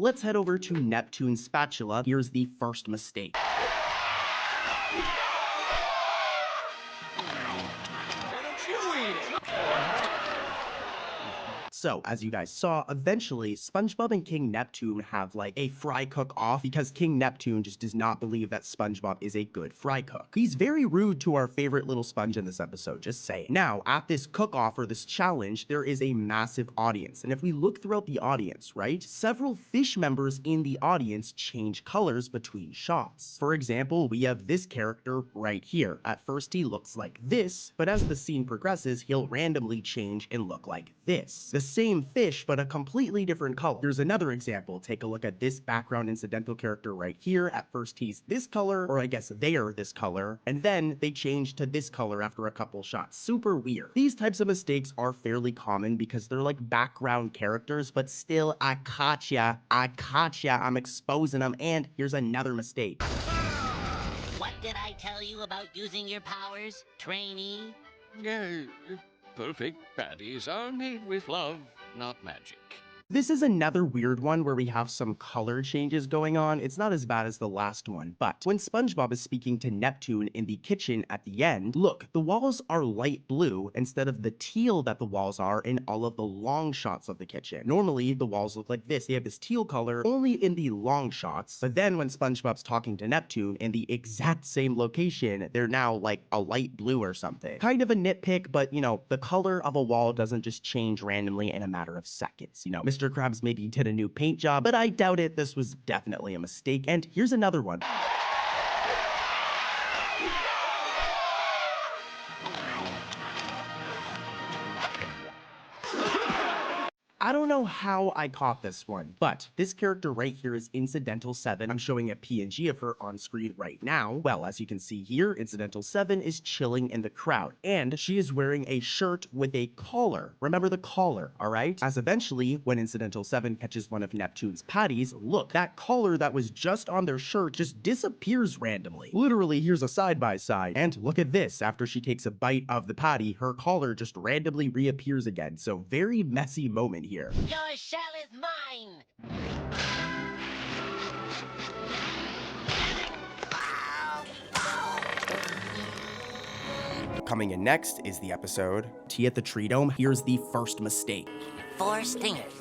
let's head over to Neptune's spatula. Here's the first mistake. So, as you guys saw, eventually, SpongeBob and King Neptune have like a fry cook off because King Neptune just does not believe that SpongeBob is a good fry cook. He's very rude to our favorite little sponge in this episode, just saying. Now, at this cook-off or this challenge, there is a massive audience. And if we look throughout the audience, right, several fish members in the audience change colors between shots. For example, we have this character right here. At first, he looks like this, but as the scene progresses, he'll randomly change and look like this. The same fish, but a completely different color. Here's another example. Take a look at this background incidental character right here. At first he's this color, or I guess they are this color, and then they change to this color after a couple shots. Super weird. These types of mistakes are fairly common because they're like background characters, but still, I caught ya, I'm exposing them, and here's another mistake. What did I tell you about using your powers, trainee? Perfect patties are made with love, not magic. This is another weird one where we have some color changes going on. It's not as bad as the last one, but when SpongeBob is speaking to Neptune in the kitchen at the end, look, the walls are light blue instead of the teal that the walls are in all of the long shots of the kitchen. Normally, the walls look like this. They have this teal color only in the long shots, but then when SpongeBob's talking to Neptune in the exact same location, they're now like a light blue or something. Kind of a nitpick, but you know, the color of a wall doesn't just change randomly in a matter of seconds. You know, Mr. Krabs maybe did a new paint job, but I doubt it. This was definitely a mistake. And here's another one. I don't know how I caught this one, but this character right here is Incidental 7. I'm showing a PNG of her on screen right now. Well, as you can see here, Incidental 7 is chilling in the crowd, and she is wearing a shirt with a collar. Remember the collar, all right? As eventually, when Incidental 7 catches one of Neptune's patties, look, that collar that was just on their shirt just disappears randomly. Literally, here's a side-by-side, and look at this. After she takes a bite of the patty, her collar just randomly reappears again. So very messy moment here. Your shell is mine! Coming in next is the episode Tea at the Tree Dome. Here's the first mistake. 4 stingers.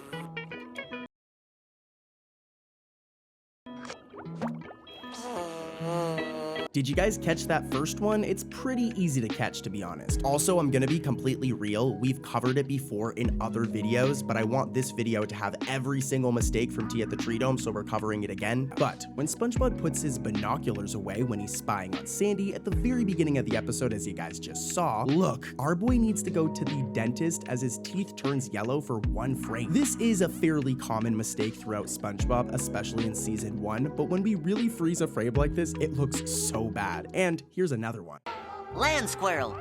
Did you guys catch that first one? It's pretty easy to catch, to be honest. Also, I'm gonna be completely real. We've covered it before in other videos, but I want this video to have every single mistake from Tea at the Tree Dome, so we're covering it again. But when SpongeBob puts his binoculars away when he's spying on Sandy at the very beginning of the episode, as you guys just saw, look, our boy needs to go to the dentist as his teeth turns yellow for one frame. This is a fairly common mistake throughout SpongeBob, especially in season 1, but when we really freeze a frame like this, it looks so bad. And here's another one. Land squirrel.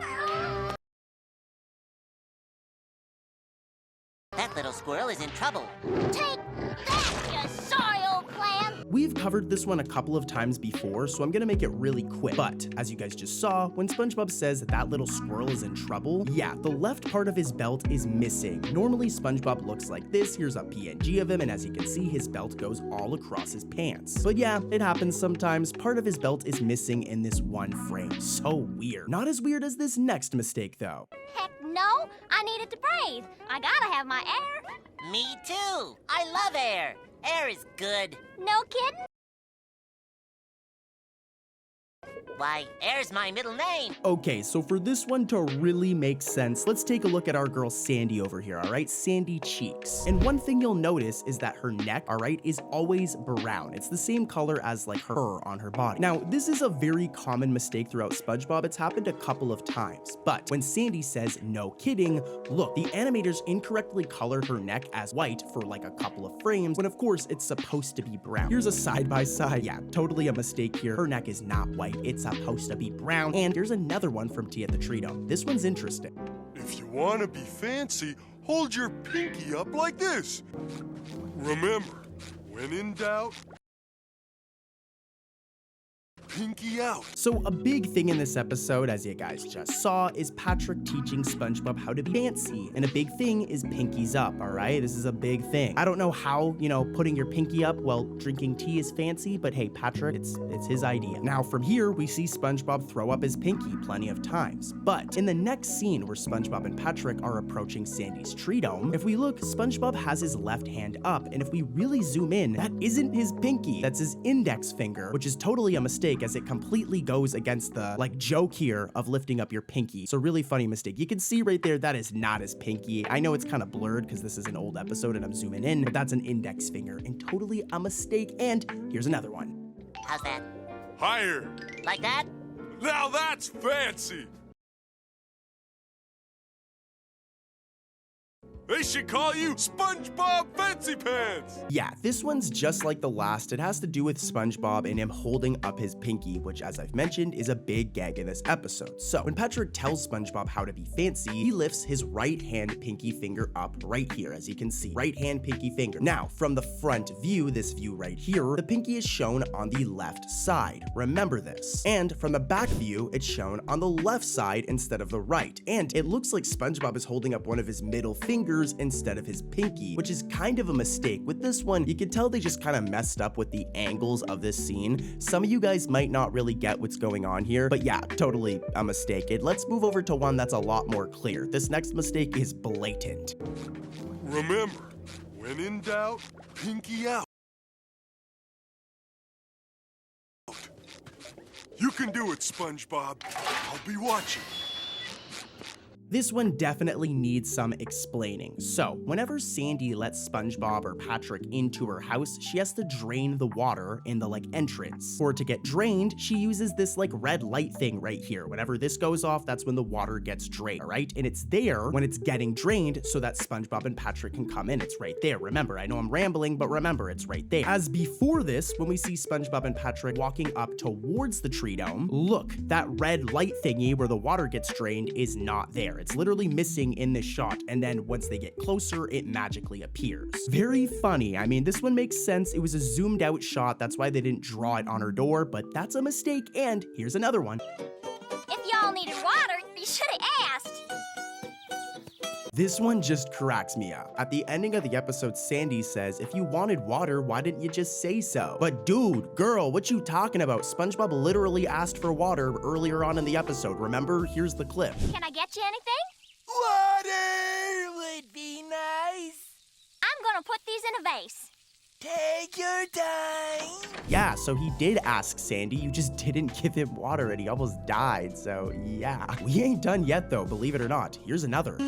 That little squirrel is in trouble. Take that, you sorry old clam! We've covered this one a couple of times before, so I'm gonna make it really quick. But, as you guys just saw, when SpongeBob says that little squirrel is in trouble, yeah, the left part of his belt is missing. Normally, SpongeBob looks like this. Here's a PNG of him, and as you can see, his belt goes all across his pants. But yeah, it happens sometimes. Part of his belt is missing in this one frame. So weird. Not as weird as this next mistake, though. Heck no, I need it to breathe. I gotta have my air. Me too. I love air. Air is good. No kidding? Why, air's my middle name. Okay, so for this one to really make sense, let's take a look at our girl Sandy over here, all right? Sandy Cheeks. And one thing you'll notice is that her neck, all right, is always brown. It's the same color as like her fur on her body. Now, this is a very common mistake throughout SpongeBob. It's happened a couple of times. But when Sandy says, no kidding, look, the animators incorrectly colored her neck as white for like a couple of frames, when of course it's supposed to be brown. Here's a side-by-side. Yeah, totally a mistake here. Her neck is not white. It's supposed to be brown. And here's another one from Tea at the Tree Dome. This one's interesting. If you want to be fancy, hold your pinky up like this. Remember, when in doubt, pinky out. So a big thing in this episode, as you guys just saw, is Patrick teaching SpongeBob how to be fancy. And a big thing is pinkies up, all right? This is a big thing. I don't know how, putting your pinky up while drinking tea is fancy, but hey, Patrick, it's his idea. Now from here, we see SpongeBob throw up his pinky plenty of times. But in the next scene where SpongeBob and Patrick are approaching Sandy's tree dome, if we look, SpongeBob has his left hand up, and if we really zoom in, that isn't his pinky, that's his index finger, which is totally a mistake as it completely goes against the, joke here of lifting up your pinky. So really funny mistake. You can see right there, that is not his pinky. I know it's kind of blurred because this is an old episode and I'm zooming in, but that's an index finger and totally a mistake. And here's another one. How's that? Higher. Like that? Now that's fancy. They should call you SpongeBob Fancy Pants! Yeah, this one's just like the last. It has to do with SpongeBob and him holding up his pinky, which, as I've mentioned, is a big gag in this episode. So, when Patrick tells SpongeBob how to be fancy, he lifts his right hand pinky finger up right here, as you can see. Right hand pinky finger. Now, from the front view, this view right here, the pinky is shown on the left side. Remember this. And from the back view, it's shown on the left side instead of the right. And it looks like SpongeBob is holding up one of his middle fingers instead of his pinky, which is kind of a mistake. With this one, you can tell they just kind of messed up with the angles of this scene. Some of you guys might not really get what's going on here, but yeah, totally a mistake. Let's move over to one that's a lot more clear. This next mistake is blatant. Remember, when in doubt, pinky out. You can do it, SpongeBob. I'll be watching. This one definitely needs some explaining. So, whenever Sandy lets SpongeBob or Patrick into her house, she has to drain the water in the, entrance. For it to get drained, she uses this, red light thing right here. Whenever this goes off, that's when the water gets drained, all right? And it's there when it's getting drained so that SpongeBob and Patrick can come in. It's right there. Remember, I know I'm rambling, but remember, it's right there. As before this, when we see SpongeBob and Patrick walking up towards the tree dome, look, that red light thingy where the water gets drained is not there. It's literally missing in this shot, and then once they get closer, it magically appears. Very funny. I mean, this one makes sense. It was a zoomed out shot. That's why they didn't draw it on her door, but that's a mistake. And here's another one. If y'all needed water, you should have asked. This one just cracks me up. At the ending of the episode, Sandy says, if you wanted water, why didn't you just say so? But dude, girl, what you talking about? SpongeBob literally asked for water earlier on in the episode. Remember? Here's the clip. Can I get you anything? Water would be nice. I'm gonna put these in a vase. Take your time. Yeah, so he did ask Sandy, you just didn't give him water and he almost died, so yeah. We ain't done yet though, believe it or not. Here's another.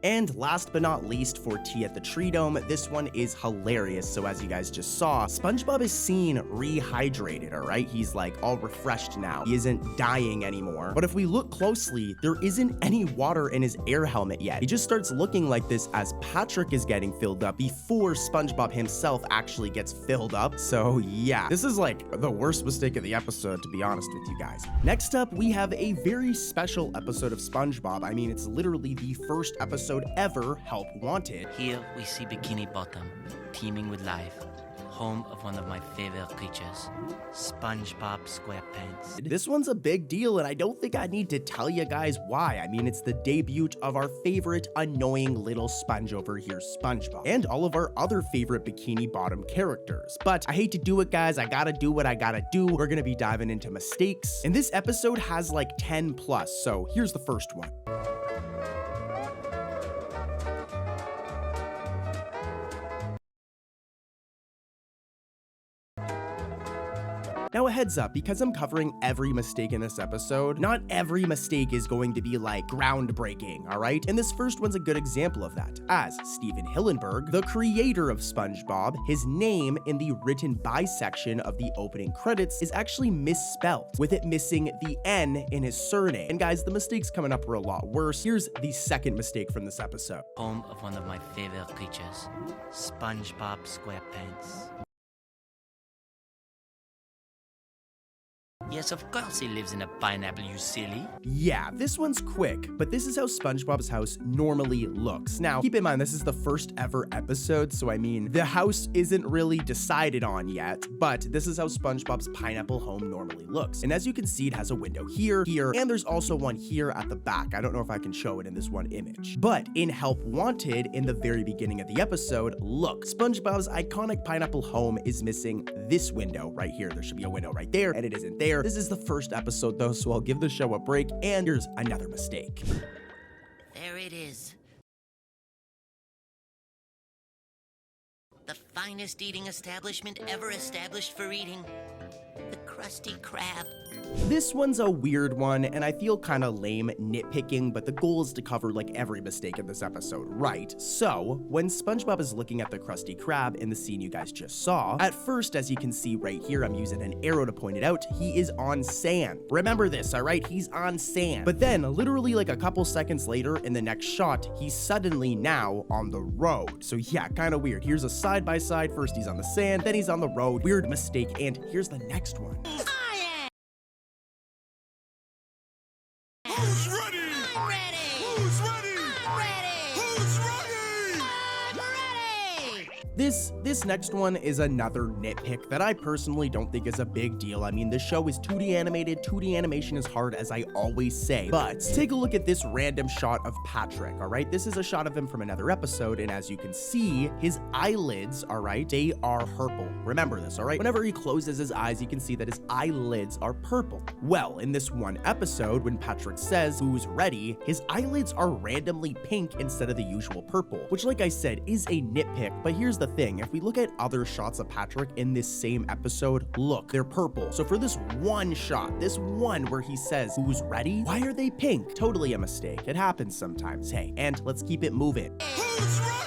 And last but not least for Tea at the Tree Dome, this one is hilarious. So as you guys just saw, SpongeBob is seen rehydrated, all right? He's all refreshed now. He isn't dying anymore. But if we look closely, there isn't any water in his air helmet yet. He just starts looking like this as Patrick is getting filled up before SpongeBob himself actually gets filled up. So yeah, this is the worst mistake of the episode, to be honest with you guys. Next up, we have a very special episode of SpongeBob. I mean, it's literally the first episode ever Help Wanted. Here we see Bikini Bottom, teeming with life, home of one of my favorite creatures, SpongeBob SquarePants. This one's a big deal, and I don't think I need to tell you guys why. I mean, it's the debut of our favorite annoying little sponge over here, SpongeBob, and all of our other favorite Bikini Bottom characters. But I hate to do it, guys. I gotta do what I gotta do. We're gonna be diving into mistakes, and this episode has 10 plus, so here's the first one. Now a heads up, because I'm covering every mistake in this episode, not every mistake is going to be groundbreaking, alright? And this first one's a good example of that, as Steven Hillenburg, the creator of SpongeBob, his name in the written by section of the opening credits is actually misspelled, with it missing the N in his surname. And guys, the mistakes coming up are a lot worse. Here's the second mistake from this episode. Home of one of my favorite creatures, SpongeBob SquarePants. Yes, of course he lives in a pineapple, you silly. Yeah, this one's quick, but this is how SpongeBob's house normally looks. Now, keep in mind, this is the first ever episode, so I mean, the house isn't really decided on yet, but this is how SpongeBob's pineapple home normally looks. And as you can see, it has a window here, here, and there's also one here at the back. I don't know if I can show it in this one image. But in Help Wanted, in the very beginning of the episode, look, SpongeBob's iconic pineapple home is missing this window right here. There should be a window right there, and it isn't there. This is the first episode though, so I'll give the show a break, and here's another mistake. There it is. The finest eating establishment ever established for eating. The Krusty Krab. This one's a weird one, and I feel kind of lame nitpicking, but the goal is to cover like every mistake in this episode, right? So, when SpongeBob is looking at the Krusty Krab in the scene you guys just saw, at first, as you can see right here, I'm using an arrow to point it out, he is on sand. Remember this, alright? He's on sand. But then, literally like a couple seconds later, in the next shot, he's suddenly now on the road. So yeah, kind of weird. Here's a side-by-side. First he's on the sand, then he's on the road. Weird mistake, and here's the next one. Who's ready? I'm ready! Who's ready? I'm ready! Who's ready? I'm ready! This next one is another nitpick that I personally don't think is a big deal. I mean, the show is 2D animated. 2D animation is hard, as I always say. But take a look at this random shot of Patrick, all right? This is a shot of him from another episode, and as you can see, his eyelids, all right, they are purple. Remember this, all right? Whenever he closes his eyes, you can see that his eyelids are purple. Well, in this one episode, when Patrick says, "Who's ready?" his eyelids are randomly pink instead of the usual purple, which, like I said, is a nitpick. But here's the thing. If we look at other shots of Patrick in this same episode, look, they're purple. So for this one shot, this one where he says, "Who's ready?" why are they pink? Totally a mistake. It happens sometimes. Hey, and let's keep it moving. Who's ready?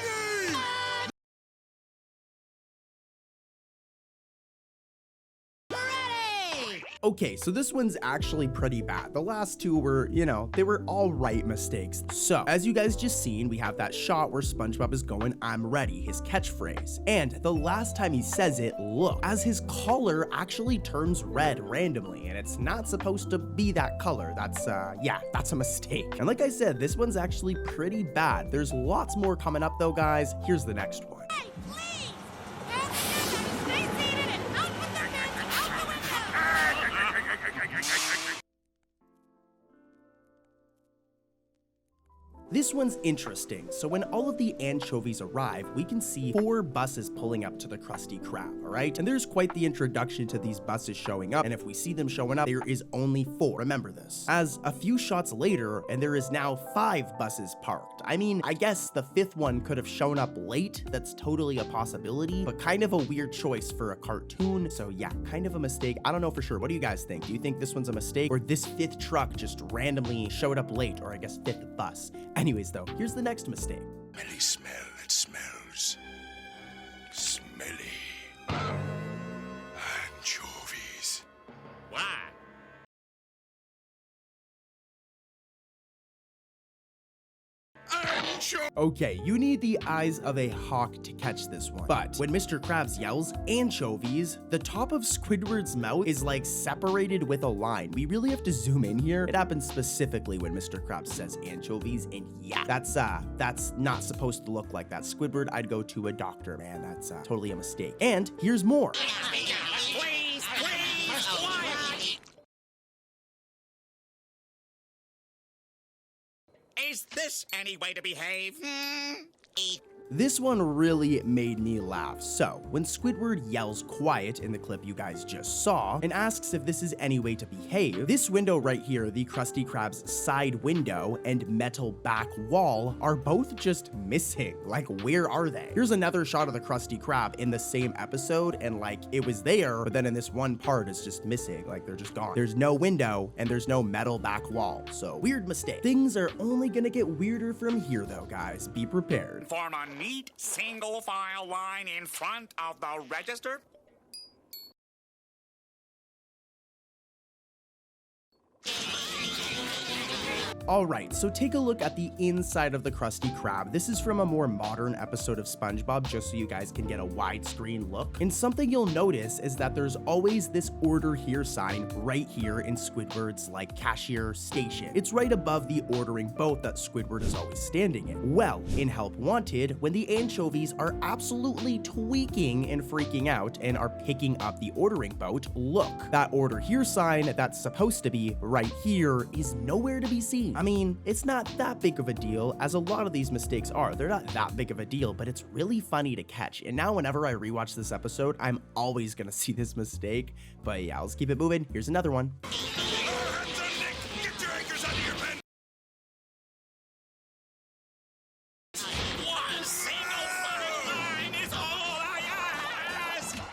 Okay, so this one's actually pretty bad. The last two were, you know, they were all right mistakes. So, as you guys just seen, we have that shot where SpongeBob is going, "I'm ready," his catchphrase. And the last time he says it, look, as his collar actually turns red randomly, and it's not supposed to be that color. That's, yeah, that's a mistake. And like I said, this one's actually pretty bad. There's lots more coming up though, guys. Here's the next one. Hey, please! Don't stay seated and out with their heads out the window! This one's interesting. So when all of the anchovies arrive, we can see 4 buses pulling up to the Krusty Krab, all right? And there's quite the introduction to these buses showing up, and if we see them showing up, there is only 4. Remember this. As a few shots later, and there is now 5 buses parked. I mean, I guess the 5th one could have shown up late. That's totally a possibility, but kind of a weird choice for a cartoon. So yeah, kind of a mistake. I don't know for sure. What do you guys think? Do you think this one's a mistake, or this 5th truck just randomly showed up late, or I guess 5th bus? Anyways though, here's the next mistake. Smelly smell that smells. Smelly. Anchovies. Why? Okay, you need the eyes of a hawk to catch this one. But when Mr. Krabs yells anchovies, the top of Squidward's mouth is like separated with a line. We really have to zoom in here. It happens specifically when Mr. Krabs says anchovies, and yeah, that's not supposed to look like that. Squidward, I'd go to a doctor, man. That's totally a mistake. And here's more. Please, quiet! Is this any way to behave? This one really made me laugh. So, when Squidward yells quiet in the clip you guys just saw and asks if this is any way to behave, this window right here, the Krusty Krab's side window and metal back wall, are both just missing. Like, where are they? Here's another shot of the Krusty Krab in the same episode, and like, it was there, but then in this one part, it's just missing. Like, they're just gone. There's no window, and there's no metal back wall. So, weird mistake. Things are only gonna get weirder from here though, guys. Be prepared. Form a neat single file line in front of the register. Alright, so take a look at the inside of the Krusty Krab. This is from a more modern episode of SpongeBob, just so you guys can get a widescreen look. And something you'll notice is that there's always this order here sign right here in Squidward's like cashier station. It's right above the ordering boat that Squidward is always standing in. Well, in Help Wanted, when the anchovies are absolutely tweaking and freaking out and are picking up the ordering boat, look, that order here sign that's supposed to be right here is nowhere to be seen. I mean, it's not that big of a deal, as a lot of these mistakes are. They're not that big of a deal, but it's really funny to catch. And now whenever I rewatch this episode, I'm always gonna see this mistake. But yeah, let's keep it moving. Here's another one.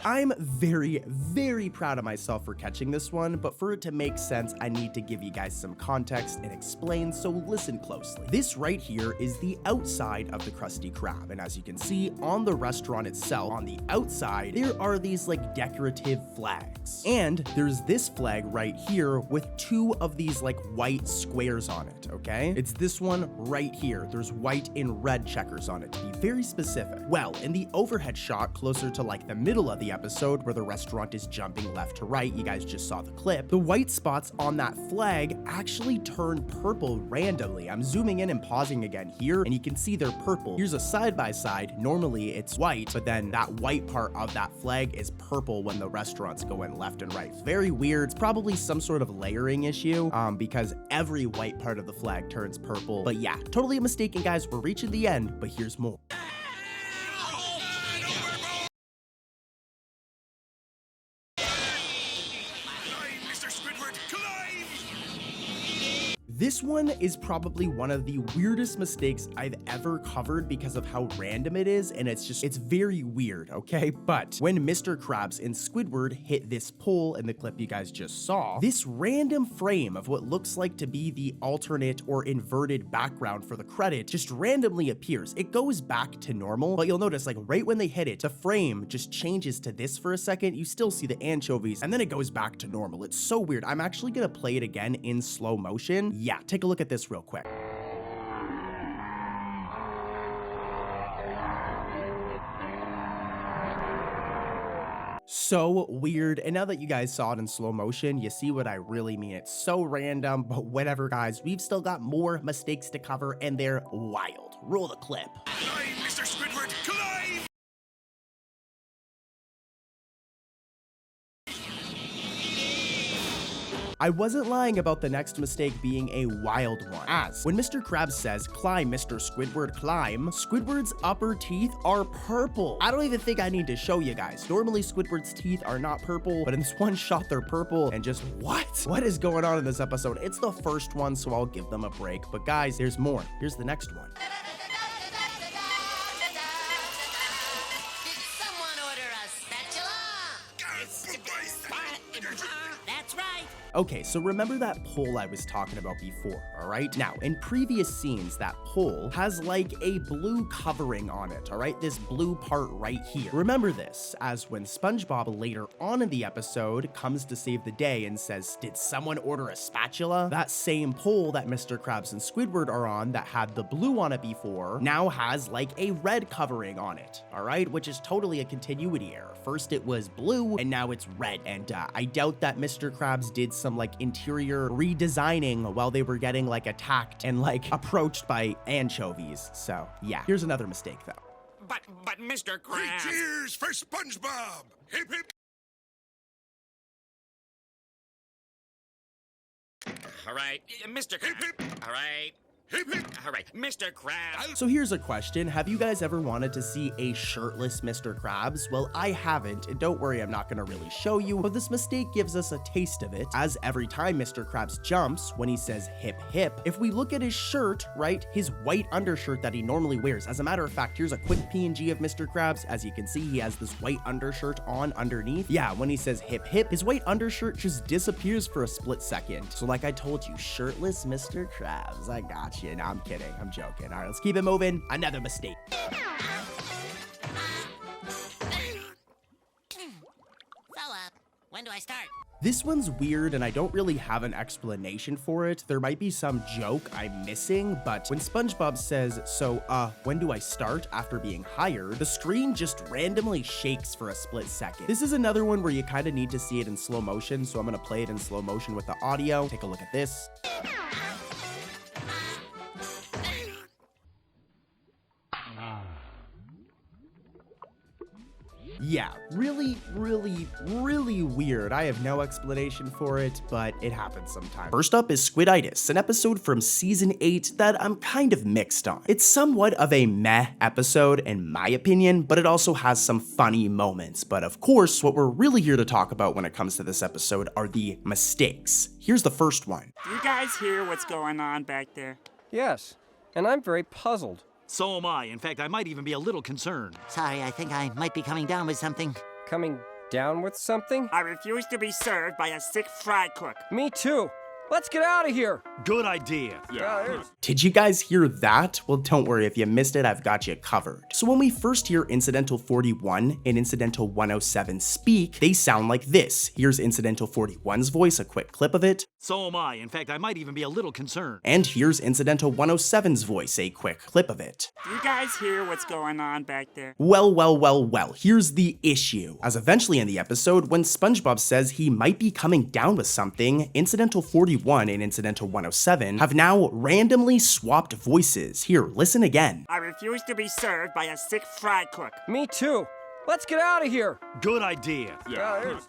I'm very, very proud of myself for catching this one, but for it to make sense, I need to give you guys some context and explain, so listen closely. This right here is the outside of the Krusty Krab, and as you can see on the restaurant itself, on the outside, there are these like decorative flags. And there's this flag right here with two of these like white squares on it, okay? It's this one right here. There's white and red checkers on it, to be very specific. Well, in the overhead shot closer to like the middle of the episode where the restaurant is jumping left to right, you guys just saw the clip, the white spots on that flag actually turn purple randomly. I'm zooming in and pausing again here, and you can see they're purple. Here's a side by side. Normally it's white, but then that white part of that flag is purple when the restaurant's going left and right. Very weird. It's probably some sort of layering issue, because every white part of the flag turns purple. But yeah, totally a mistake, and guys, we're reaching the end, but here's more. This one is probably one of the weirdest mistakes I've ever covered because of how random it is, and it's very weird, okay? But when Mr. Krabs and Squidward hit this pole in the clip you guys just saw, this random frame of what looks like to be the alternate or inverted background for the credit just randomly appears. It goes back to normal, but you'll notice like right when they hit it, the frame just changes to this for a second. You still see the anchovies, and then it goes back to normal. It's so weird. I'm actually gonna play it again in slow motion. Yeah, take a look at this real quick. So weird, and now that you guys saw it in slow motion, you see what I really mean. It's so random, but whatever, guys. We've still got more mistakes to cover, and they're wild. Roll the clip. Climb, Mr. Squidward, climb! I wasn't lying about the next mistake being a wild one, as when Mr. Krabs says, "Climb, Mr. Squidward, climb," Squidward's upper teeth are purple. I don't even think I need to show you guys. Normally, Squidward's teeth are not purple, but in this one shot, they're purple, and just what? What is going on in this episode? It's the first one, so I'll give them a break, but guys, there's more. Here's the next one. Okay, so remember that pole I was talking about before, alright? Now, in previous scenes, that pole has like a blue covering on it, alright? This blue part right here. Remember this, as when SpongeBob later on in the episode comes to save the day and says, "Did someone order a spatula?" That same pole that Mr. Krabs and Squidward are on that had the blue on it before now has like a red covering on it, alright? Which is totally a continuity error. First it was blue, and now it's red. And I doubt that Mr. Krabs did some like interior redesigning while they were getting like attacked and like approached by anchovies. So yeah, here's another mistake though. But Mr. Three Krabs. cheers for SpongeBob! Hip hip! All right, Mr. Krabs. All right. Hip hip! All right, Mr. Krabs. So here's a question. Have you guys ever wanted to see a shirtless Mr. Krabs? Well, I haven't, and don't worry, I'm not gonna really show you, but this mistake gives us a taste of it, as every time Mr. Krabs jumps, when he says hip hip, if we look at his shirt, right, his white undershirt that he normally wears, as a matter of fact, here's a quick PNG of Mr. Krabs. As you can see, he has this white undershirt on underneath. Yeah, when he says hip hip, his white undershirt just disappears for a split second. So like I told you, shirtless Mr. Krabs, I got you. No, I'm kidding. I'm joking. All right, let's keep it moving. Another mistake. Fella, When do I start? This one's weird and I don't really have an explanation for it. There might be some joke I'm missing, but when SpongeBob says, so, when do I start after being hired, the screen just randomly shakes for a split second. This is another one where you kind of need to see it in slow motion, so I'm gonna play it in slow motion with the audio. Take a look at this. Yeah, really weird. I have no explanation for it, but it happens sometimes. First up is Squiditis, an episode from season 8 that I'm kind of mixed on. It's somewhat of a meh episode in my opinion, but it also has some funny moments. But of course, what we're really here to talk about when it comes to this episode are the mistakes. Here's the first one. Do you guys hear what's going on back there? Yes, and I'm very puzzled. So am I. In fact, I might even be a little concerned. Sorry, I think I might be coming down with something. Coming down with something? I refuse to be served by a sick fry cook. Me too. Let's get out of here. Good idea. Yeah. Did you guys hear that? Well, don't worry, if you missed it, I've got you covered. So when we first hear Incidental 41 and Incidental 107 speak, they sound like this. Here's Incidental 41's voice, a quick clip of it. So am I. In fact, I might even be a little concerned. And here's Incidental 107's voice, a quick clip of it. Do you guys hear what's going on back there? Well, here's the issue. As eventually in the episode, when SpongeBob says he might be coming down with something, Incidental 41 and Incidental 107 have now randomly swapped voices. Here, listen again. I refuse to be served by a sick fry cook. Me too. Let's get out of here. Good idea.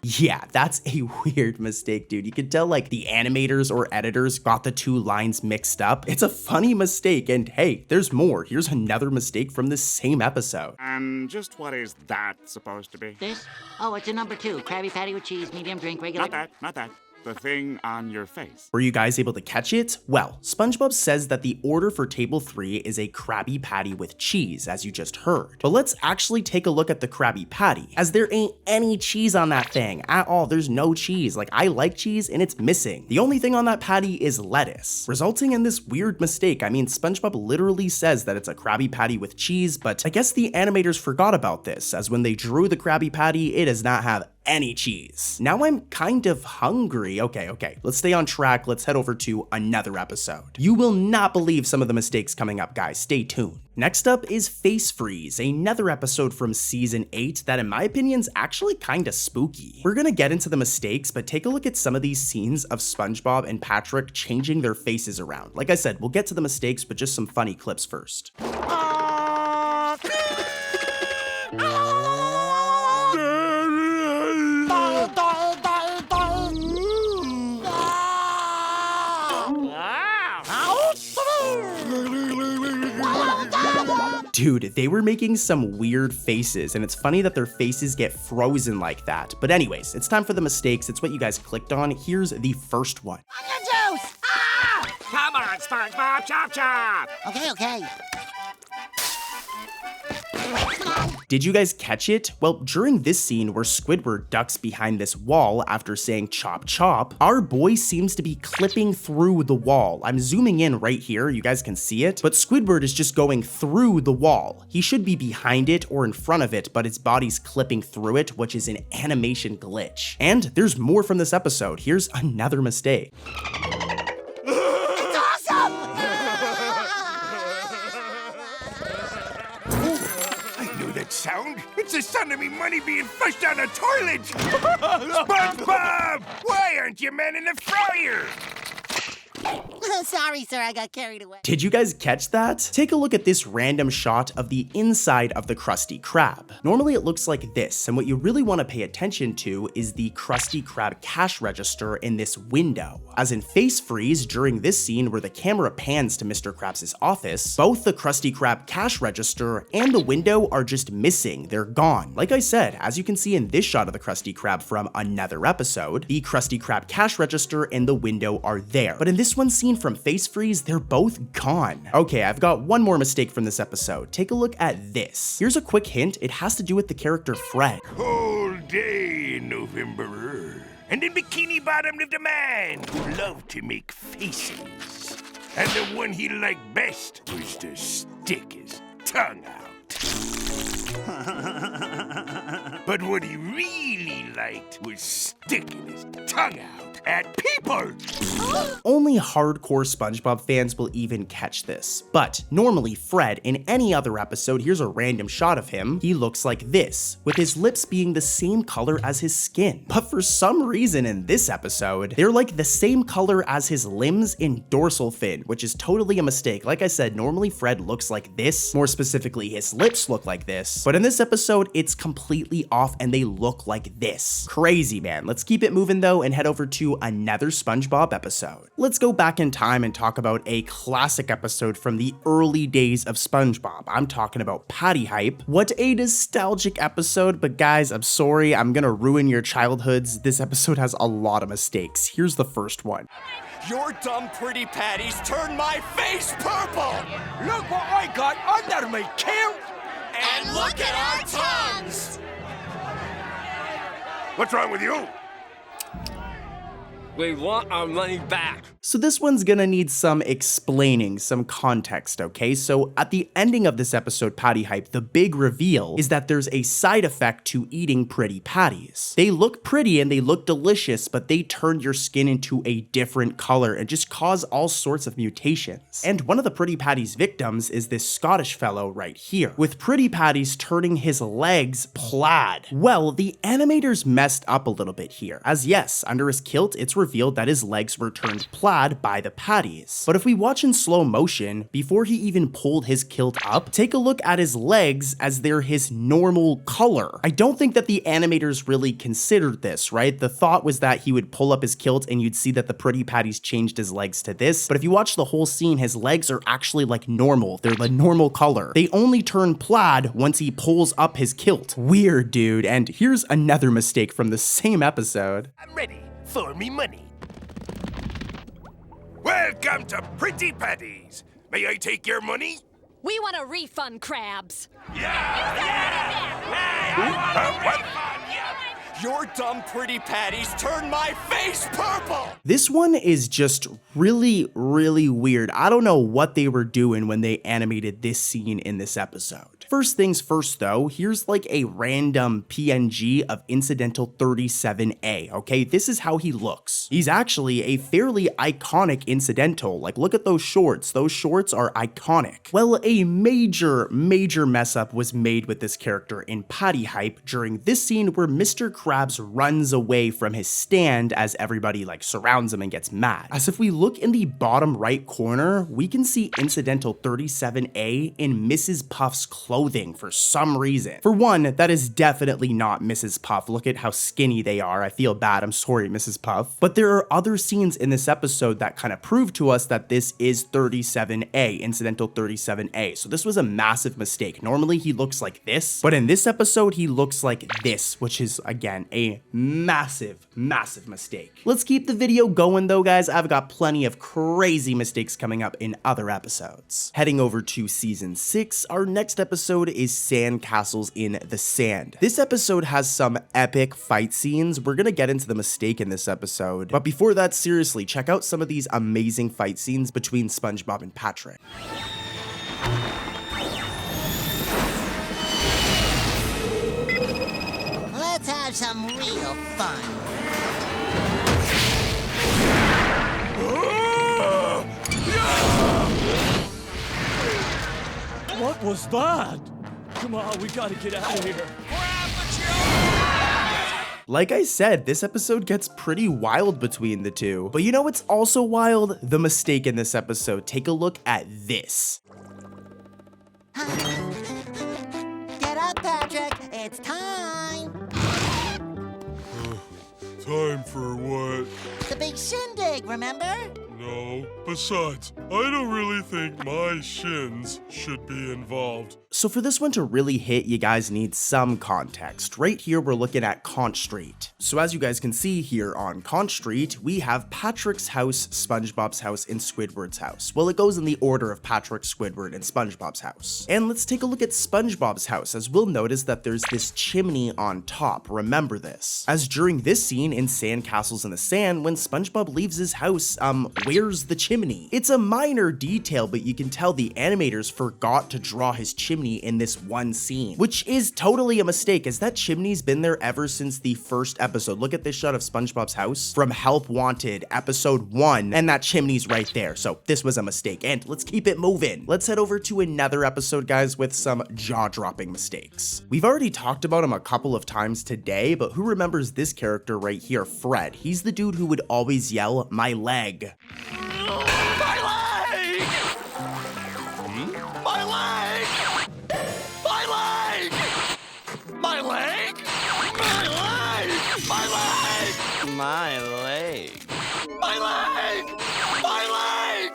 Yeah, that's a weird mistake, dude. You could tell like the animators or editors got the two lines mixed up. It's a funny mistake, and hey, there's more. Here's another mistake from the same episode. And just what is that supposed to be? This? Oh, it's a number 2. Krabby Patty with cheese, medium drink, regular. Not that. The thing on your face. Were you guys able to catch it? Well, SpongeBob says that the order for table 3 is a Krabby Patty with cheese, as you just heard. But let's actually take a look at the Krabby Patty, as there ain't any cheese on that thing at all. There's no cheese. Like, I like cheese and it's missing. The only thing on that patty is lettuce, resulting in this weird mistake. I mean, SpongeBob literally says that it's a Krabby Patty with cheese, but I guess the animators forgot about this, as when they drew the Krabby Patty, it does not have any cheese. Now I'm kind of hungry. Okay, let's stay on track. Let's head over to another episode. You will not believe some of the mistakes coming up, guys. Stay tuned. Next up is Face Freeze, another episode from season 8 that in my opinion is actually kind of spooky. We're gonna get into the mistakes, but take a look at some of these scenes of SpongeBob and Patrick changing their faces around. Like I said, we'll get to the mistakes, but just some funny clips first. Dude, they were making some weird faces, and it's funny that their faces get frozen like that. But anyways, it's time for the mistakes. It's what you guys clicked on. Here's the first one. Onion juice! Ah! Come on, SpongeBob, chop chop! Okay. Did you guys catch it? Well, during this scene where Squidward ducks behind this wall after saying chop chop, our boy seems to be clipping through the wall. I'm zooming in right here, you guys can see it, but Squidward is just going through the wall. He should be behind it or in front of it, but his body's clipping through it, which is an animation glitch. And there's more from this episode. Here's another mistake. Sound? It's the sound of me money being flushed down the toilet! SpongeBob! Why aren't you man in the fryer? Sorry, sir, I got carried away. Did you guys catch that? Take a look at this random shot of the inside of the Krusty Krab. Normally it looks like this, and what you really want to pay attention to is the Krusty Krab cash register in this window. As in Face Freeze, during this scene where the camera pans to Mr. Krabs' office, both the Krusty Krab cash register and the window are just missing. They're gone. Like I said, as you can see in this shot of the Krusty Krab from another episode, the Krusty Krab cash register and the window are there. But in this one scene from Face Freeze, they're both gone. Okay, I've got one more mistake from this episode. Take a look at this. Here's a quick hint. It has to do with the character Fred. Cold day in November. And in Bikini Bottom lived a man who loved to make faces. And the one he liked best was to stick his tongue out. But what he really liked was sticking his tongue out at people. Only hardcore SpongeBob fans will even catch this. But normally Fred, in any other episode, here's a random shot of him, he looks like this, with his lips being the same color as his skin. But for some reason in this episode, they're like the same color as his limbs and dorsal fin, which is totally a mistake. Like I said, normally Fred looks like this, more specifically his lips look like this, but in this episode it's completely off and they look like this. Crazy, man. Let's keep it moving though and head over to another SpongeBob episode. Let's go back in time and talk about a classic episode from the early days of SpongeBob. I'm talking about Patty Hype. What a nostalgic episode, but guys, I'm sorry, I'm gonna ruin your childhoods. This episode has a lot of mistakes. Here's the first one. Your dumb pretty patties turned my face purple! Look what I got under me kilt! And look at our tongues! What's wrong with you? We want our money back. So this one's gonna need some explaining, some context, okay? So at the ending of this episode, Patty Hype, the big reveal is that there's a side effect to eating pretty patties. They look pretty and they look delicious, but they turn your skin into a different color and just cause all sorts of mutations. And one of the pretty patties victims is this Scottish fellow right here, with pretty patties turning his legs plaid. Well, the animators messed up a little bit here, as yes, under his kilt, it's revealed that his legs were turned plaid by the patties. But if we watch in slow motion, before he even pulled his kilt up, take a look at his legs as they're his normal color. I don't think that the animators really considered this, right? The thought was that he would pull up his kilt and you'd see that the pretty patties changed his legs to this, but if you watch the whole scene, his legs are actually like normal. They're the normal color. They only turn plaid once he pulls up his kilt. Weird, dude. And here's another mistake from the same episode. I'm ready for me money. Welcome to Pretty Patties. May I take your money? We want a refund, Crabs. Your dumb pretty patties turned my face purple! This one is just really, really weird. I don't know what they were doing when they animated this scene in this episode. First things first though, here's like a random PNG of Incidental 37A, okay? This is how he looks. He's actually a fairly iconic incidental. Like, look at those shorts. Those shorts are iconic. Well, a major mess up was made with this character in Patty Hype during this scene where Mr. Krabs runs away from his stand as everybody like surrounds him and gets mad. As if we look in the bottom right corner, we can see Incidental 37A in Mrs. Puff's clothing for some reason. For one, that is definitely not Mrs. Puff. Look at how skinny they are. I feel bad. I'm sorry, Mrs. Puff. But there are other scenes in this episode that kind of prove to us that this is 37A, Incidental 37A. So this was a massive mistake. Normally he looks like this, but in this episode he looks like this, which is again a massive mistake. Let's keep the video going though, guys. I've got plenty of crazy mistakes coming up in other episodes. Heading over to season 6, our next episode is Sandcastles in the Sand. This episode has some epic fight scenes. We're gonna get into the mistake in this episode, but before that, seriously, check out some of these amazing fight scenes between SpongeBob and Patrick. Let's have some real fun. What was that? Come on, we gotta get out of here. Like I said, this episode gets pretty wild between the two. But you know what's also wild? The mistake in this episode. Take a look at this. Get up, Patrick. It's time. Time for what? The big shindig, remember? No. Besides, I don't really think my shins should be involved. So for this one to really hit, you guys need some context. Right here, we're looking at Conch Street. So as you guys can see here on Conch Street, we have Patrick's house, SpongeBob's house, and Squidward's house. Well, it goes in the order of Patrick, Squidward, and SpongeBob's house. And let's take a look at SpongeBob's house, as we'll notice that there's this chimney on top. Remember this. As during this scene in Sandcastles in the Sand, when SpongeBob leaves his house, where's the chimney? It's a minor detail, but you can tell the animators forgot to draw his chimney in this one scene, which is totally a mistake, as that chimney's been there ever since the first episode. Look at this shot of SpongeBob's house from Help Wanted episode 1, and that chimney's right there. So this was a mistake, and let's keep it moving. Let's head over to another episode, guys, with some jaw-dropping mistakes. We've already talked about him a couple of times today, but who remembers this character right here, Fred? He's the dude who would always yell, "My leg." My leg! My leg! My leg! My leg! My leg! My leg! My leg. My leg! My leg!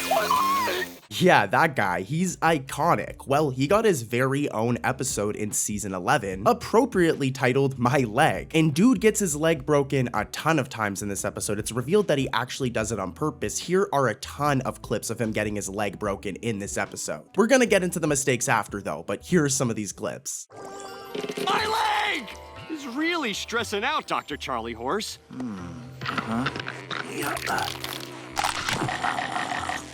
My leg! Yeah, that guy, he's iconic. Well, he got his very own episode in season 11, appropriately titled My Leg. And dude gets his leg broken a ton of times in this episode. It's revealed that he actually does it on purpose. Here are a ton of clips of him getting his leg broken in this episode. We're gonna get into the mistakes after though, but here are some of these clips. My leg! Is really stressing out, Dr. Charlie Horse.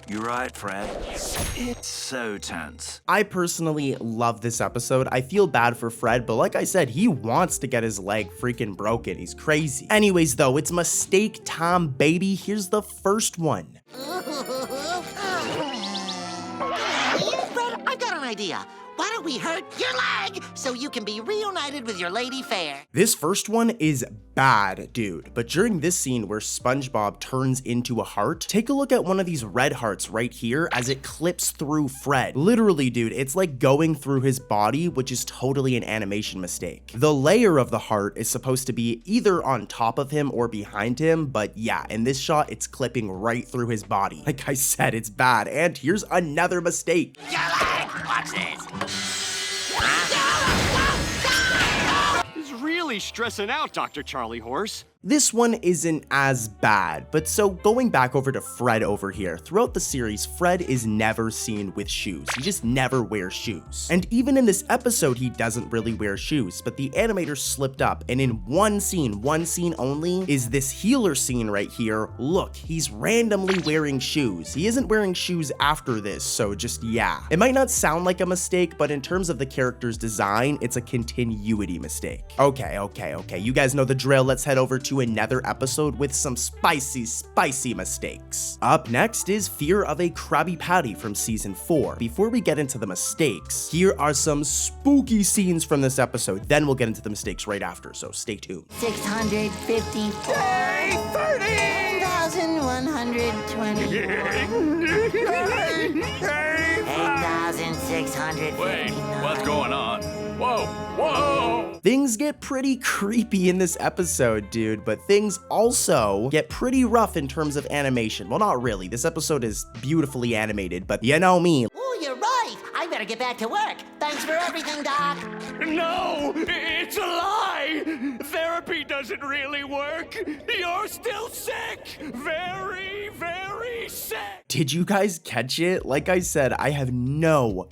You're right, Fred. It's so tense. I personally love this episode. I feel bad for Fred, but like I said, he wants to get his leg freaking broken. He's crazy. Anyways though, it's mistake time, baby. Here's the first one. Fred, I've got an idea. Why don't we hurt your leg so you can be reunited with your lady fair? This first one is bad, dude. But during this scene where SpongeBob turns into a heart, take a look at one of these red hearts right here as it clips through Fred. Literally, dude, it's like going through his body, which is totally an animation mistake. The layer of the heart is supposed to be either on top of him or behind him, but yeah, in this shot, it's clipping right through his body. Like I said, it's bad. And here's another mistake. Your leg! Watch this! Is really stressing out, Dr. Charlie Horse. This one isn't as bad, but so going back over to Fred over here, throughout the series, Fred is never seen with shoes. He just never wears shoes. And even in this episode, he doesn't really wear shoes, but the animator slipped up, and in one scene only, is this healer scene right here. Look, he's randomly wearing shoes. He isn't wearing shoes after this, so just yeah. It might not sound like a mistake, but in terms of the character's design, it's a continuity mistake. Okay, you guys know the drill. Let's head over to another episode with some spicy mistakes. Up next is Fear of a Krabby Patty from season 4. Before we get into the mistakes, here are some spooky scenes from this episode. Then we'll get into the mistakes right after, so stay tuned. 654. 8,120. 8,650. Wait, what's going on? Whoa! Things get pretty creepy in this episode, dude, but things also get pretty rough in terms of animation. Well, not really. This episode is beautifully animated, but you know me. Oh, you're right. I better get back to work. Thanks for everything, Doc. No, it's a lie. Therapy doesn't really work. You're still sick. Very, very sick. Did you guys catch it? Like I said, I have no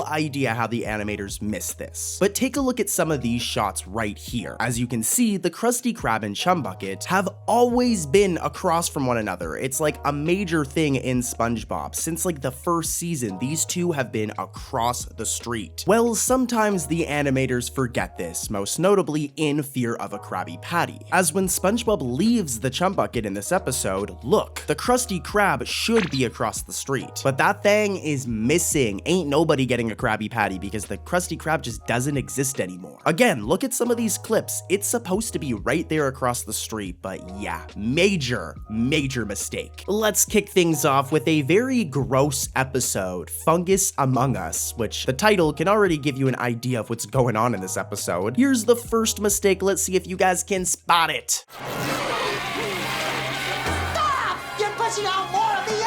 idea how the animators missed this. But take a look at some of these shots right here. As you can see, the Krusty Krab and Chum Bucket have always been across from one another. It's like a major thing in SpongeBob. Since like the first season, these two have been across the street. Well, sometimes the animators forget this, most notably in Fear of a Krabby Patty. As when SpongeBob leaves the Chum Bucket in this episode, look, the Krusty Krab should be across the street. But that thing is missing. Ain't nobody getting a Krabby Patty because the Krusty Krab just doesn't exist anymore. Again, look at some of these clips. It's supposed to be right there across the street, but yeah, major mistake. Let's kick things off with a very gross episode, Fungus Among Us, which the title can already give you an idea of what's going on in this episode. Here's the first mistake. Let's see if you guys can spot it. Stop! You're pushing out more of the egg!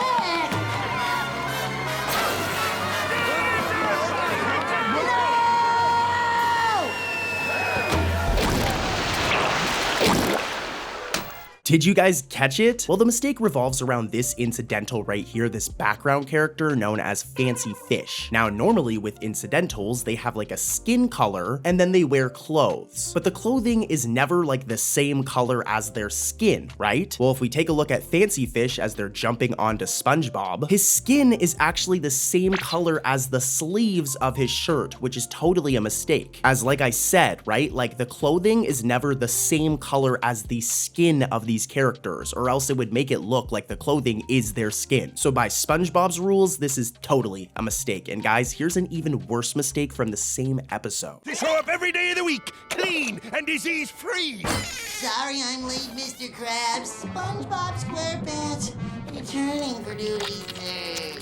Did you guys catch it? Well, the mistake revolves around this incidental right here, this background character known as Fancy Fish. Now, normally with incidentals, they have like a skin color and then they wear clothes. But the clothing is never like the same color as their skin, right? Well, if we take a look at Fancy Fish as they're jumping onto SpongeBob, his skin is actually the same color as the sleeves of his shirt, which is totally a mistake. As like I said, right? Like the clothing is never the same color as the skin of these characters, or else it would make it look like the clothing is their skin. So by SpongeBob's rules, this is totally a mistake. And guys, here's an even worse mistake from the same episode. They show up every day of the week, clean and disease-free. Sorry I'm late, Mr. Krabs. SpongeBob SquarePants returning for duty, sir.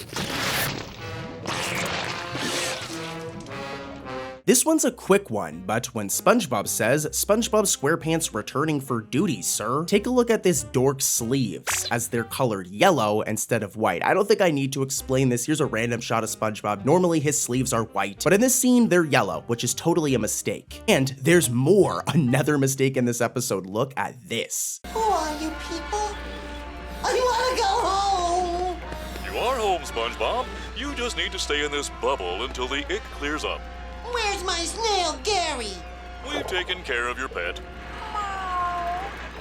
This one's a quick one, but when SpongeBob says, SpongeBob SquarePants returning for duty, sir, take a look at this dork's sleeves, as they're colored yellow instead of white. I don't think I need to explain this. Here's a random shot of SpongeBob. Normally his sleeves are white, but in this scene, they're yellow, which is totally a mistake. And there's more, another mistake in this episode. Look at this. Who are you people? I wanna go home! You are home, SpongeBob. You just need to stay in this bubble until the ick clears up. Where's my snail, Gary? We've taken care of your pet.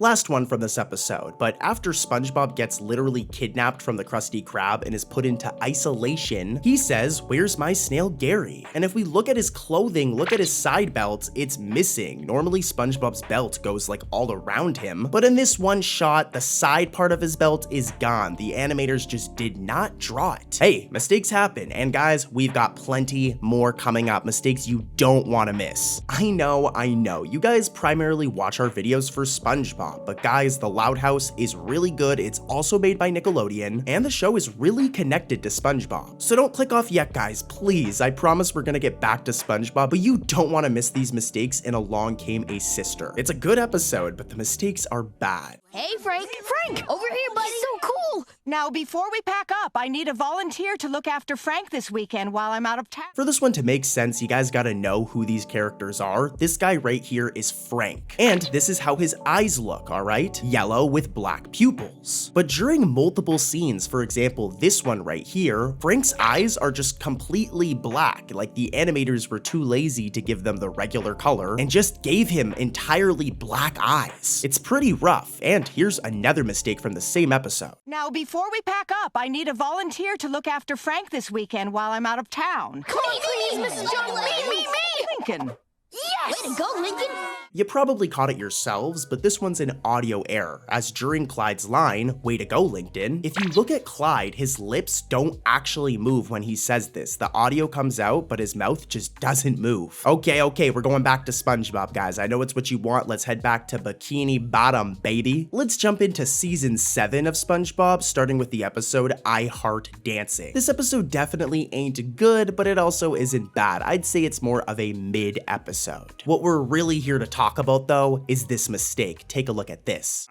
Last one from this episode, but after SpongeBob gets literally kidnapped from the Krusty Krab and is put into isolation, he says, "Where's my snail Gary?" And if we look at his clothing, look at his side belt, it's missing. Normally SpongeBob's belt goes like all around him, but in this one shot, the side part of his belt is gone. The animators just did not draw it. Hey, mistakes happen, and guys, we've got plenty more coming up, mistakes you don't want to miss. I know, you guys primarily watch our videos for SpongeBob, but guys, The Loud House is really good. It's also made by Nickelodeon, and the show is really connected to SpongeBob. So don't click off yet, guys, please. I promise we're gonna get back to SpongeBob, but you don't want to miss these mistakes in Along Came a Sister. It's a good episode, but the mistakes are bad. Hey, Frank! Frank! Over here, buddy! So cool! Now, before we pack up, I need a volunteer to look after Frank this weekend while I'm out of town. For this one to make sense, you guys gotta know who these characters are. This guy right here is Frank, and this is how his eyes look, alright? Yellow with black pupils. But during multiple scenes, for example, this one right here, Frank's eyes are just completely black, like the animators were too lazy to give them the regular color and just gave him entirely black eyes. It's pretty rough, and here's another mistake from the same episode. Now, before we pack up, I need a volunteer to look after Frank this weekend while I'm out of town. Please, Mrs. Jones, me! Lincoln! Yes! Way to go, Lincoln! You probably caught it yourselves, but this one's an audio error, as during Clyde's line, "Way to go, LinkedIn," if you look at Clyde, his lips don't actually move when he says this. The audio comes out, but his mouth just doesn't move. Okay, we're going back to SpongeBob, guys. I know it's what you want. Let's head back to Bikini Bottom, baby. Let's jump into season 7 of SpongeBob, starting with the episode I Heart Dancing. This episode definitely ain't good, but it also isn't bad. I'd say it's more of a mid-episode. What we're really here to talk about, though, is this mistake. Take a look at this.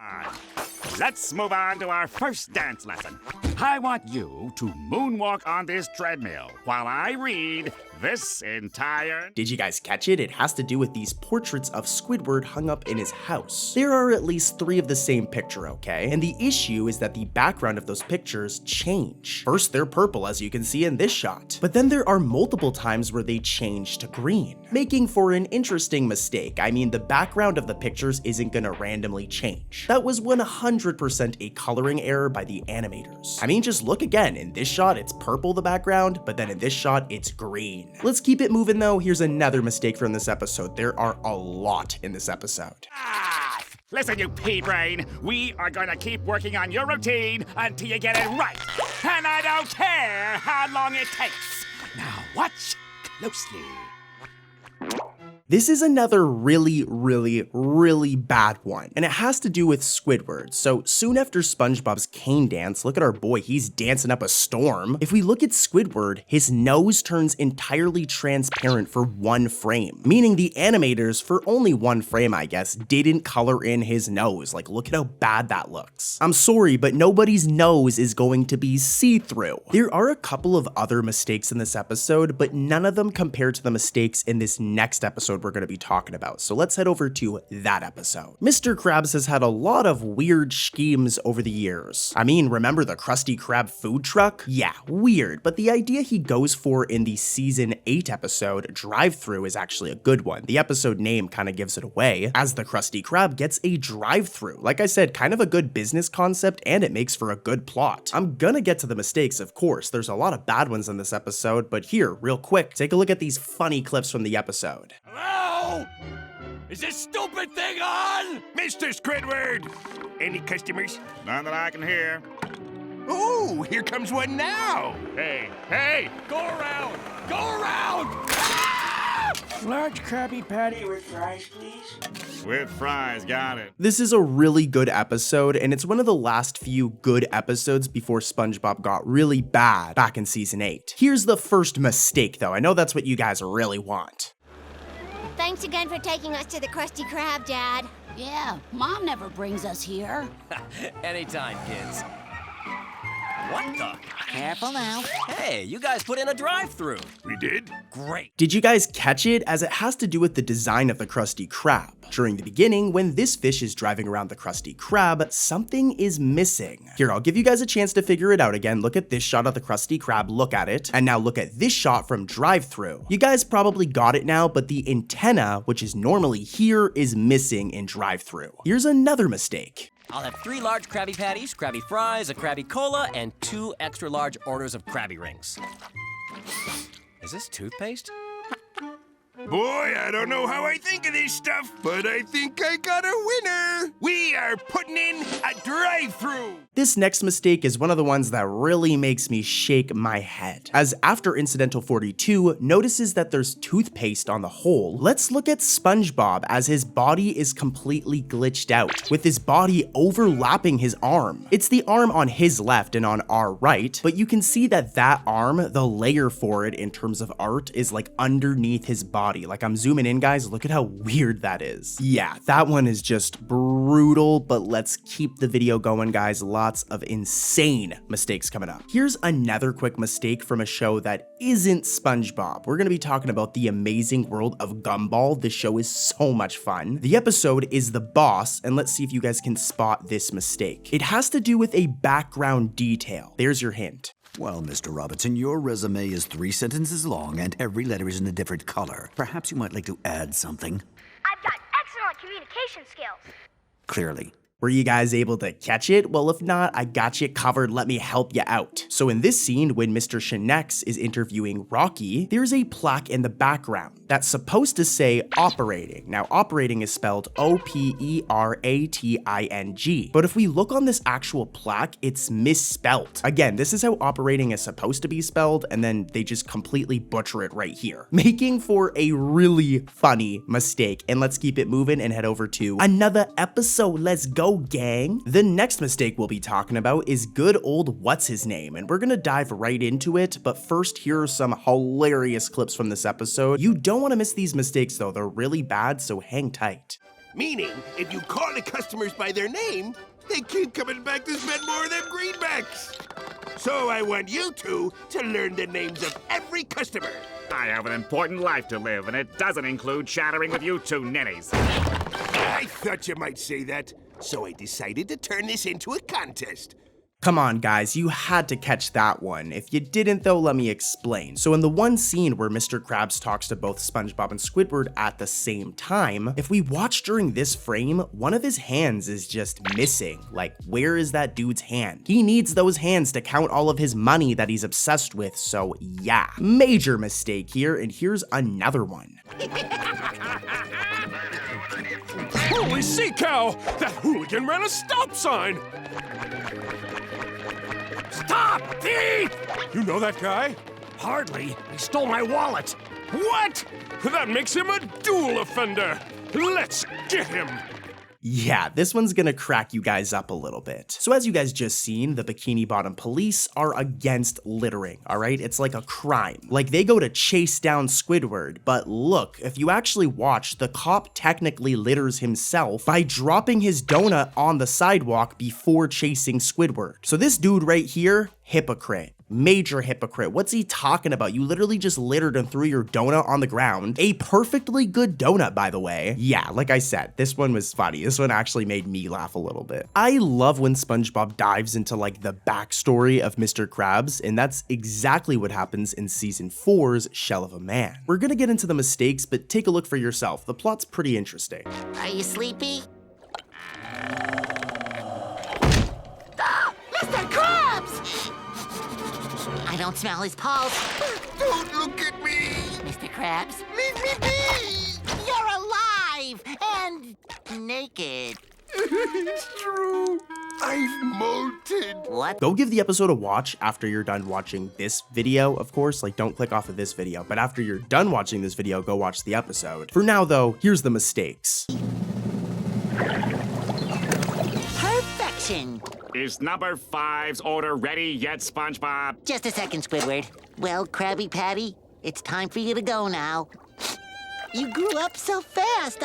Let's move on to our first dance lesson. I want you to moonwalk on this treadmill while I read this entire... Did you guys catch it? It has to do with these portraits of Squidward hung up in his house. There are at least 3 of the same picture, okay? And the issue is that the background of those pictures change. First, they're purple, as you can see in this shot. But then there are multiple times where they change to green, making for an interesting mistake. I mean, the background of the pictures isn't gonna randomly change. That was 100% a coloring error by the animators. I mean, just look again. In this shot, it's purple, the background, but then in this shot, it's green. Let's keep it moving though. Here's another mistake from this episode. There are a lot in this episode. Listen, you pea brain, we are gonna keep working on your routine until you get it right. And I don't care how long it takes. Now watch closely. This is another really bad one, and it has to do with Squidward. So soon after SpongeBob's cane dance, look at our boy, he's dancing up a storm. If we look at Squidward, his nose turns entirely transparent for 1 frame, meaning the animators, for only 1 frame I guess, didn't color in his nose. Like, look at how bad that looks. I'm sorry, but nobody's nose is going to be see-through. There are a couple of other mistakes in this episode, but none of them compare to the mistakes in this next episode episode we're going to be talking about, so let's head over to that episode. Mr. Krabs has had a lot of weird schemes over the years. I mean, remember the Krusty Krab food truck? Yeah, weird, but the idea he goes for in the season 8 episode, Drive-Thru, is actually a good one. The episode name kind of gives it away, as the Krusty Krab gets a drive-thru. Like I said, kind of a good business concept, and it makes for a good plot. I'm gonna get to the mistakes, of course. There's a lot of bad ones in this episode, but here, real quick, take a look at these funny clips from the episode. Hello? Is this stupid thing on? Mr. Squidward! Any customers? None that I can hear. Ooh, here comes one now! Hey, go around! Go around! Ah! Large Krabby Patty with fries, please. With fries, got it. This is a really good episode, and it's one of the last few good episodes before SpongeBob got really bad back in season 8. Here's the first mistake, though. I know that's what you guys really want. Thanks again for taking us to the Krusty Krab, Dad. Yeah, Mom never brings us here. Anytime, kids. What the? Careful now. Hey, you guys put in a drive-thru. We did? Great. Did you guys catch it? As it has to do with the design of the Krusty Krab. During the beginning, when this fish is driving around the Krusty Krab, something is missing. Here, I'll give you guys a chance to figure it out again. Look at this shot of the Krusty Krab, look at it, and now look at this shot from Drive-Thru. You guys probably got it now, but the antenna, which is normally here, is missing in Drive-Thru. Here's another mistake. I'll have 3 large Krabby Patties, Krabby Fries, a Krabby Cola, and 2 extra large orders of Krabby Rings. Is this toothpaste? Boy, I don't know how I think of this stuff, but I think I got a winner. We are putting in a drive-thru. This next mistake is one of the ones that really makes me shake my head. As after Incidental 42 notices that there's toothpaste on the hole, let's look at SpongeBob as his body is completely glitched out, with his body overlapping his arm. It's the arm on his left and on our right, but you can see that that arm, the layer for it in terms of art, is like underneath his body. Like, I'm zooming in, guys, look at how weird that is. Yeah, that one is just brutal, but let's keep the video going, guys. Lots of insane mistakes coming up. Here's another quick mistake from a show that isn't SpongeBob. We're gonna be talking about The Amazing World of Gumball. This show is so much fun. The episode is The Boss, and let's see if you guys can spot this mistake. It has to do with a background detail. There's your hint. Well, Mr. Robinson, your resume is 3 sentences long and every letter is in a different color. Perhaps you might like to add something. I've got excellent communication skills. Clearly. Were you guys able to catch it? Well, if not, I got you covered. Let me help you out. So in this scene, when Mr. Shinex is interviewing Rocky, there's a plaque in the background that's supposed to say operating. Now, operating is spelled O-P-E-R-A-T-I-N-G. But if we look on this actual plaque, it's misspelled. Again, this is how operating is supposed to be spelled, and then they just completely butcher it right here, making for a really funny mistake. And let's keep it moving and head over to another episode. Let's go, gang. The next mistake we'll be talking about is good old what's-his-name, and we're gonna dive right into it, but first, here are some hilarious clips from this episode. You don't want to miss these mistakes, though. They're really bad, so hang tight. Meaning, if you call the customers by their name, they keep coming back to spend more of them greenbacks. So I want you two to learn the names of every customer. I have an important life to live, and it doesn't include chattering with you 2 ninnies. I thought you might say that, so I decided to turn this into a contest. Come on, guys, you had to catch that one. If you didn't, though, let me explain. So in the one scene where Mr. Krabs talks to both SpongeBob and Squidward at the same time, if we watch during this frame, one of his hands is just missing. Like, where is that dude's hand? He needs those hands to count all of his money that he's obsessed with, so yeah. Major mistake here, and here's another one. Holy sea cow! That hooligan ran a stop sign! Stop! Thief! You know that guy? Hardly. He stole my wallet. What? That makes him a dual offender. Let's get him. Yeah, this one's gonna crack you guys up a little bit. So as you guys just seen, the Bikini Bottom police are against littering, alright? It's like a crime. Like, they go to chase down Squidward, but look, if you actually watch, the cop technically litters himself by dropping his donut on the sidewalk before chasing Squidward. So this dude right here, hypocrite. Major hypocrite. What's he talking about? You literally just littered and threw your donut on the ground. A perfectly good donut, by the way. Yeah, like I said, this one was funny. This one actually made me laugh a little bit. I love when SpongeBob dives into like the backstory of Mr. Krabs, and that's exactly what happens in season 4's Shell of a Man. We're gonna get into the mistakes, but take a look for yourself. The plot's pretty interesting. Are you sleepy? Mr. Krabs! I don't smell his pulse. Don't look at me! Mr. Krabs, Leave me be! you're alive and naked. It's true. I've molted. What? Go give the episode a watch after you're done watching this video, of course. Like, don't click off of this video, but after you're done watching this video, go watch the episode. For now, though, here's the mistakes. Perfection. Is number 5's order ready yet, SpongeBob? Just a second, Squidward. Well, Krabby Patty, it's time for you to go now. You grew up so fast.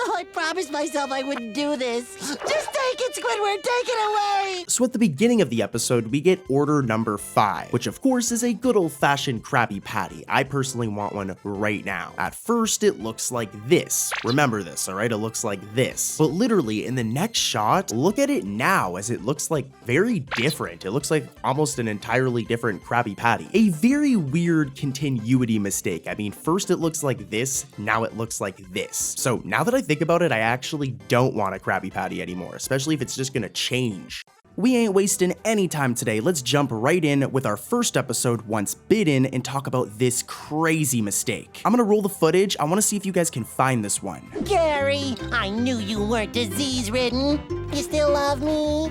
I promised myself I wouldn't do this. Just take it, Squidward. Take it away. So at the beginning of the episode, we get order number 5, which of course is a good old-fashioned Krabby Patty. I personally want one right now. At first, it looks like this. Remember this, all right? It looks like this. But literally, in the next shot, look at it now, as it looks like very different. It looks like almost an entirely different Krabby Patty. A very weird continuity mistake. I mean, first it looks like this, now it looks like this. So now that I think about it, I actually don't want a Krabby Patty anymore, especially if it's just gonna change. We ain't wasting any time today. Let's jump right in with our first episode, Once Bitten, and talk about this crazy mistake. I'm gonna roll the footage. I wanna see if you guys can find this one. Gary, I knew you weren't disease-ridden. You still love me?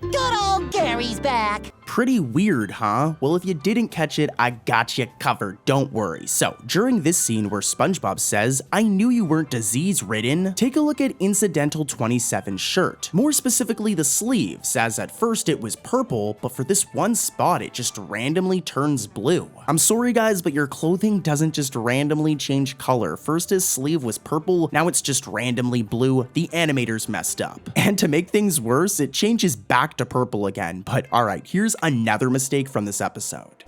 Good old Gary's back. Pretty weird, huh? Well, if you didn't catch it, I got you covered, don't worry. So, during this scene where SpongeBob says, "I knew you weren't disease-ridden," take a look at Incidental 27's shirt. More specifically, the sleeves, as at first it was purple, but for this one spot, it just randomly turns blue. I'm sorry guys, but your clothing doesn't just randomly change color. First his sleeve was purple, now it's just randomly blue. The animators messed up. And to make things worse, it changes back to purple again. But alright, here's another mistake from this episode.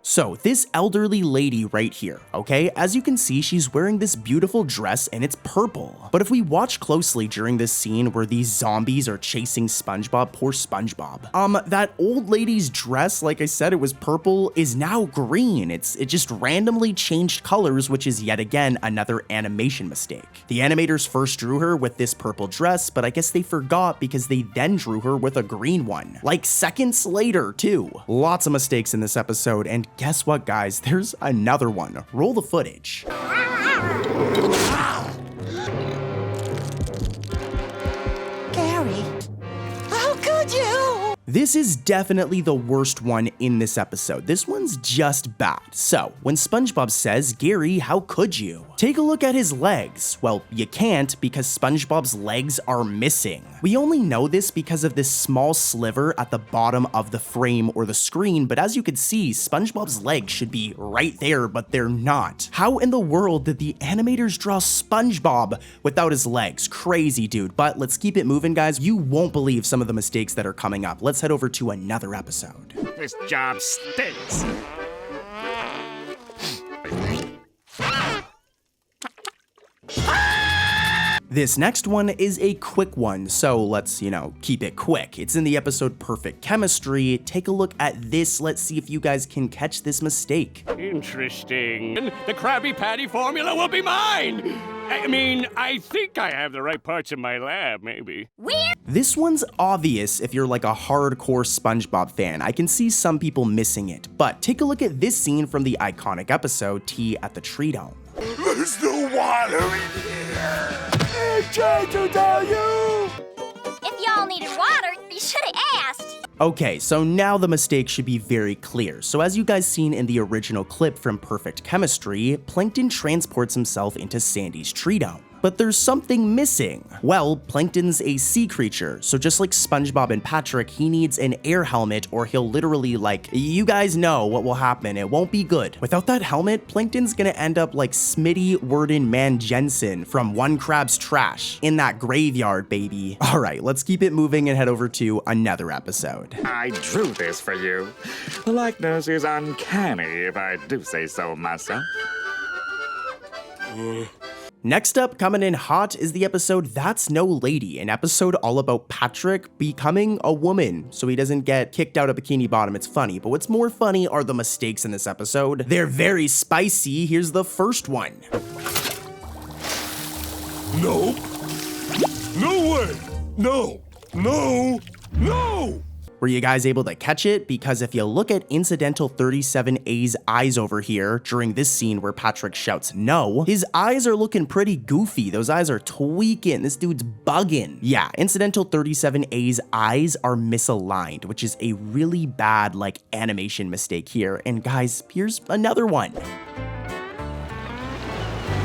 So this elderly lady right here, okay, as you can see, she's wearing this beautiful dress and it's purple. But if we watch closely during this scene where these zombies are chasing SpongeBob, poor SpongeBob, that old lady's dress, like I said, it was purple, is now green. It just randomly changed colors, which is yet again another animation mistake. The animators first drew her with this purple dress, but I guess they forgot because they then drew her with a green one. Like seconds later, too. Lots of mistakes in this episode, and guess what, guys? There's another one. Roll the footage. Gary, how could you? This is definitely the worst one in this episode. This one's just bad. So, when SpongeBob says, "Gary, how could you?" Take a look at his legs. Well, you can't because SpongeBob's legs are missing. We only know this because of this small sliver at the bottom of the frame or the screen, but as you can see, SpongeBob's legs should be right there, but they're not. How in the world did the animators draw SpongeBob without his legs? Crazy, dude. But let's keep it moving, guys. You won't believe some of the mistakes that are coming up. Let's head over to another episode. This job stinks. This next one is a quick one, so let's, keep it quick. It's in the episode Perfect Chemistry. Take a look at this. Let's see if you guys can catch this mistake. Interesting. The Krabby Patty formula will be mine! I mean, I think I have the right parts in my lab, maybe. This one's obvious if you're like a hardcore SpongeBob fan. I can see some people missing it, but take a look at this scene from the iconic episode Tea at the Tree Dome. There's no water in here! I tried to tell you! If y'all needed water, you should have asked. Okay, so now the mistake should be very clear. So as you guys seen in the original clip from Perfect Chemistry, Plankton transports himself into Sandy's tree dome. but there's something missing. Well, Plankton's a sea creature, so just like SpongeBob and Patrick, he needs an air helmet or he'll literally you guys know what will happen. It won't be good. Without that helmet, Plankton's gonna end up like Smitty Worden Man Jensen from One Crab's Trash in that graveyard, baby. All right, let's keep it moving and head over to another episode. I drew this for you. The likeness is uncanny, if I do say so myself. Next up, coming in hot, is the episode That's No Lady, an episode all about Patrick becoming a woman so he doesn't get kicked out of Bikini Bottom. It's funny, but what's more funny are the mistakes in this episode. They're very spicy. Here's the first one. Nope. No way. No. No. No. Were you guys able to catch it? Because if you look at Incidental 37A's eyes over here during this scene where Patrick shouts no, his eyes are looking pretty goofy. Those eyes are tweaking. This dude's bugging. Yeah, Incidental 37A's eyes are misaligned, which is a really bad animation mistake here. And guys, here's another one.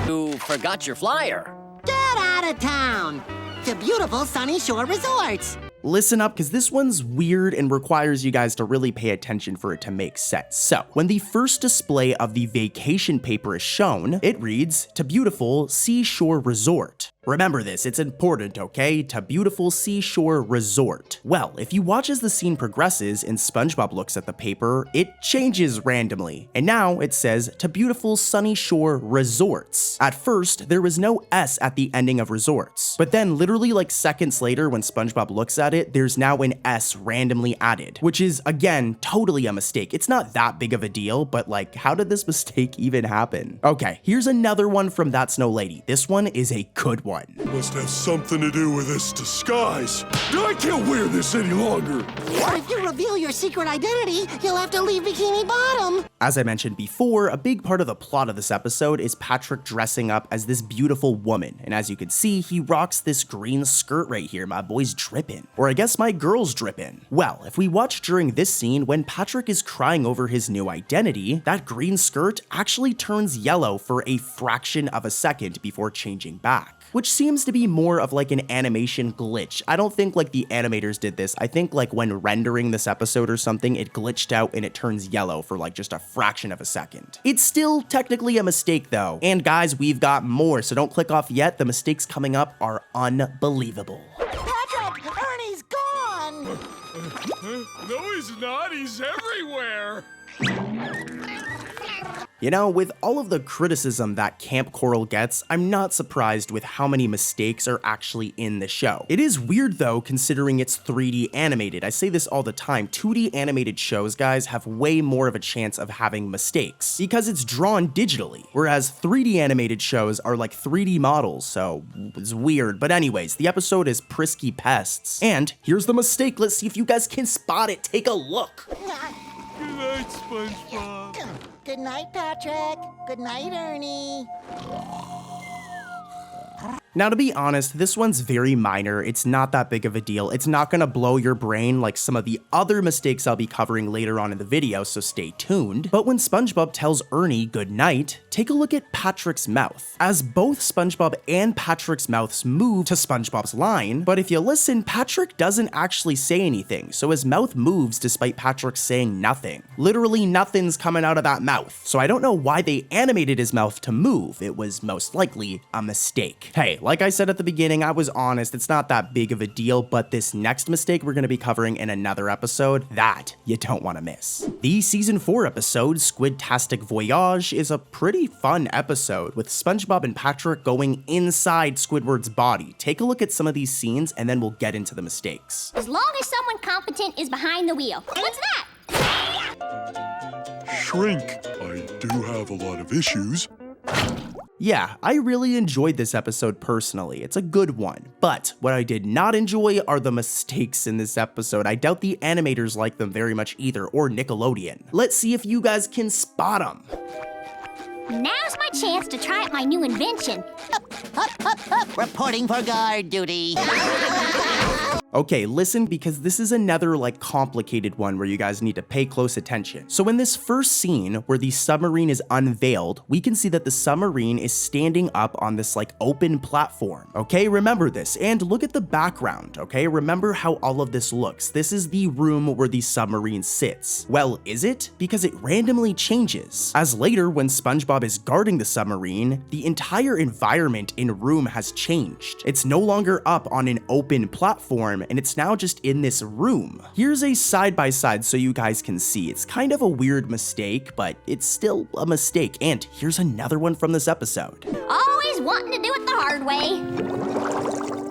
You forgot your flyer. Get out of town to beautiful Sunny Shore Resorts. Listen up, because this one's weird and requires you guys to really pay attention for it to make sense. So, when the first display of the vacation paper is shown, it reads, "To beautiful seashore resort." Remember this, it's important, okay? To beautiful seashore resort. Well, if you watch as the scene progresses and SpongeBob looks at the paper, it changes randomly. And now it says, "To beautiful sunny shore resorts." At first, there was no S at the ending of resorts. But then literally seconds later when SpongeBob looks at it, there's now an S randomly added, which is, again, totally a mistake. It's not that big of a deal, but how did this mistake even happen? Okay, here's another one from That's No Lady. This one is a good one. Must have something to do with this disguise. I can't wear this any longer. Or if you reveal your secret identity, you'll have to leave Bikini Bottom. As I mentioned before, a big part of the plot of this episode is Patrick dressing up as this beautiful woman. And as you can see, he rocks this green skirt right here. My boy's dripping. Or I guess my girl's dripping. Well, if we watch during this scene, when Patrick is crying over his new identity, that green skirt actually turns yellow for a fraction of a second before changing back, which seems to be more of an animation glitch. I don't think the animators did this. I think when rendering this episode or something, it glitched out and it turns yellow for just a fraction of a second. It's still technically a mistake though. And guys, we've got more, so don't click off yet. The mistakes coming up are unbelievable. Patrick, Ernie's gone. No, he's not. He's everywhere. You know, with all of the criticism that Camp Coral gets, I'm not surprised with how many mistakes are actually in the show. It is weird though, considering it's 3D animated. I say this all the time, 2D animated shows, guys, have way more of a chance of having mistakes because it's drawn digitally, whereas 3D animated shows are 3D models, so it's weird. But anyways, the episode is Pricky Pests, and here's the mistake. Let's see if you guys can spot it. Take a look. Good night, SpongeBob. Good night, Patrick. Good night, Ernie. Now, to be honest, this one's very minor. It's not that big of a deal. It's not gonna blow your brain like some of the other mistakes I'll be covering later on in the video, so stay tuned. But when SpongeBob tells Ernie good night, take a look at Patrick's mouth, as both SpongeBob and Patrick's mouths move to SpongeBob's line, but if you listen, Patrick doesn't actually say anything, so his mouth moves despite Patrick saying nothing. Literally nothing's coming out of that mouth, so I don't know why they animated his mouth to move. It was most likely a mistake. Hey, like I said at the beginning, I was honest, it's not that big of a deal, but this next mistake we're going to be covering in another episode, that you don't want to miss. The Season 4 episode, Squidtastic Voyage, is a pretty fun episode, with SpongeBob and Patrick going inside Squidward's body. Take a look at some of these scenes, and then we'll get into the mistakes. As long as someone competent is behind the wheel. What's that? Shrink. I do have a lot of issues. Yeah, I really enjoyed this episode personally. It's a good one. But what I did not enjoy are the mistakes in this episode. I doubt the animators like them very much either, or Nickelodeon. Let's see if you guys can spot them. Now's my chance to try out my new invention. Up. Reporting for guard duty. Okay, listen, because this is another like complicated one where you guys need to pay close attention. So in this first scene where the submarine is unveiled, we can see that the submarine is standing up on this like open platform. Okay, remember this, and look at the background. Okay, remember how all of this looks. This is the room where the submarine sits. Well, is it? Because it randomly changes. As later, when SpongeBob is guarding the submarine, the entire environment in room has changed. It's no longer up on an open platform, and it's now just in this room. Here's a side-by-side so you guys can see. It's kind of a weird mistake, but it's still a mistake. And here's another one from this episode. Always wanting to do it the hard way.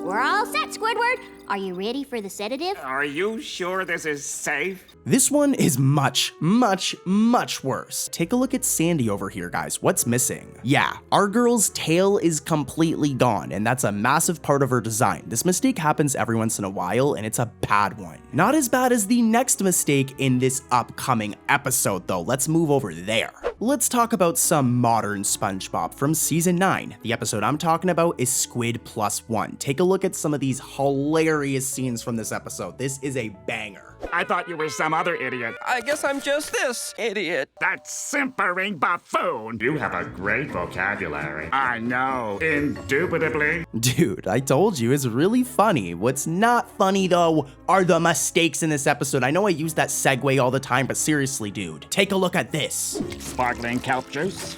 We're all set, Squidward. Are you ready for the sedative? Are you sure this is safe? This one is much, much, much worse. Take a look at Sandy over here, guys. What's missing? Yeah, our girl's tail is completely gone, and that's a massive part of her design. This mistake happens every once in a while, and it's a bad one. Not as bad as the next mistake in this upcoming episode, though. Let's move over there. Let's talk about some modern SpongeBob from Season 9. The episode I'm talking about is Squid Plus One. Take a look at some of these hilarious scenes from this episode. This is a banger. I thought you were some other idiot. I guess I'm just this idiot. That simpering buffoon. You have a great vocabulary. I know, indubitably. Dude, I told you, it's really funny. What's not funny, though, are the mistakes in this episode. I know I use that segue all the time, but seriously, dude, take a look at this. Sparkling kelp juice.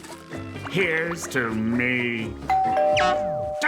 Here's to me.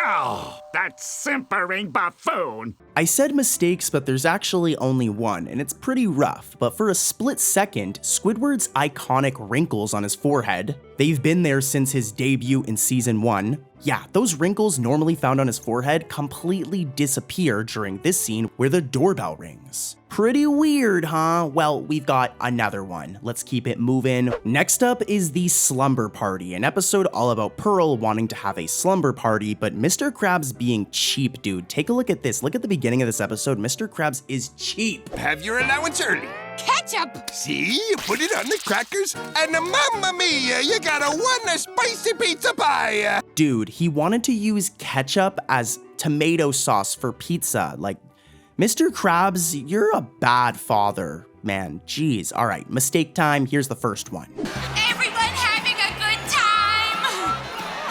Oh, that simpering buffoon. I said mistakes, but there's actually only one, and it's pretty rough. But for a split second, Squidward's iconic wrinkles on his forehead, they've been there since his debut in Season 1. Yeah, those wrinkles normally found on his forehead completely disappear during this scene where the doorbell rings. Pretty weird, huh? Well, we've got another one. Let's keep it moving. Next up is the Slumber Party, an episode all about Pearl wanting to have a slumber party, but Mr. Krabs being cheap, dude. Take a look at this. Look at the beginning of this episode. Mr. Krabs is cheap. Have your allowance early. Ketchup! See, you put it on the crackers, and mamma mia, you got a spicy pizza pie. Dude, he wanted to use ketchup as tomato sauce for pizza. Like, Mr. Krabs, you're a bad father, man. Jeez. All right, mistake time. Here's the first one. Everyone having a good time?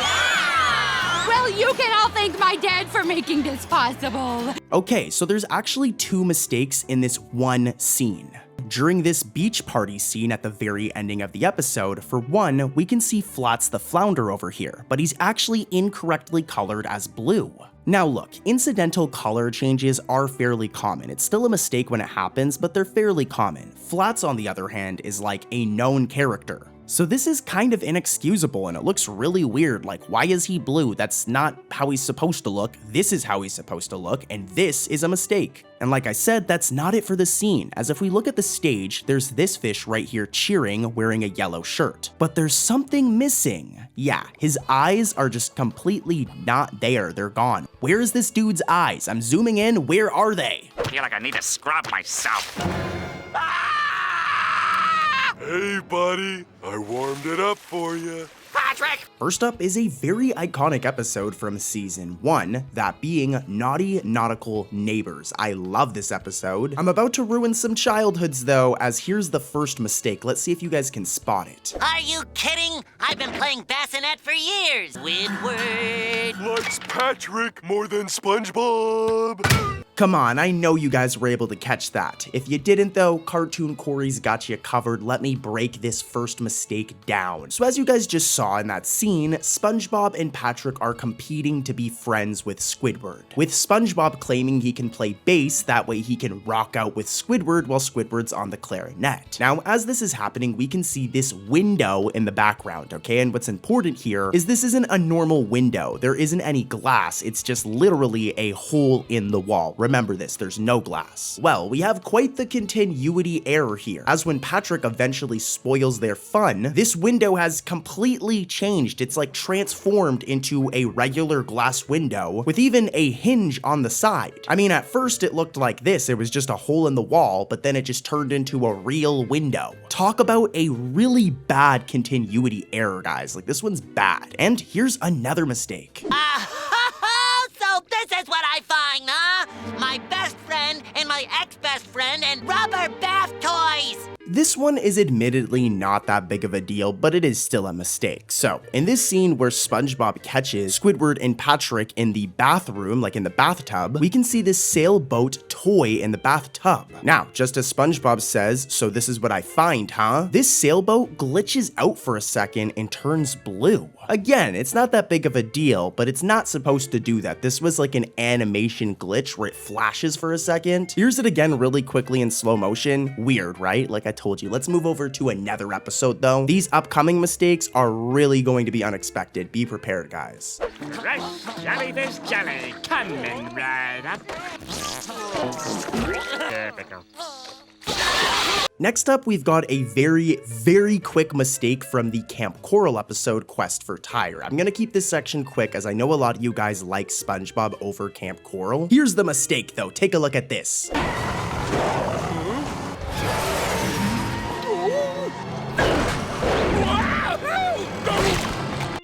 Yeah! Well, you can all thank my dad for making this possible. Okay, so there's actually two mistakes in this one scene. During this beach party scene at the very ending of the episode, for one, we can see Flats the Flounder over here, but he's actually incorrectly colored as blue. Now look, incidental color changes are fairly common. It's still a mistake when it happens, but they're fairly common. Flats, on the other hand, is like a known character. So this is kind of inexcusable, and it looks really weird. Like, why is he blue? That's not how he's supposed to look. This is how he's supposed to look, and this is a mistake. And like I said, that's not it for the scene, as if we look at the stage, there's this fish right here cheering, wearing a yellow shirt. But there's something missing. Yeah, his eyes are just completely not there. They're gone. Where is this dude's eyes? I'm zooming in. Where are they? I feel like I need to scrub myself. Hey, buddy, I warmed it up for you. Patrick! First up is a very iconic episode from Season 1, that being Naughty Nautical Neighbors. I love this episode. I'm about to ruin some childhoods though, as here's the first mistake. Let's see if you guys can spot it. Are you kidding? I've been playing bassinet for years. Squidward. Likes Patrick more than SpongeBob. Come on, I know you guys were able to catch that. If you didn't though, Cartoon Corey's got you covered. Let me break this first mistake down. So as you guys just saw in that scene, SpongeBob and Patrick are competing to be friends with Squidward, with SpongeBob claiming he can play bass, that way he can rock out with Squidward while Squidward's on the clarinet. Now, as this is happening, we can see this window in the background, okay? And what's important here is this isn't a normal window. There isn't any glass. It's just literally a hole in the wall. Remember this, there's no glass. Well, we have quite the continuity error here, as when Patrick eventually spoils their fun, this window has completely changed. It's like transformed into a regular glass window with even a hinge on the side. I mean, at first it looked like this, it was just a hole in the wall, but then it just turned into a real window. Talk about a really bad continuity error, guys. Like, this one's bad. And here's another mistake. So this is what I find, huh? My best friend best friend, and rubber bath toys! This one is admittedly not that big of a deal, but it is still a mistake. So, in this scene where SpongeBob catches Squidward and Patrick in the bathroom, like in the bathtub, we can see this sailboat toy in the bathtub. Now, just as SpongeBob says, "So this is what I find, huh?" This sailboat glitches out for a second and turns blue. Again, it's not that big of a deal, but it's not supposed to do that. This was like an animation glitch where it flashes for a second. Here's it again really quickly in slow motion. Weird, right? Like I told you. Let's move over to another episode though. These upcoming mistakes are really going to be unexpected. Be prepared, guys. Fresh jellyfish jelly coming right up. Typical. Next up, we've got a very quick mistake from the Camp Coral episode, Quest for Tyre. I'm gonna keep this section quick as I know a lot of you guys like SpongeBob over Camp Coral. Here's the mistake though, take a look at this.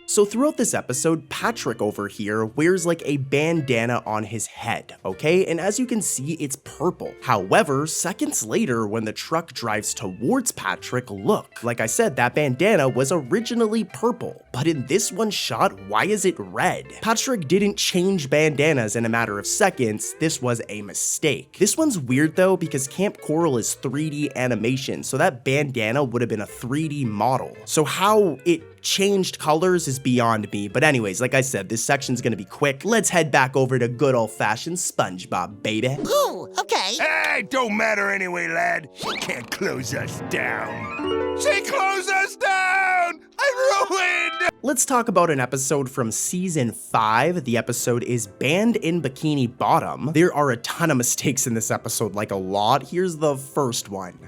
So throughout this episode, Patrick over here wears like a bandana on his head, okay? And as you can see, it's purple. However, seconds later, when the truck drives towards Patrick, look, like I said, that bandana was originally purple. But in this one shot, why is it red? Patrick didn't change bandanas in a matter of seconds. This was a mistake. This one's weird though, because Camp Coral is 3D animation, so that bandana would have been a 3D model. So how it changed colors is beyond me, but anyways, like I said, this section's gonna be quick. Let's head back over to good old-fashioned SpongeBob, baby. Ooh, okay. Hey, don't matter anyway, lad. She can't close us down. She closed us down! I'm ruined! Let's talk about an episode from season 5. The episode is Banned in Bikini Bottom. There are a ton of mistakes in this episode, like a lot. Here's the first one.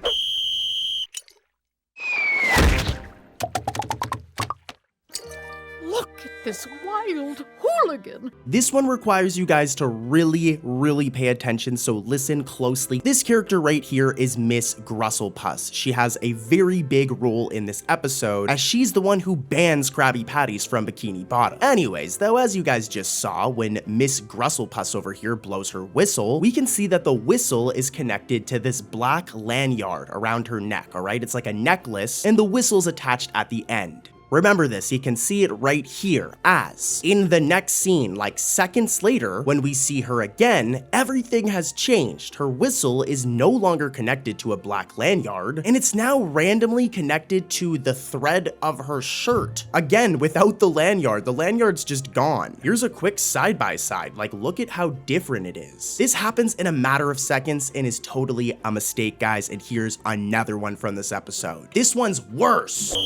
Look at this wild hooligan. This one requires you guys to really pay attention, so listen closely. This character right here is Miss Grustlepuss. She has a very big role in this episode, as she's the one who bans Krabby Patties from Bikini Bottom. Anyways, though, as you guys just saw, when Miss Grustlepuss over here blows her whistle, we can see that the whistle is connected to this black lanyard around her neck, alright? It's like a necklace, and the whistle's attached at the end. Remember this, you can see it right here, as in the next scene, like seconds later, when we see her again, everything has changed. Her whistle is no longer connected to a black lanyard, and it's now randomly connected to the thread of her shirt. Again, without the lanyard's just gone. Here's a quick side-by-side, like look at how different it is. This happens in a matter of seconds and is totally a mistake, guys, and here's another one from this episode. This one's worse.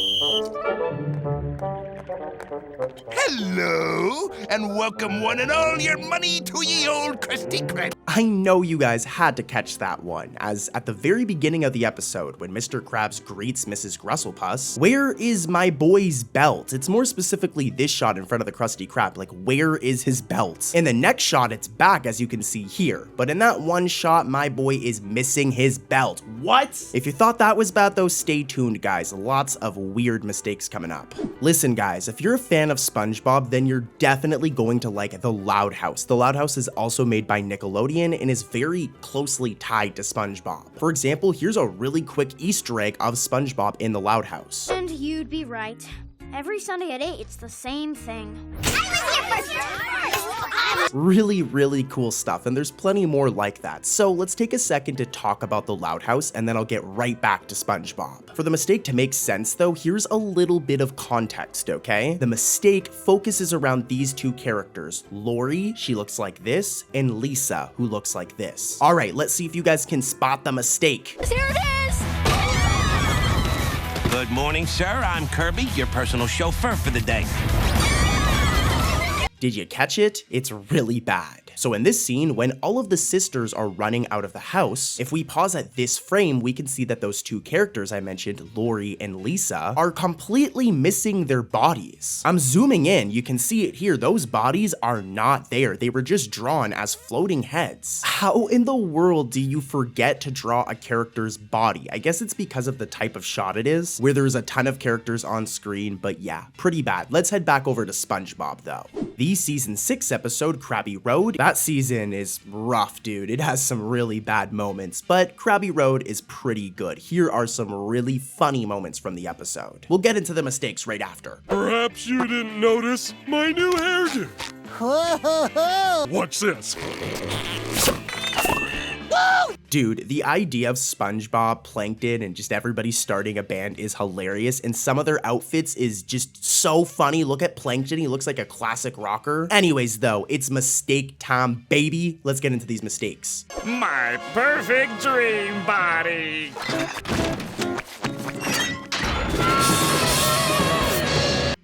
Hello, and welcome one and all your money to ye old Krusty Krab. I know you guys had to catch that one, as at the very beginning of the episode, when Mr. Krabs greets Mrs. Grustlepuss, where is my boy's belt? It's more specifically this shot in front of the Krusty Krab, like where is his belt? In the next shot, it's back, as you can see here, but in that one shot, my boy is missing his belt. What? If you thought that was bad though, stay tuned, guys. Lots of weird mistakes coming up. Listen, guys, if you're a fan of SpongeBob, then you're definitely going to like The Loud House. The Loud House is also made by Nickelodeon and is very closely tied to SpongeBob. For example, here's a really quick Easter egg of SpongeBob in The Loud House. And you'd be right. Every Sunday at 8, it's the same thing. Really cool stuff, and there's plenty more like that. So let's take a second to talk about The Loud House, and then I'll get right back to SpongeBob. For the mistake to make sense though, here's a little bit of context, okay? The mistake focuses around these two characters. Lori, she looks like this, and Lisa, who looks like this. All right, let's see if you guys can spot the mistake. Here it is! Good morning, sir. I'm Kirby, your personal chauffeur for the day. Did you catch it? It's really bad. So in this scene, when all of the sisters are running out of the house, if we pause at this frame, we can see that those two characters I mentioned, Lori and Lisa, are completely missing their bodies. I'm zooming in, you can see it here, those bodies are not there. They were just drawn as floating heads. How in the world do you forget to draw a character's body? I guess it's because of the type of shot it is, where there's a ton of characters on screen, but yeah, pretty bad. Let's head back over to SpongeBob though. The season 6 episode, Krabby Road. That season is rough, dude. It has some really bad moments, but Krabby Road is pretty good. Here are some really funny moments from the episode. We'll get into the mistakes right after. Perhaps you didn't notice my new hairdo. What's this? Dude, the idea of SpongeBob, Plankton, and just everybody starting a band is hilarious, and some of their outfits is just so funny. Look at Plankton, he looks like a classic rocker. Anyways though, it's mistake time, baby. Let's get into these mistakes. My perfect dream body.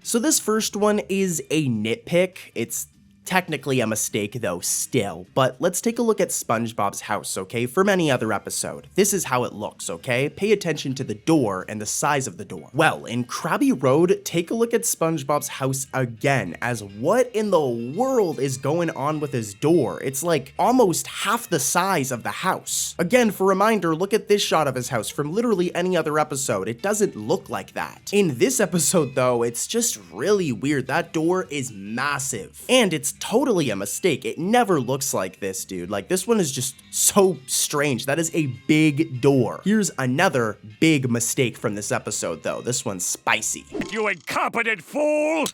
So this first one is a nitpick. It's technically a mistake though still, but let's take a look at SpongeBob's house, okay? From any other episode. This is how it looks, okay? Pay attention to the door and the size of the door. Well, in Krabby Road, take a look at SpongeBob's house again, as what in the world is going on with his door? It's like almost half the size of the house. Again, for reminder, look at this shot of his house from literally any other episode. It doesn't look like that. In this episode though, it's just really weird. That door is massive, and it's totally a mistake. It never looks like this, dude. Like, this one is just so strange. That is a big door. Here's another big mistake from this episode, though. This one's spicy. You incompetent fool!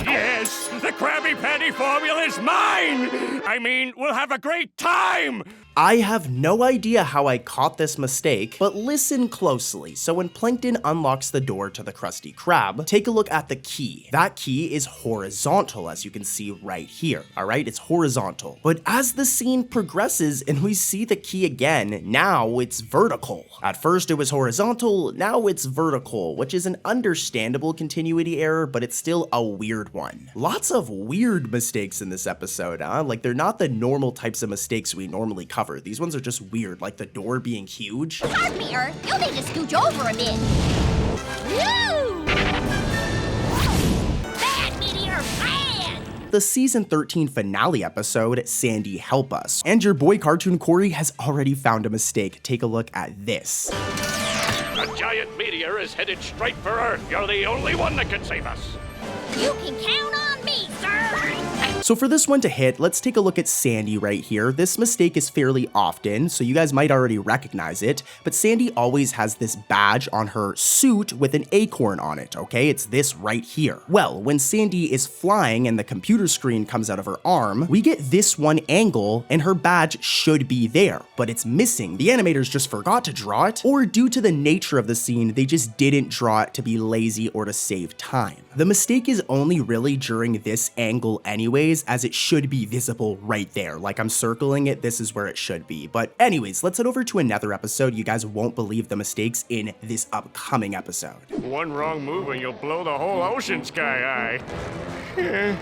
Yes, the Krabby Patty formula is mine! I mean, we'll have a great time! I have no idea how I caught this mistake, but listen closely. So when Plankton unlocks the door to the Krusty Krab, take a look at the key. That key is horizontal, as you can see right here, all right? It's horizontal. But as the scene progresses and we see the key again, now it's vertical. At first it was horizontal, now it's vertical, which is an understandable continuity error, but it's still a weird one. Lots of weird mistakes in this episode, huh? Like, they're not the normal types of mistakes we normally cover. These ones are just weird, like the door being huge. Pardon me, Earth. You'll need to scooch over a bit. Woo! Bad meteor, bad! The season 13 finale episode, Sandy Help Us. And your boy Cartoon Corey has already found a mistake. Take a look at this. A giant meteor is headed straight for Earth. You're the only one that can save us. You can count on me, sir! So for this one to hit, let's take a look at Sandy right here. This mistake is fairly often, so you guys might already recognize it, but Sandy always has this badge on her suit with an acorn on it, okay? It's this right here. Well, when Sandy is flying and the computer screen comes out of her arm, we get this one angle and her badge should be there, but it's missing. The animators just forgot to draw it, or due to the nature of the scene, they just didn't draw it to be lazy or to save time. The mistake is only really during this angle anyways, as it should be visible right there. Like, I'm circling it, this is where it should be. But anyways, let's head over to another episode. You guys won't believe the mistakes in this upcoming episode. One wrong move and you'll blow the whole ocean sky high.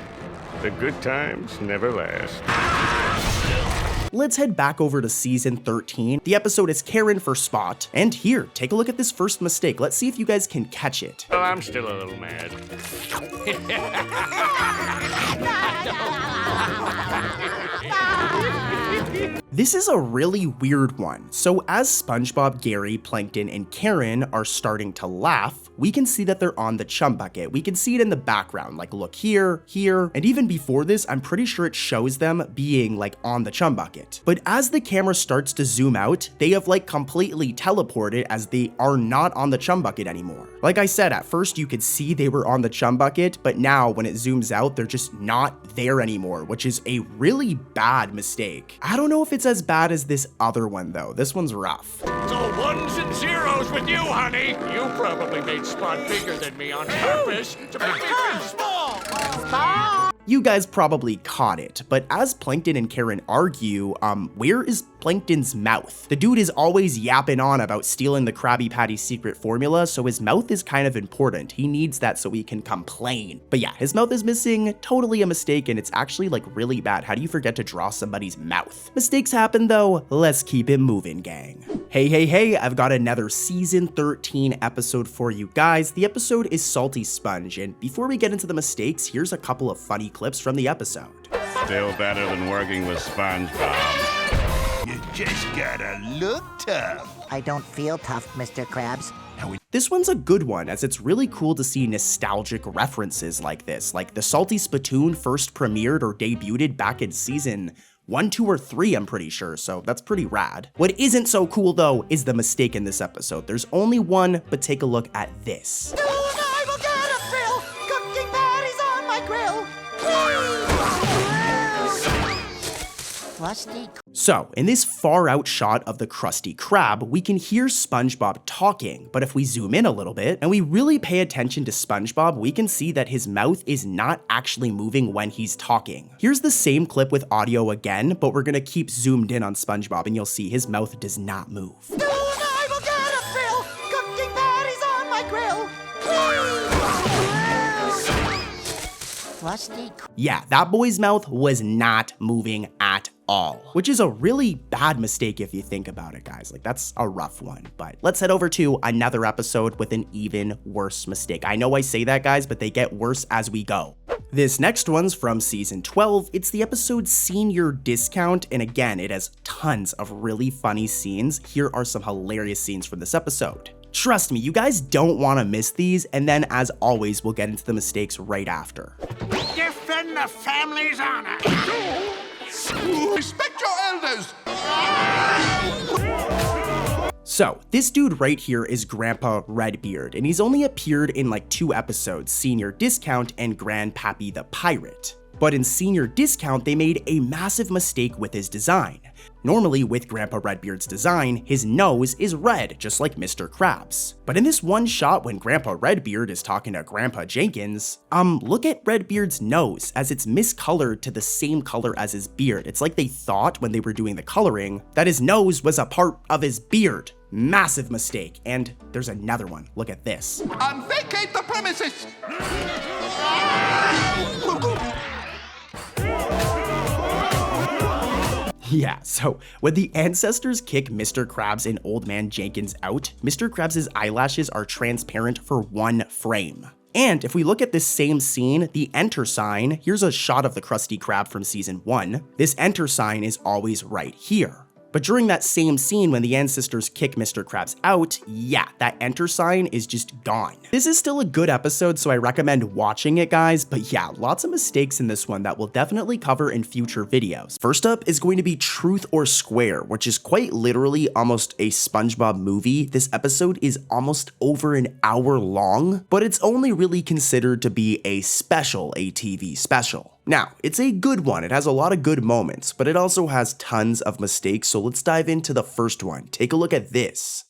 The good times never last. Let's head back over to season 13. The episode is Karen for Spot. And here, take a look at this first mistake. Let's see if you guys can catch it. Oh, I'm still a little mad. This is a really weird one. So as SpongeBob, Gary, Plankton, and Karen are starting to laugh, we can see that they're on the chum bucket. We can see it in the background, like look here, here, and even before this, I'm pretty sure it shows them being like on the chum bucket. But as the camera starts to zoom out, they have like completely teleported as they are not on the chum bucket anymore. Like I said, at first you could see they were on the chum bucket, but now when it zooms out, they're just not there anymore, which is a really bad mistake. I don't know if it's as bad as this other one though. This one's rough. So ones and zeros with you, honey. You probably made Spot bigger than me on purpose to make me feel small. Stop! You guys probably caught it, but as Plankton and Karen argue, where is Plankton's mouth? The dude is always yapping on about stealing the Krabby Patty's secret formula, so his mouth is kind of important. He needs that so he can complain. But yeah, his mouth is missing, totally a mistake, and it's actually like really bad. How do you forget to draw somebody's mouth? Mistakes happen though, let's keep it moving, gang. Hey, I've got another season 13 episode for you guys. The episode is Salty Sponge, and before we get into the mistakes, here's a couple of funny clips from the episode. Still better than working with SpongeBob. You just gotta look tough. I don't feel tough, Mr. Krabs. Now, This one's a good one, as it's really cool to see nostalgic references like this, like the Salty Spittoon first premiered or debuted back in season 1, 2, or 3, I'm pretty sure, so that's pretty rad. What isn't so cool though is the mistake in this episode. There's only one, but take a look at this. I will get a thrill, cooking patties on my grill. Krusty. So, in this far out shot of the Krusty Krab, we can hear SpongeBob talking, but if we zoom in a little bit, and we really pay attention to SpongeBob, we can see that his mouth is not actually moving when he's talking. Here's the same clip with audio again, but we're gonna keep zoomed in on SpongeBob and you'll see his mouth does not move. I will get a thrill, cooking patties on my grill. Krusty. Yeah, that boy's mouth was not moving at all, which is a really bad mistake if you think about it, guys. Like, that's a rough one. But let's head over to another episode with an even worse mistake. I know I say that, guys, but they get worse as we go. This next one's from season 12. It's the episode Senior Discount, and again, it has tons of really funny scenes. Here are some hilarious scenes from this episode. Trust me, you guys don't want to miss these, and then as always, we'll get into the mistakes right after. Defend the family's honor. Respect your elders! So, this dude right here is Grandpa Redbeard, and he's only appeared in like 2 episodes, Senior Discount and Grandpappy the Pirate. But in Senior Discount, they made a massive mistake with his design. Normally, with Grandpa Redbeard's design, his nose is red, just like Mr. Krabs. But in this one shot when Grandpa Redbeard is talking to Grandpa Jenkins, look at Redbeard's nose, as it's miscolored to the same color as his beard. It's like they thought when they were doing the coloring that his nose was a part of his beard. Massive mistake. And there's another one. Look at this. Vacate the premises! Yeah, so when the ancestors kick Mr. Krabs and Old Man Jenkins out, Mr. Krabs' eyelashes are transparent for 1 frame. And if we look at this same scene, the enter sign, here's a shot of the Krusty Krab from season 1, this enter sign is always right here. But during that same scene when the ancestors kick Mr. Krabs out, yeah, that enter sign is just gone. This is still a good episode, so I recommend watching it, guys, but yeah, lots of mistakes in this one that we'll definitely cover in future videos. First up is going to be Truth or Square, which is quite literally almost a SpongeBob movie. This episode is almost over an hour long, but it's only really considered to be a special ATV special. Now, it's a good one, it has a lot of good moments, but it also has tons of mistakes, so let's dive into the first one. Take a look at this.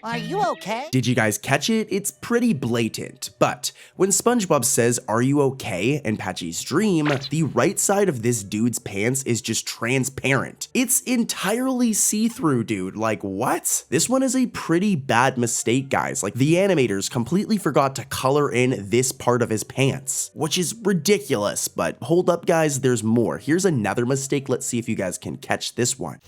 Are you okay? Did you guys catch it? It's pretty blatant, but when SpongeBob says, "Are you okay?" in Patchy's dream, the right side of this dude's pants is just transparent. It's entirely see-through, dude. Like, what? This one is a pretty bad mistake, guys. Like, the animators completely forgot to color in this part of his pants, which is ridiculous, but hold up, guys, there's more. Here's another mistake. Let's see if you guys can catch this one.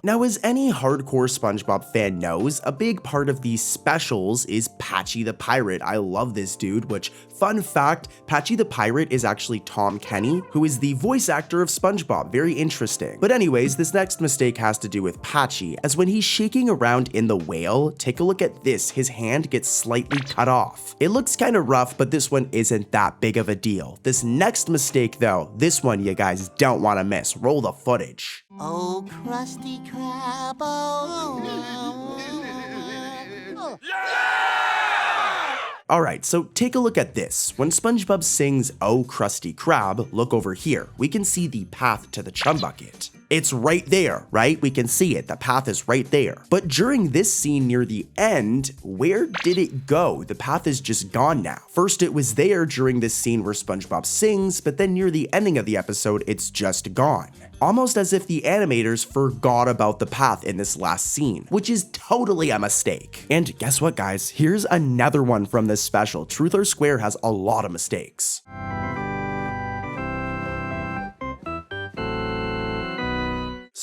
Now, as any hardcore SpongeBob fan knows, a big part of these specials is Patchy the Pirate. I love this dude, which, fun fact, Patchy the Pirate is actually Tom Kenny, who is the voice actor of SpongeBob. Very interesting. But anyways, this next mistake has to do with Patchy, as when he's shaking around in the whale, take a look at this, his hand gets slightly cut off. It looks kind of rough, but this one isn't that big of a deal. This next mistake though, this one you guys don't want to miss. Roll the footage. Oh, Krusty Krab, oh. Alright, so take a look at this. When SpongeBob sings "Oh Krusty Krab," look over here. We can see the path to the chum bucket. It's right there, right? We can see it. The path is right there. But during this scene near the end, where did it go? The path is just gone now. First, it was there during this scene where SpongeBob sings, but then near the ending of the episode, it's just gone. Almost as if the animators forgot about the path in this last scene, which is totally a mistake. And guess what, guys? Here's another one from this special. Truth or Square has a lot of mistakes.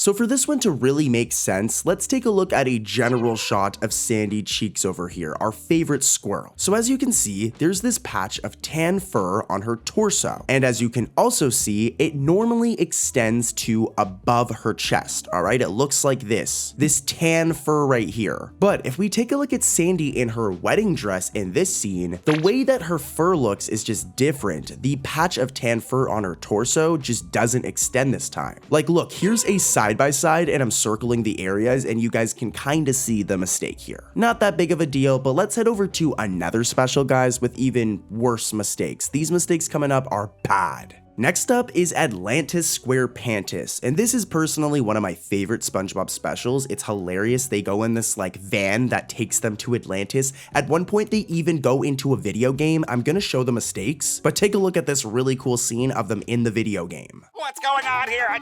So for this one to really make sense, let's take a look at a general shot of Sandy Cheeks over here, our favorite squirrel. So as you can see, there's this patch of tan fur on her torso. And as you can also see, it normally extends to above her chest, all right? It looks like this tan fur right here. But if we take a look at Sandy in her wedding dress in this scene, the way that her fur looks is just different. The patch of tan fur on her torso just doesn't extend this time. Like, look, here's a side-by-side and I'm circling the areas and you guys can kind of see the mistake here. Not that big of a deal, but let's head over to another special, guys, with even worse mistakes. These mistakes coming up are bad. Next up is Atlantis Squarepantis, and this is personally one of my favorite SpongeBob specials. It's hilarious. They go in this like van that takes them to Atlantis. At one point they even go into a video game. I'm gonna show the mistakes, but take a look at this really cool scene of them in the video game. What's going on here?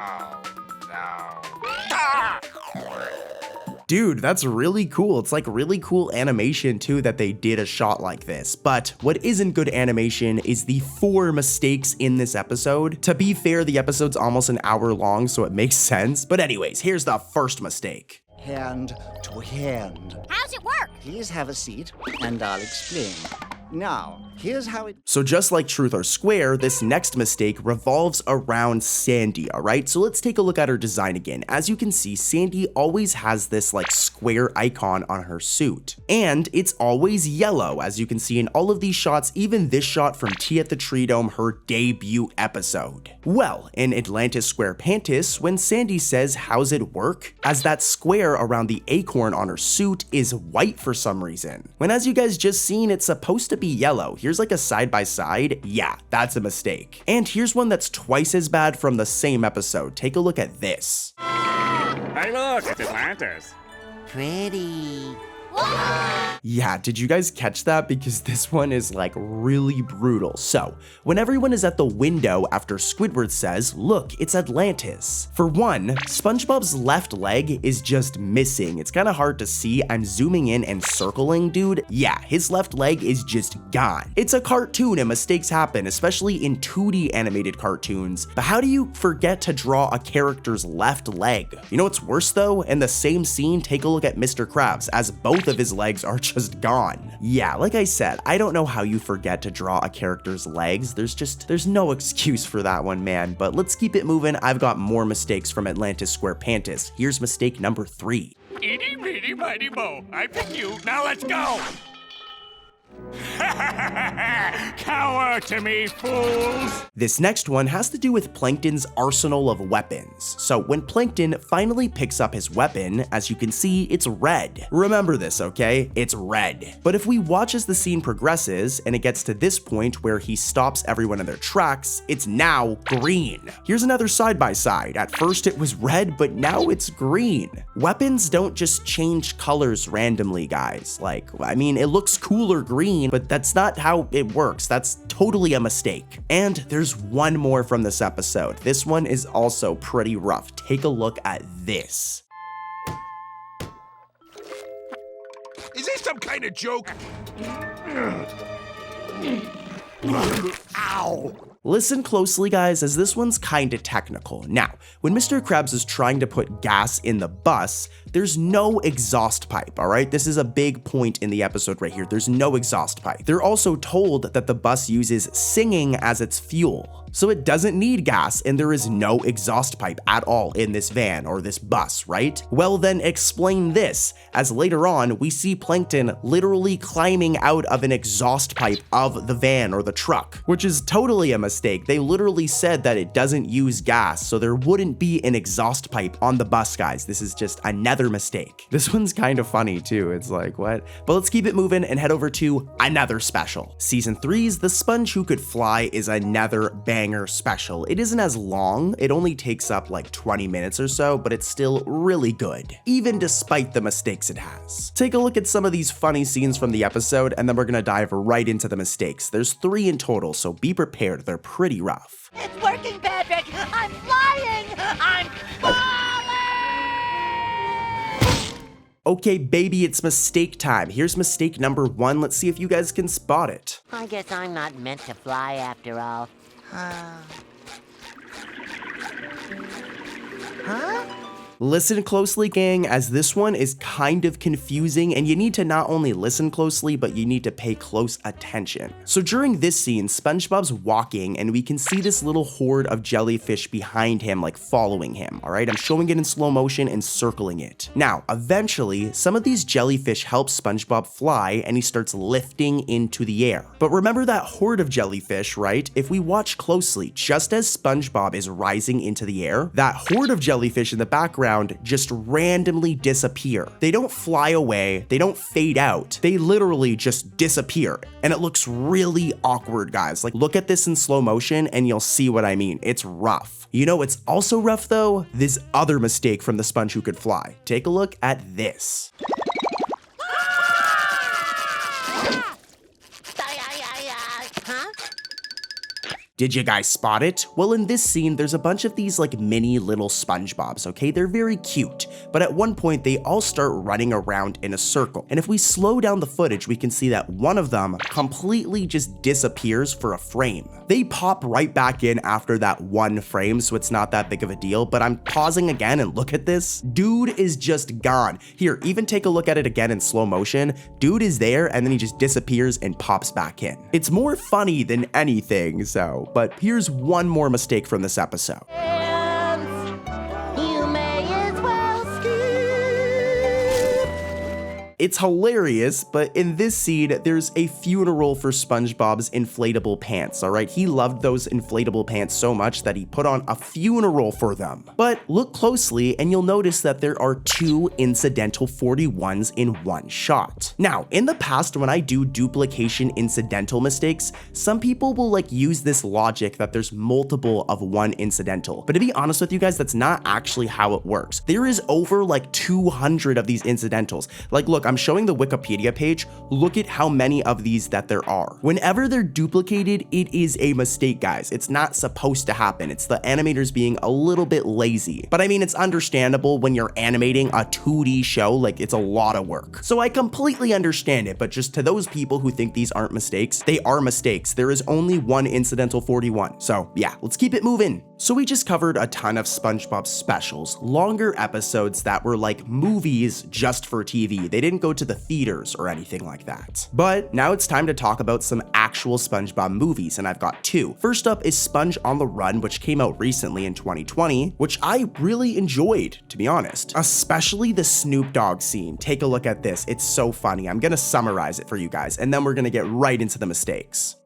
Oh, no. Ah! Dude, that's really cool. It's like really cool animation too that they did a shot like this. But what isn't good animation is the 4 mistakes in this episode. To be fair, the episode's almost an hour long, so it makes sense. But anyways, here's the first mistake. Hand to hand. How's it work? Please have a seat, and I'll explain. Now, here's how it... So just like Truth or Square, this next mistake revolves around Sandy, alright? So let's take a look at her design again. As you can see, Sandy always has this like square icon on her suit. And it's always yellow, as you can see in all of these shots, even this shot from Tea at the Tree Dome, her debut episode. Well, in Atlantis Squarepantis, when Sandy says, "How's it work?" as that square around the acorn on her suit is white for some reason. When as you guys just seen, it's supposed to be yellow. Here's like a side-by-side. Yeah, that's a mistake. And here's one that's twice as bad from the same episode. Take a look at this. Hey look, it's Atlantis. Pretty. Yeah, did you guys catch that? Because this one is like really brutal. So, when everyone is at the window after Squidward says, "Look, it's Atlantis." For one, SpongeBob's left leg is just missing. It's kind of hard to see. I'm zooming in and circling, dude. Yeah, his left leg is just gone. It's a cartoon and mistakes happen, especially in 2D animated cartoons. But how do you forget to draw a character's left leg? You know what's worse though? In the same scene, take a look at Mr. Krabs, as both of his legs are just gone. Yeah, like I said, I don't know how you forget to draw a character's legs. There's no excuse for that one, man. But let's keep it moving. I've got more mistakes from Atlantis Squarepantis. Here's mistake number 3. Itty bitty mighty mo. I pick you. Now let's go. Cower to me, fools! This next one has to do with Plankton's arsenal of weapons. So when Plankton finally picks up his weapon, as you can see, it's red. Remember this, okay? It's red. But if we watch as the scene progresses, and it gets to this point where he stops everyone in their tracks, it's now green. Here's another side-by-side. At first it was red, but now it's green. Weapons don't just change colors randomly, guys. Like, I mean, it looks cooler green, but that's not how it works. That's totally a mistake. And there's one more from this episode. This one is also pretty rough. Take a look at this. Is this some kind of joke? Ow! Listen closely, guys, as this one's kinda technical. Now, when Mr. Krabs is trying to put gas in the bus, there's no exhaust pipe, alright? This is a big point in the episode right here. There's no exhaust pipe. They're also told that the bus uses singing as its fuel. So it doesn't need gas, and there is no exhaust pipe at all in this van or this bus, right? Well then explain this, as later on we see Plankton literally climbing out of an exhaust pipe of the van or the truck, which is totally a mistake. They literally said that it doesn't use gas, so there wouldn't be an exhaust pipe on the bus, guys. This is just another mistake. This one's kind of funny too. It's like, what? But let's keep it moving and head over to another special. Season 3's The Sponge Who Could Fly is another banger special. It isn't as long, it only takes up like 20 minutes or so, but it's still really good, even despite the mistakes it has. Take a look at some of these funny scenes from the episode, and then we're gonna dive right into the mistakes. There's 3 in total, so be prepared, they're pretty rough. It's working, Patrick! I'm flying! I'm falling! Okay, baby, it's mistake time. Here's mistake number 1. Let's see if you guys can spot it. I guess I'm not meant to fly after all. Huh? Listen closely, gang, as this one is kind of confusing and you need to not only listen closely, but you need to pay close attention. So during this scene, SpongeBob's walking and we can see this little horde of jellyfish behind him, like following him, all right? I'm showing it in slow motion and circling it. Now, eventually, some of these jellyfish help SpongeBob fly and he starts lifting into the air. But remember that horde of jellyfish, right? If we watch closely, just as SpongeBob is rising into the air, that horde of jellyfish in the background just randomly disappear. They don't fly away, they don't fade out, they literally just disappear. And it looks really awkward, guys. Like, look at this in slow motion and you'll see what I mean. It's rough. You know what's also rough though? This other mistake from the sponge who could fly. Take a look at this. Did you guys spot it? Well, in this scene, there's a bunch of these like mini little SpongeBobs, okay? They're very cute, but at one point they all start running around in a circle. And if we slow down the footage, we can see that one of them completely just disappears for a frame. They pop right back in after that one frame, so it's not that big of a deal, but I'm pausing again and look at this. Dude is just gone. Here, even take a look at it again in slow motion. Dude is there and then he just disappears and pops back in. It's more funny than anything, so. But here's one more mistake from this episode. It's hilarious, but in this scene, there's a funeral for SpongeBob's inflatable pants, all right? He loved those inflatable pants so much that he put on a funeral for them. But look closely and you'll notice that there are 2 incidental 41s in one shot. Now, in the past, when I do duplication incidental mistakes, some people will like use this logic that there's multiple of one incidental. But to be honest with you guys, that's not actually how it works. There is over like 200 of these incidentals. Like, look, I'm showing the Wikipedia page. Look at how many of these that there are. Whenever they're duplicated, it is a mistake, guys. It's not supposed to happen. It's the animators being a little bit lazy. But I mean, it's understandable when you're animating a 2D show, like it's a lot of work. So I completely understand it, but just to those people who think these aren't mistakes, they are mistakes. There is only one incidental 41. So yeah, let's keep it moving. So we just covered a ton of SpongeBob specials, longer episodes that were like movies just for TV. They didn't go to the theaters or anything like that. But now it's time to talk about some actual SpongeBob movies, and I've got 2. First up is Sponge on the Run, which came out recently in 2020, which I really enjoyed, to be honest. Especially the Snoop Dogg scene. Take a look at this. It's so funny. I'm gonna summarize it for you guys, and then we're gonna get right into the mistakes.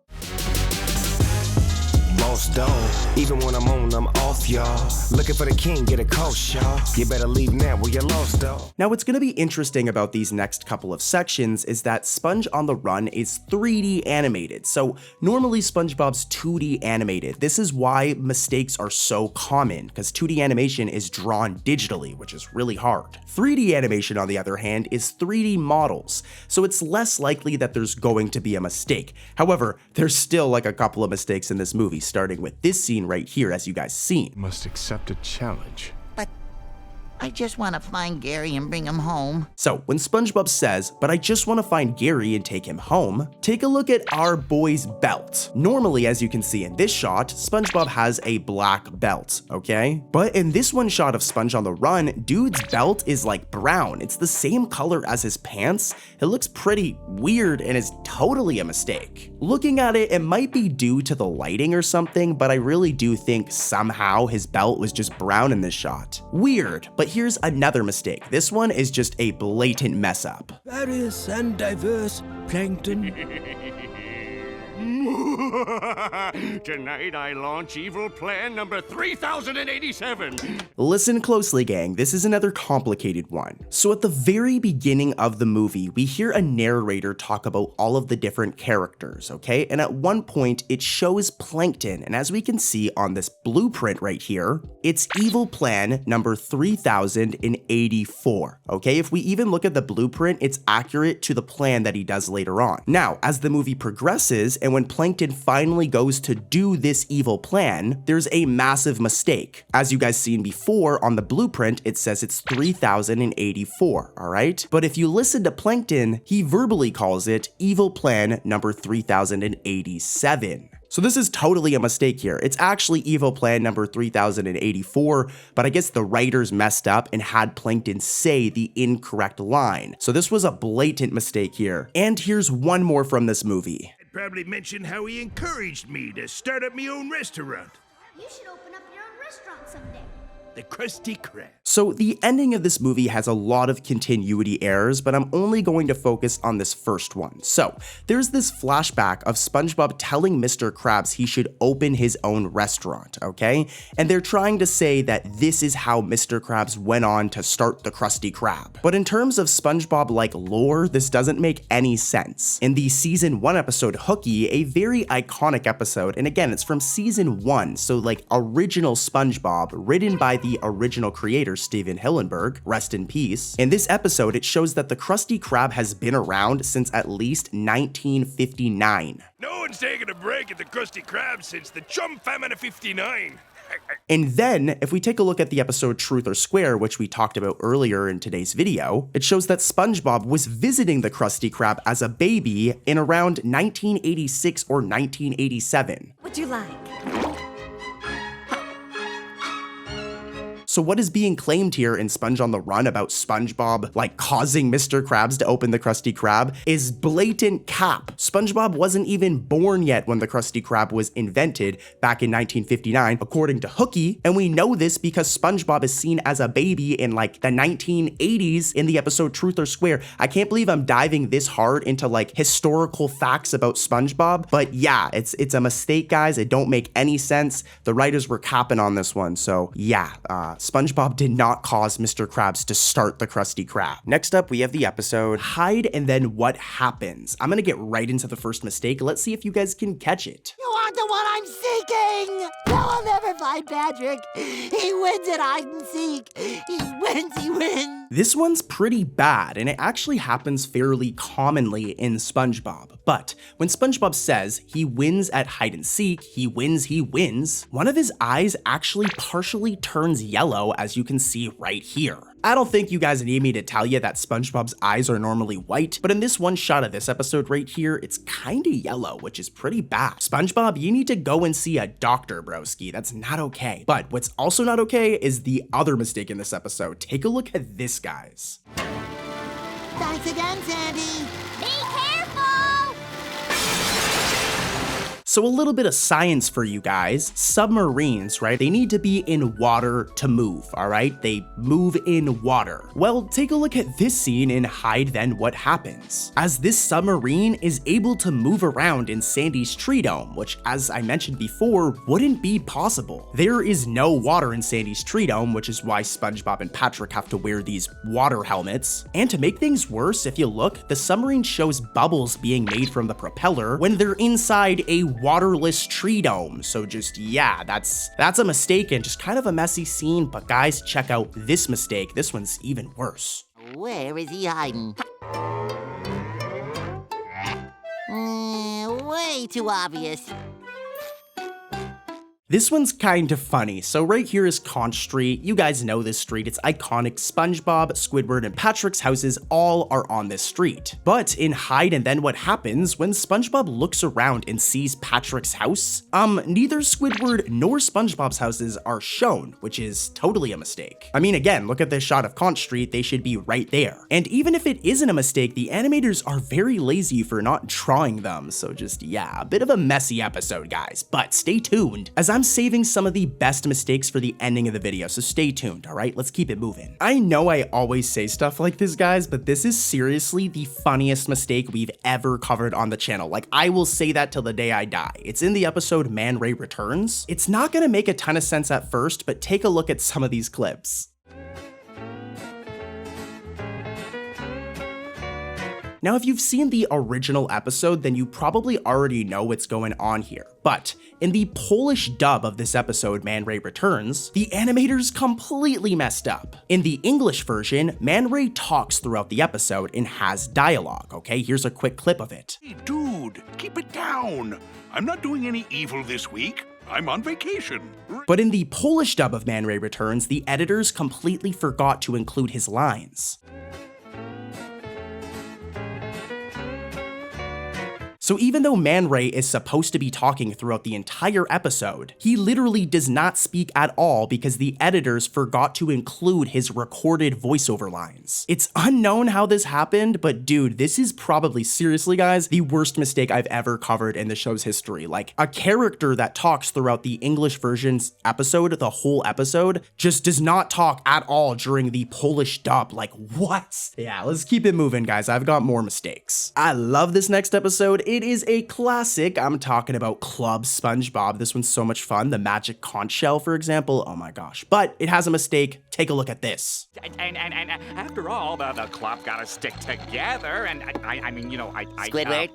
Dog. Even when I'm on, I'm off, y'all. Looking for the king, get a coach, y'all. You better leave now where you lost, dog. Now, what's gonna be interesting about these next couple of sections is that Sponge on the Run is 3D animated. So normally SpongeBob's 2D animated. This is why mistakes are so common, because 2D animation is drawn digitally, which is really hard. 3D animation, on the other hand, is 3D models. So it's less likely that there's going to be a mistake. However, there's still like a couple of mistakes in this movie, starting with this scene right here, as you guys seen. Must accept a challenge. But I just want to find Gary and bring him home. So when SpongeBob says, but I just want to find Gary and take him home, take a look at our boy's belt. Normally, as you can see in this shot, SpongeBob has a black belt, okay? But in this one shot of Sponge on the Run, dude's belt is like brown. It's the same color as his pants. It looks pretty weird and is totally a mistake. Looking at it, it might be due to the lighting or something, but I really do think somehow his belt was just brown in this shot. Weird, but here's another mistake. This one is just a blatant mess up. Various and diverse plankton. Tonight I launch evil plan number 3087. Listen closely, gang. This is another complicated one. So at the very beginning of the movie, we hear a narrator talk about all of the different characters, okay? And at one point, it shows Plankton. And as we can see on this blueprint right here, it's evil plan number 3084, okay? If we even look at the blueprint, it's accurate to the plan that he does later on. Now, as the movie progresses, and when Plankton finally goes to do this evil plan, there's a massive mistake. As you guys seen before, on the blueprint, it says it's 3084, all right? But if you listen to Plankton, he verbally calls it evil plan number 3087. So this is totally a mistake here. It's actually Evo Plan number 3084, but I guess the writers messed up and had Plankton say the incorrect line. So this was a blatant mistake here. And here's one more from this movie. I'd probably mention how he encouraged me to start up my own restaurant. You should open up your own restaurant someday. The Krusty Krab. So the ending of this movie has a lot of continuity errors, but I'm only going to focus on this first one. So there's this flashback of SpongeBob telling Mr. Krabs he should open his own restaurant, okay? And they're trying to say that this is how Mr. Krabs went on to start the Krusty Krab. But in terms of SpongeBob-like lore, this doesn't make any sense. In the season 1 episode Hooky, a very iconic episode, and again, it's from season 1, so like original SpongeBob, written by the original creator Steven Hillenburg, rest in peace. In this episode, it shows that the Krusty Krab has been around since at least 1959. No one's taken a break at the Krusty Krab since the chum famine of 59. And then, if we take a look at the episode Truth or Square, which we talked about earlier in today's video, it shows that SpongeBob was visiting the Krusty Krab as a baby in around 1986 or 1987. Would you like? So what is being claimed here in Sponge on the Run about SpongeBob, like, causing Mr. Krabs to open the Krusty Krab is blatant cap. SpongeBob wasn't even born yet when the Krusty Krab was invented back in 1959, according to Hooky, and we know this because SpongeBob is seen as a baby in, like, the 1980s in the episode Truth or Square. I can't believe I'm diving this hard into, like, historical facts about SpongeBob, but yeah, it's a mistake, guys. It don't make any sense. The writers were capping on this one, so yeah, SpongeBob did not cause Mr. Krabs to start the Krusty Krab. Next up, we have the episode Hide and Then What Happens. I'm gonna get right into the first mistake. Let's see if you guys can catch it. You aren't the one I'm seeking! No, I'll never find Patrick. He wins at hide and seek. He wins. This one's pretty bad, and it actually happens fairly commonly in SpongeBob. But when SpongeBob says he wins at hide and seek, he wins, one of his eyes actually partially turns yellow, as you can see right here. I don't think you guys need me to tell you that SpongeBob's eyes are normally white, but in this one shot of this episode right here, it's kinda yellow, which is pretty bad. SpongeBob, you need to go and see a doctor, broski. That's not okay. But what's also not okay is the other mistake in this episode. Take a look at this, guys. Thanks again, Sandy. Be careful! So a little bit of science for you guys. Submarines, right? They need to be in water to move, all right? They move in water. Well, take a look at this scene in Hide Then What Happens. As this submarine is able to move around in Sandy's tree dome, which, as I mentioned before, wouldn't be possible. There is no water in Sandy's tree dome, which is why SpongeBob and Patrick have to wear these water helmets. And to make things worse, if you look, the submarine shows bubbles being made from the propeller when they're inside a waterless tree dome. So just, yeah, that's a mistake and just kind of a messy scene, but guys, check out this mistake. This one's even worse. Where is he hiding? Way too obvious. This one's kind of funny. So right here is Conch Street. You guys know this street. It's iconic. SpongeBob, Squidward, and Patrick's houses all are on this street. But in Hide and Then What Happens, when SpongeBob looks around and sees Patrick's house, neither Squidward nor SpongeBob's houses are shown, which is totally a mistake. I mean, again, look at this shot of Conch Street. They should be right there. And even if it isn't a mistake, the animators are very lazy for not drawing them. So just, yeah, a bit of a messy episode, guys. But stay tuned, as I'm saving some of the best mistakes for the ending of the video, so stay tuned, alright? Let's keep it moving. I know I always say stuff like this, guys, but this is seriously the funniest mistake we've ever covered on the channel. Like, I will say that till the day I die. It's in the episode Manray Returns. It's not gonna make a ton of sense at first, but take a look at some of these clips. Now, if you've seen the original episode, then you probably already know what's going on here. But in the Polish dub of this episode, Manray Returns, the animators completely messed up. In the English version, Manray talks throughout the episode and has dialogue, okay? Here's a quick clip of it. Hey, dude, keep it down. I'm not doing any evil this week. I'm on vacation. But in the Polish dub of Man Ray Returns, the editors completely forgot to include his lines. So even though Manray is supposed to be talking throughout the entire episode, he literally does not speak at all because the editors forgot to include his recorded voiceover lines. It's unknown how this happened, but dude, this is probably, seriously guys, the worst mistake I've ever covered in the show's history. Like, a character that talks throughout the English version's episode, the whole episode, just does not talk at all during the Polish dub. Like, what? Yeah, let's keep it moving, guys. I've got more mistakes. I love this next episode. It is a classic. I'm talking about Club SpongeBob. This one's so much fun. The magic conch shell, for example. Oh my gosh. But it has a mistake. Take a look at this. And after all, the club gotta stick together, and I mean, you know, Squidward?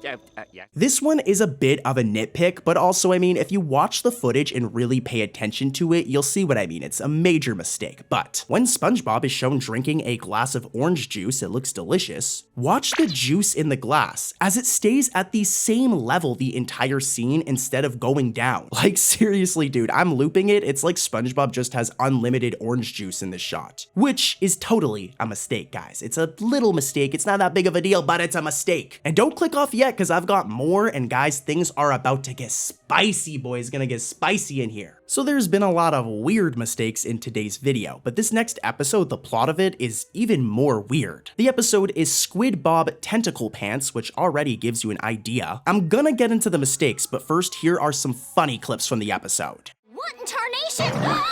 Yeah. This one is a bit of a nitpick, but also, I mean, if you watch the footage and really pay attention to it, you'll see what I mean. It's a major mistake. But when SpongeBob is shown drinking a glass of orange juice, it looks delicious. Watch the juice in the glass as it stays at the same level the entire scene instead of going down. Like, seriously, dude, I'm looping it. It's like SpongeBob just has unlimited orange juice in this shot, which is totally a mistake, guys. It's a little mistake. It's not that big of a deal, but it's a mistake. And don't click off yet, because I've got more, and guys, things are about to get spicy, boys. Gonna get spicy in here. So there's been a lot of weird mistakes in today's video, but this next episode, the plot of it is even more weird. The episode is SpongeBob Tentacle Pants, which already gives you an idea. I'm gonna get into the mistakes, but first, here are some funny clips from the episode. What in tarnation?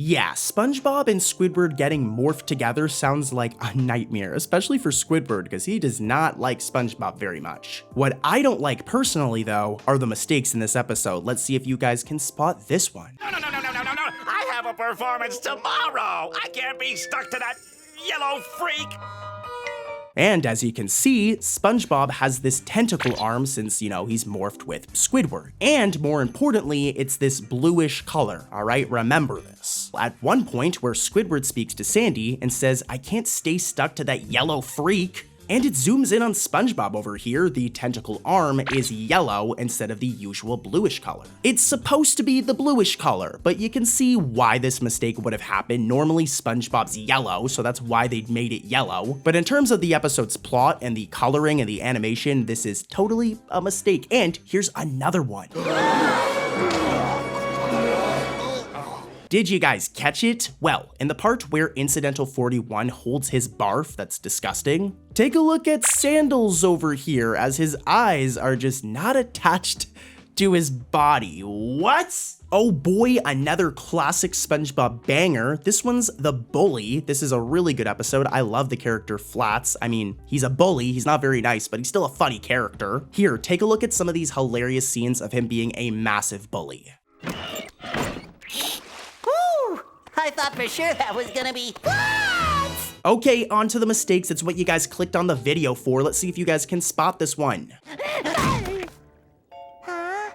Yeah, SpongeBob and Squidward getting morphed together sounds like a nightmare, especially for Squidward, because he does not like SpongeBob very much. What I don't like personally, though, are the mistakes in this episode. Let's see if you guys can spot this one. No. I have a performance tomorrow. I can't be stuck to that yellow freak. And as you can see, SpongeBob has this tentacle arm since, you know, he's morphed with Squidward. And more importantly, it's this bluish color, all right? Remember this. At one point where Squidward speaks to Sandy and says, "I can't stay stuck to that yellow freak." And it zooms in on SpongeBob over here. The tentacle arm is yellow instead of the usual bluish color. It's supposed to be the bluish color, but you can see why this mistake would have happened. Normally SpongeBob's yellow, so that's why they made it yellow. But in terms of the episode's plot and the coloring and the animation, this is totally a mistake. And here's another one. Did you guys catch it? Well, in the part where Incidental 41 holds his barf, that's disgusting, take a look at Sandals over here as his eyes are just not attached to his body. What? Oh boy, another classic SpongeBob banger. This one's The Bully. This is a really good episode. I love the character Flats. I mean, he's a bully. He's not very nice, but he's still a funny character. Here, take a look at some of these hilarious scenes of him being a massive bully. I thought for sure that was gonna be Okay, on to the mistakes. It's what you guys clicked on the video for. Let's see if you guys can spot this one. Huh?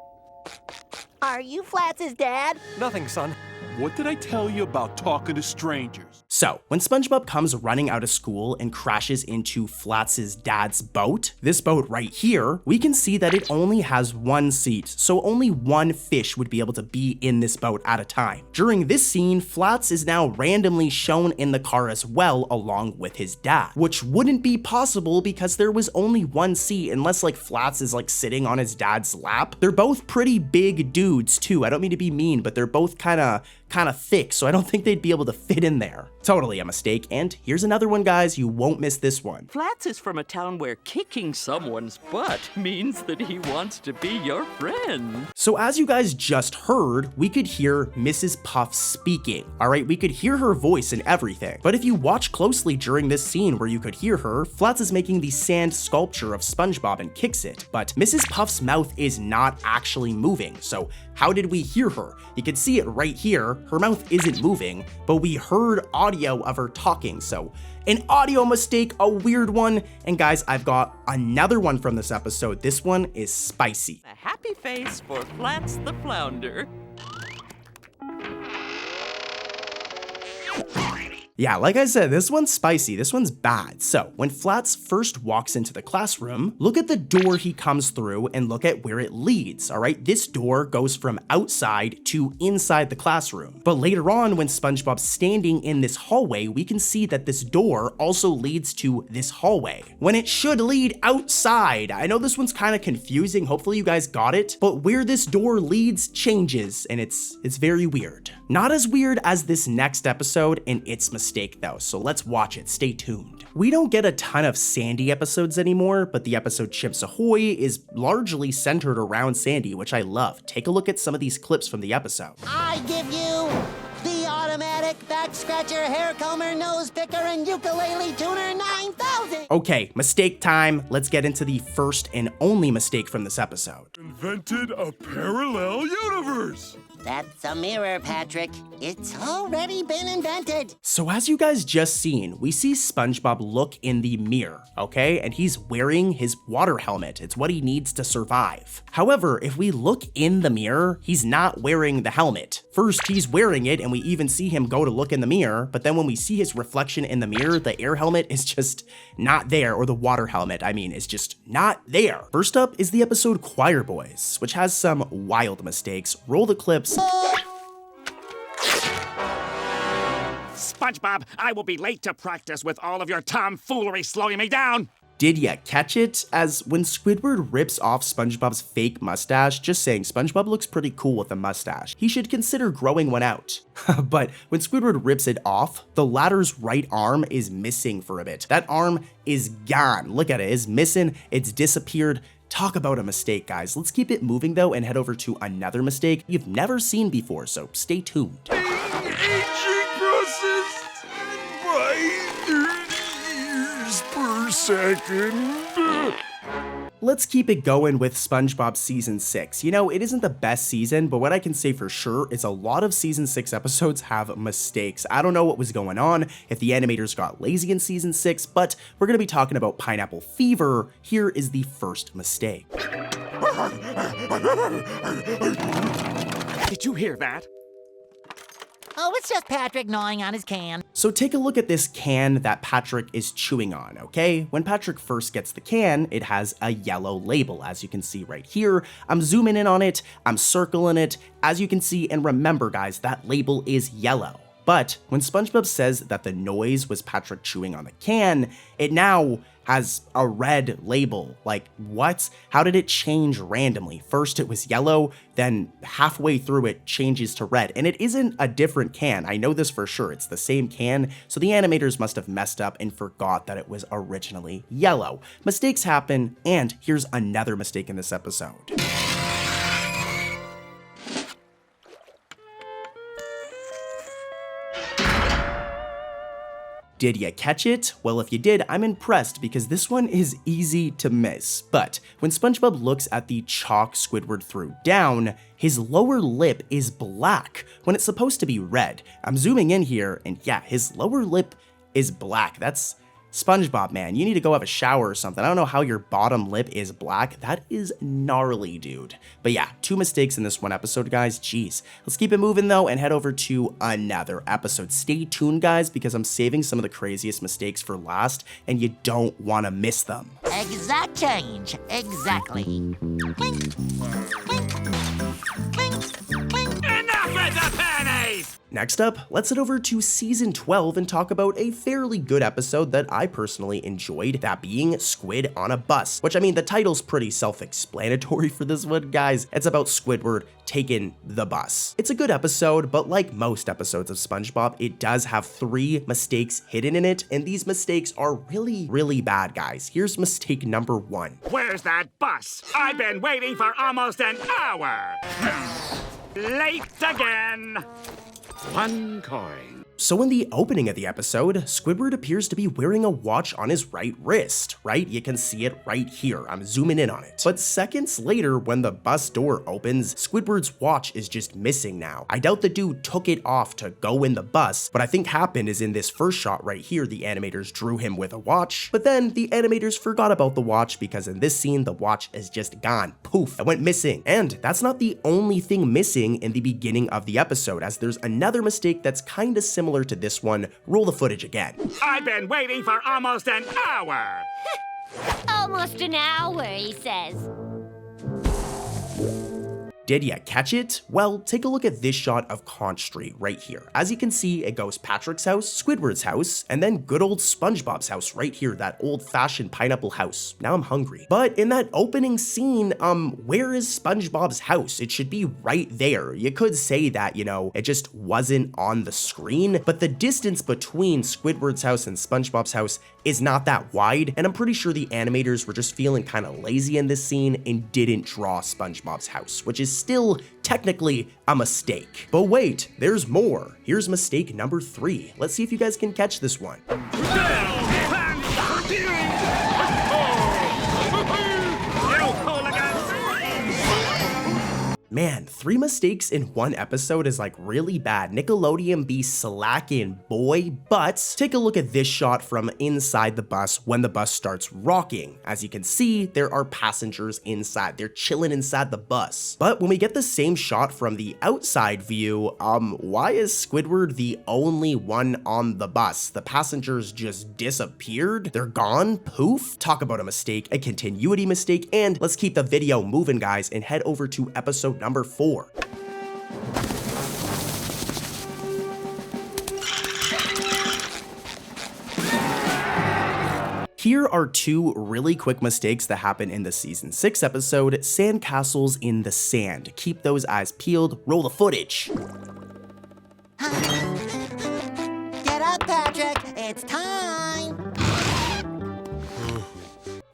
Are you Flats' dad? Nothing, son. What did I tell you about talking to strangers? So, when SpongeBob comes running out of school and crashes into Flats' dad's boat, this boat right here, we can see that it only has one seat, so only one fish would be able to be in this boat at a time. During this scene, Flats is now randomly shown in the car as well, along with his dad, which wouldn't be possible because there was only one seat unless like Flats is like sitting on his dad's lap. They're both pretty big dudes too. I don't mean to be mean, but they're both kind of thick, so I don't think they'd be able to fit in there. Totally a mistake. And here's another one, guys. You won't miss this one. Flats is from a town where kicking someone's butt means that he wants to be your friend. So as you guys just heard, we could hear Mrs. Puff speaking. All right, we could hear her voice and everything. But if you watch closely during this scene where you could hear her, Flats is making the sand sculpture of SpongeBob and kicks it. But Mrs. Puff's mouth is not actually moving. So how did we hear her? You can see it right here. Her mouth isn't moving, but we heard audio of her talking. So an audio mistake, a weird one. And guys, I've got another one from this episode. This one is spicy. A happy face for Flats the Flounder. Yeah, like I said, this one's spicy, this one's bad. So, when Flats first walks into the classroom, look at the door he comes through and look at where it leads, all right? This door goes from outside to inside the classroom. But later on, when SpongeBob's standing in this hallway, we can see that this door also leads to this hallway, when it should lead outside. I know this one's kind of confusing, hopefully you guys got it, but where this door leads changes, and it's very weird. Not as weird as this next episode and its mistake though, so let's watch it, stay tuned. We don't get a ton of Sandy episodes anymore, but the episode Chips Ahoy is largely centered around Sandy, which I love. Take a look at some of these clips from the episode. I give you the automatic back scratcher, hair comber, nose picker, and ukulele tuner 9000. Okay, mistake time. Let's get into the first and only mistake from this episode. Invented a parallel universe. That's a mirror, Patrick. It's already been invented. So as you guys just seen, we see SpongeBob look in the mirror, okay? And he's wearing his water helmet. It's what he needs to survive. However, if we look in the mirror, he's not wearing the helmet. First, he's wearing it, and we even see him go to look in the mirror, but then when we see his reflection in the mirror, the air helmet is just not there, or the water helmet, I mean, is just not there. First up is the episode Choir Boys, which has some wild mistakes. Roll the clips. SpongeBob, I will be late to practice with all of your tomfoolery slowing me down. Did ya catch it? As when Squidward rips off SpongeBob's fake mustache, just saying, SpongeBob looks pretty cool with a mustache. He should consider growing one out. But when Squidward rips it off, the latter's right arm is missing for a bit. That arm is gone. Look at it, it's missing, it's disappeared. Talk about a mistake, guys. Let's keep it moving though and head over to another mistake you've never seen before, so stay tuned. Aging process by 30 years per second. Let's keep it going with SpongeBob Season 6. You know, it isn't the best season, but what I can say for sure is a lot of Season 6 episodes have mistakes. I don't know what was going on, if the animators got lazy in Season 6, but we're going to be talking about Pineapple Fever. Here is the first mistake. Did you hear that? Oh, it's just Patrick gnawing on his can. So take a look at this can that Patrick is chewing on, okay? When Patrick first gets the can, it has a yellow label, as you can see right here. I'm zooming in on it, I'm circling it, as you can see, and remember guys, that label is yellow. But when SpongeBob says that the noise was Patrick chewing on the can, it now has a red label. Like, what? How did it change randomly? First it was yellow, then halfway through it changes to red. And it isn't a different can. I know this for sure. It's the same can. So the animators must have messed up and forgot that it was originally yellow. Mistakes happen, and here's another mistake in this episode. Did ya catch it? Well, if you did, I'm impressed because this one is easy to miss. But when SpongeBob looks at the chalk Squidward threw down, his lower lip is black when it's supposed to be red. I'm zooming in here, and yeah, his lower lip is black. That's SpongeBob, man. You need to go have a shower or something. I don't know how your bottom lip is black. That is gnarly, dude. But yeah, 2 mistakes in this one episode, guys. Jeez. Let's keep it moving, though, and head over to another episode. Stay tuned, guys, because I'm saving some of the craziest mistakes for last, and you don't want to miss them. Exact change. Exactly. Clink. Clink. Clink. Enough with the pennies! Next up, let's head over to Season 12 and talk about a fairly good episode that I personally enjoyed, that being Squid on a Bus, which I mean, the title's pretty self-explanatory for this one, guys. It's about Squidward taking the bus. It's a good episode, but like most episodes of SpongeBob, it does have 3 mistakes hidden in it, and these mistakes are really, really bad, guys. Here's mistake number 1. Where's that bus? I've been waiting for almost an hour. Late again. 1 coin. So in the opening of the episode, Squidward appears to be wearing a watch on his right wrist, right? You can see it right here. I'm zooming in on it. But seconds later, when the bus door opens, Squidward's watch is just missing now. I doubt the dude took it off to go in the bus. What I think happened is in this first shot right here, the animators drew him with a watch, but then the animators forgot about the watch because in this scene, the watch is just gone. Poof, it went missing. And that's not the only thing missing in the beginning of the episode, as there's another mistake that's kind of similar similar to this one. Roll the footage again. I've been waiting for almost an hour. Almost an hour, he says. Did ya catch it? Well, take a look at this shot of Conch Street right here. As you can see, it goes Patrick's house, Squidward's house, and then good old SpongeBob's house right here, that old-fashioned pineapple house. Now I'm hungry. But in that opening scene, where is SpongeBob's house? It should be right there. You could say that, you know, it just wasn't on the screen, but the distance between Squidward's house and SpongeBob's house is not that wide, and I'm pretty sure the animators were just feeling kind of lazy in this scene and didn't draw SpongeBob's house, which is still technically a mistake. But wait, there's more. Here's mistake number 3. Let's see if you guys can catch this one. Man, 3 mistakes in 1 episode is like really bad. Nickelodeon be slacking, boy. But take a look at this shot from inside the bus when the bus starts rocking. As you can see, there are passengers inside. They're chilling inside the bus. But when we get the same shot from the outside view, why is Squidward the only one on the bus? The passengers just disappeared? They're gone? Poof? Talk about a mistake, a continuity mistake, and let's keep the video moving, guys, and head over to episode number 4. Here are 2 really quick mistakes that happen in the season 6 episode, Sandcastles in the Sand. Keep those eyes peeled, roll the footage. Get up, Patrick, it's time.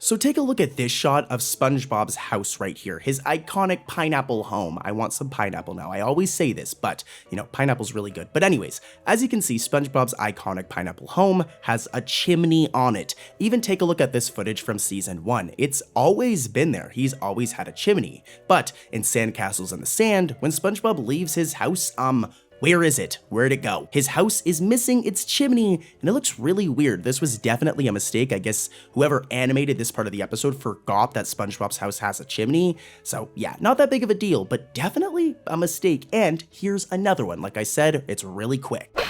So take a look at this shot of SpongeBob's house right here, his iconic pineapple home. I want some pineapple now. I always say this, but you know, pineapple's really good. But anyways, as you can see, SpongeBob's iconic pineapple home has a chimney on it. Even take a look at this footage from season 1. It's always been there. He's always had a chimney. But in Sandcastles in the Sand, when SpongeBob leaves his house, where is it? Where'd it go? His house is missing its chimney, and it looks really weird. This was definitely a mistake. I guess whoever animated this part of the episode forgot that SpongeBob's house has a chimney. So yeah, not that big of a deal, but definitely a mistake. And here's another one. Like I said, it's really quick. Hey,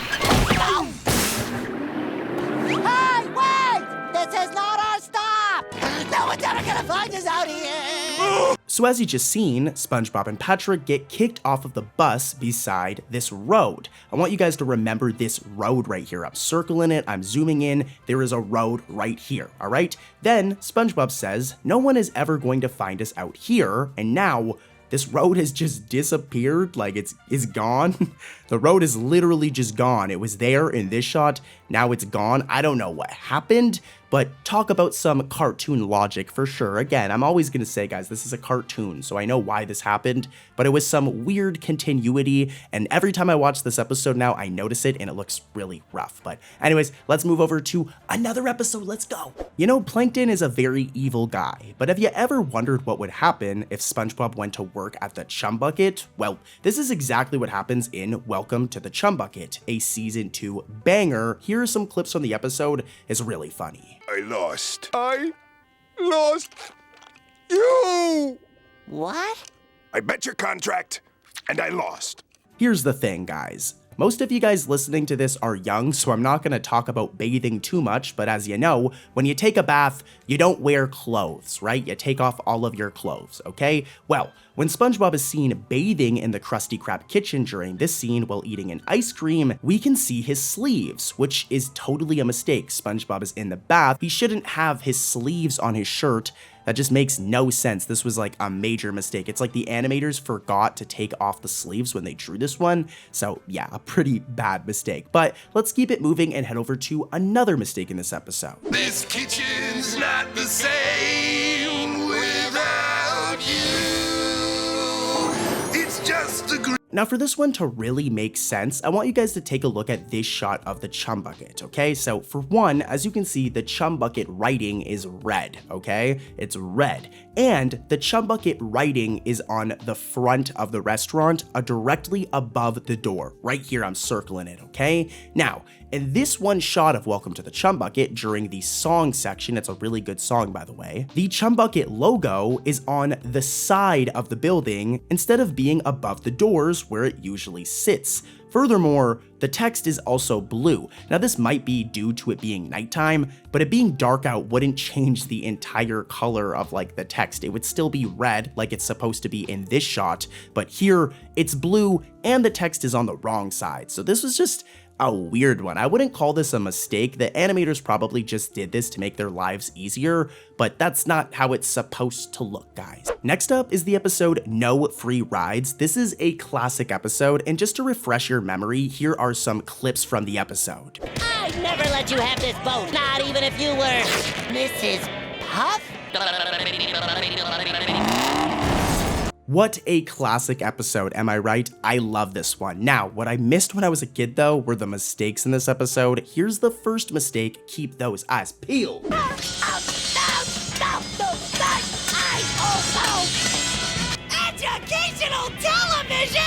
wait! This is not our stop! No one's ever gonna find us out here! So as you just seen, SpongeBob and Patrick get kicked off of the bus beside this road. I want you guys to remember this road right here. I'm circling it, I'm zooming in, there is a road right here, all right? Then SpongeBob says, no one is ever going to find us out here, and now this road has just disappeared, like it's gone. The road is literally just gone. It was there in this shot, now it's gone. I don't know what happened, but talk about some cartoon logic for sure. Again, I'm always gonna say, guys, this is a cartoon, so I know why this happened, but it was some weird continuity, and every time I watch this episode now, I notice it, and it looks really rough. But anyways, let's move over to another episode, let's go. You know, Plankton is a very evil guy, but have you ever wondered what would happen if SpongeBob went to work at the Chum Bucket? Well, this is exactly what happens in Welcome to the Chum Bucket, a season 2 banger. Here are some clips from the episode, it's really funny. I lost you! What? I bet your contract, and I lost. Here's the thing, guys. Most of you guys listening to this are young, so I'm not going to talk about bathing too much, but as you know, when you take a bath, you don't wear clothes, right? You take off all of your clothes, okay? Well, when SpongeBob is seen bathing in the Krusty Krab kitchen during this scene while eating an ice cream, we can see his sleeves, which is totally a mistake. SpongeBob is in the bath. He shouldn't have his sleeves on his shirt. That just makes no sense. This was like a major mistake. It's like the animators forgot to take off the sleeves when they drew this one. So yeah, a pretty bad mistake. But let's keep it moving and head over to another mistake in this episode. This kitchen's not the same without you. It's just a Now for this one to really make sense, I want you guys to take a look at this shot of the Chum Bucket, okay? So for one, as you can see, the Chum Bucket writing is red, okay? It's red. And the Chum Bucket writing is on the front of the restaurant, directly above the door. Right here, I'm circling it, okay? Now, in this one shot of Welcome to the Chum Bucket during the song section, it's a really good song by the way, the Chum Bucket logo is on the side of the building instead of being above the doors where it usually sits. Furthermore, the text is also blue. Now this might be due to it being nighttime, but it being dark out wouldn't change the entire color of like the text. It would still be red like it's supposed to be in this shot, but here it's blue and the text is on the wrong side. So this was just a weird one. I wouldn't call this a mistake. The animators probably just did this to make their lives easier, but that's not how it's supposed to look, guys. Next up is the episode No Free Rides. This is a classic episode, and just to refresh your memory, here are some clips from the episode. I'd never let you have this boat, not even if you were Mrs. Puff. What a classic episode, am I right? I love this one. Now, what I missed when I was a kid though were the mistakes in this episode. Here's the first mistake, keep those eyes peeled. Educational television!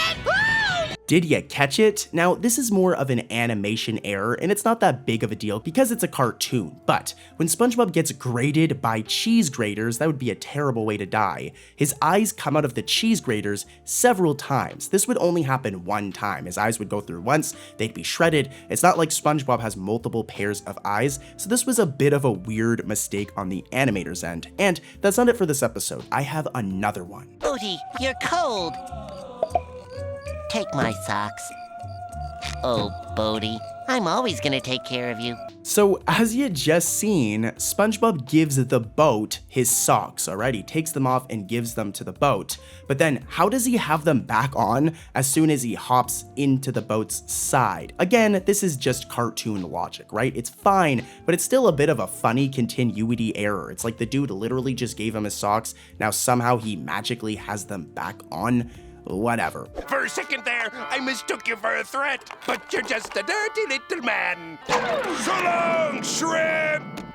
Did ya catch it? Now, this is more of an animation error, and it's not that big of a deal because it's a cartoon, but when SpongeBob gets grated by cheese graters, that would be a terrible way to die. His eyes come out of the cheese graters several times. This would only happen one time. His eyes would go through once, they'd be shredded. It's not like SpongeBob has multiple pairs of eyes, so this was a bit of a weird mistake on the animator's end. And that's not it for this episode. I have another one. Booty, you're cold. Take my socks. Oh, Bodie, I'm always gonna take care of you. So, as you just seen, SpongeBob gives the boat his socks, alright? He takes them off and gives them to the boat. But then, how does he have them back on as soon as he hops into the boat's side? Again, this is just cartoon logic, right? It's fine, but it's still a bit of a funny continuity error. It's like the dude literally just gave him his socks, now somehow he magically has them back on. Whatever. For a second there, I mistook you for a threat, but you're just a dirty little man. So long, shrimp!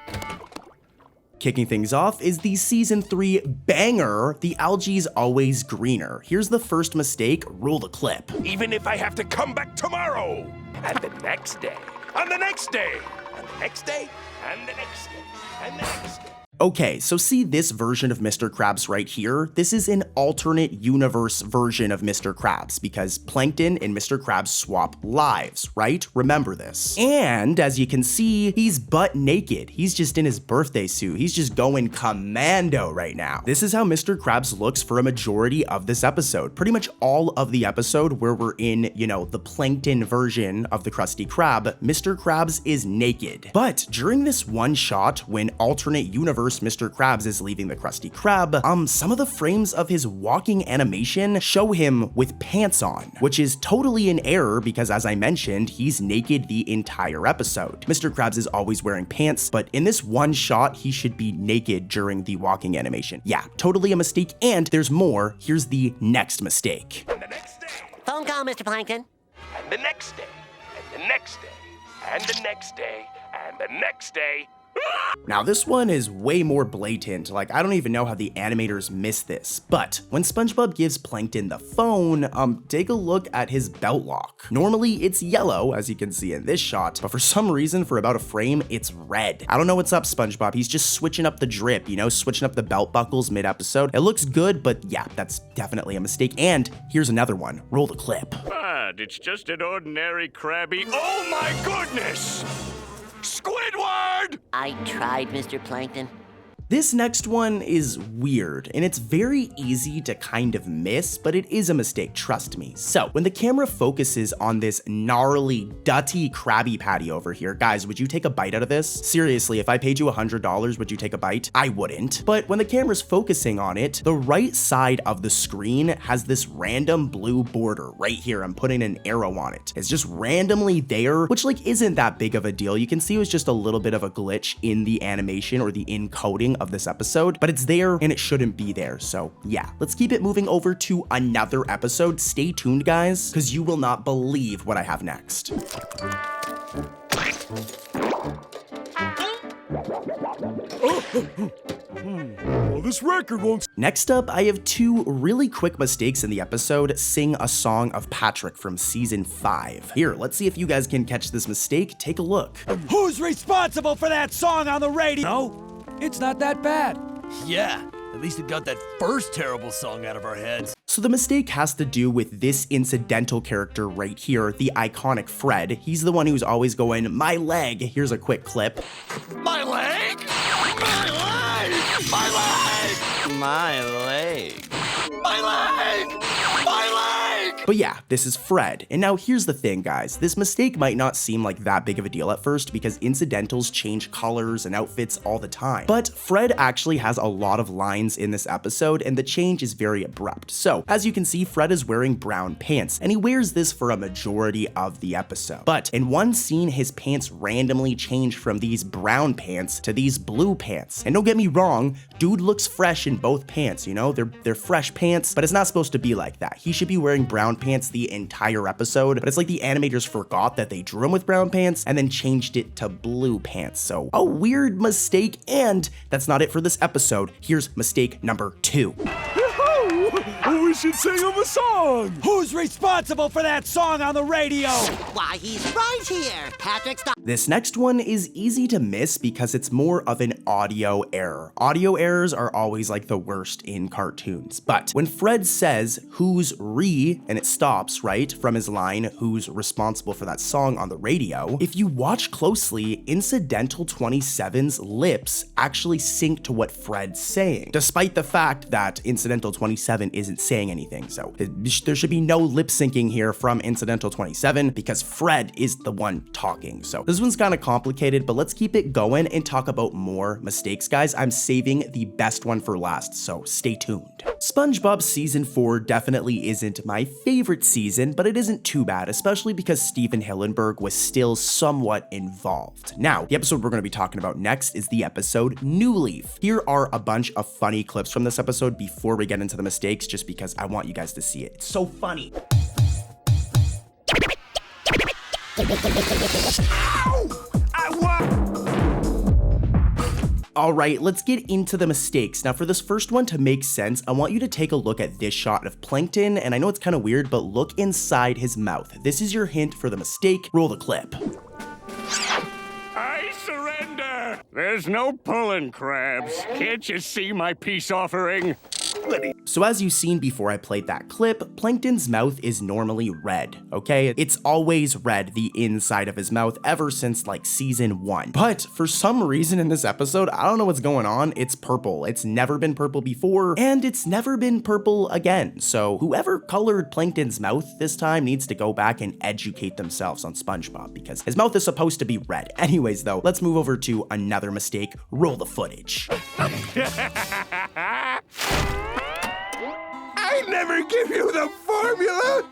Kicking things off is the season 3 banger, The Algae's Always Greener. Here's the first mistake, roll the clip. Even if I have to come back tomorrow, and the next day, and the next day, and the next day, and the next day, and the next day. Okay, so see this version of Mr. Krabs right here? This is an alternate universe version of Mr. Krabs because Plankton and Mr. Krabs swap lives, right? Remember this. And as you can see, he's butt naked. He's just in his birthday suit. He's just going commando right now. This is how Mr. Krabs looks for a majority of this episode. Pretty much all of the episode where we're in, you know, the Plankton version of the Krusty Krab, Mr. Krabs is naked. But during this one shot, when alternate universe Mr. Krabs is leaving the Krusty Krab, some of the frames of his walking animation show him with pants on, which is totally an error because as I mentioned, he's naked the entire episode. Mr. Krabs is always wearing pants, but in this one shot, he should be naked during the walking animation. Yeah, totally a mistake, and there's more. Here's the next mistake. And the next day. Phone call, Mr. Plankton. And the next day. And the next day. And the next day. And the next day. Now this one is way more blatant, like I don't even know how the animators missed this, but when SpongeBob gives Plankton the phone, take a look at his belt lock. Normally it's yellow, as you can see in this shot, but for some reason for about a frame, it's red. I don't know what's up, SpongeBob, he's just switching up the drip, you know, switching up the belt buckles mid-episode. It looks good, but yeah, that's definitely a mistake, and here's another one. Roll the clip. But it's just an ordinary Krabby. Oh my goodness! Squidward! I tried, Mr. Plankton. This next one is weird, and it's very easy to kind of miss, but it is a mistake, trust me. So, when the camera focuses on this gnarly, dutty Krabby Patty over here, guys, would you take a bite out of this? Seriously, if I paid you $100, would you take a bite? I wouldn't. But when the camera's focusing on it, the right side of the screen has this random blue border right here. I'm putting an arrow on it. It's just randomly there, which like isn't that big of a deal. You can see it was just a little bit of a glitch in the animation or the encoding of this episode, but it's there and it shouldn't be there. So yeah, let's keep it moving over to another episode. Stay tuned, guys, because you will not believe what I have next. Well, this record won't. Next up, I have two really quick mistakes in the episode. Sing a Song of Patrick from season 5. Here, let's see if you guys can catch this mistake. Take a look. Who's responsible for that song on the radio? No, it's not that bad. Yeah, at least it got that first terrible song out of our heads. So the mistake has to do with this incidental character right here, the iconic Fred. He's the one who's always going, my leg. Here's a quick clip. My leg? My leg! My leg! My leg. My leg! My leg! But yeah, this is Fred. And now here's the thing, guys. This mistake might not seem like that big of a deal at first because incidentals change colors and outfits all the time. But Fred actually has a lot of lines in this episode, and the change is very abrupt. So, as you can see, Fred is wearing brown pants, and he wears this for a majority of the episode. But in one scene, his pants randomly change from these brown pants to these blue pants. And don't get me wrong, dude looks fresh in both pants, you know? They're fresh pants, but it's not supposed to be like that. He should be wearing brown pants the entire episode, but it's like the animators forgot that they drew him with brown pants and then changed it to blue pants. So a weird mistake, and that's not it for this episode. Here's mistake number 2. We should sing him a song! Who's responsible for that song on the radio? Why, he's right here. Patrick, stop. This next one is easy to miss because it's more of an audio error. Audio errors are always like the worst in cartoons. But when Fred says, who's re, and it stops, right, from his line, who's responsible for that song on the radio, if you watch closely, Incidental 27's lips actually sync to what Fred's saying, despite the fact that Incidental 27 isn't saying anything. So there should be no lip syncing here from Incidental 27 because Fred is the one talking. So this one's kind of complicated, but let's keep it going and talk about more mistakes, guys. I'm saving the best one for last, so stay tuned. SpongeBob season 4 definitely isn't my favorite season, but it isn't too bad, especially because Steven Hillenburg was still somewhat involved. Now, the episode we're going to be talking about next is the episode New Leaf. Here are a bunch of funny clips from this episode before we get into the mistakes, just because I want you guys to see it. It's so funny. Alright, let's get into the mistakes. Now for this first one to make sense, I want you to take a look at this shot of Plankton, and I know it's kind of weird, but look inside his mouth. This is your hint for the mistake. Roll the clip. I surrender! There's no pulling, Krabs. Can't you see my peace offering? So as you've seen before I played that clip, Plankton's mouth is normally red, okay? It's always red, the inside of his mouth, ever since like season 1. But for some reason in this episode, I don't know what's going on, it's purple. It's never been purple before, and it's never been purple again. So whoever colored Plankton's mouth this time needs to go back and educate themselves on SpongeBob, because his mouth is supposed to be red. Anyways though, let's move over to another mistake. Roll the footage. I never give you the formula!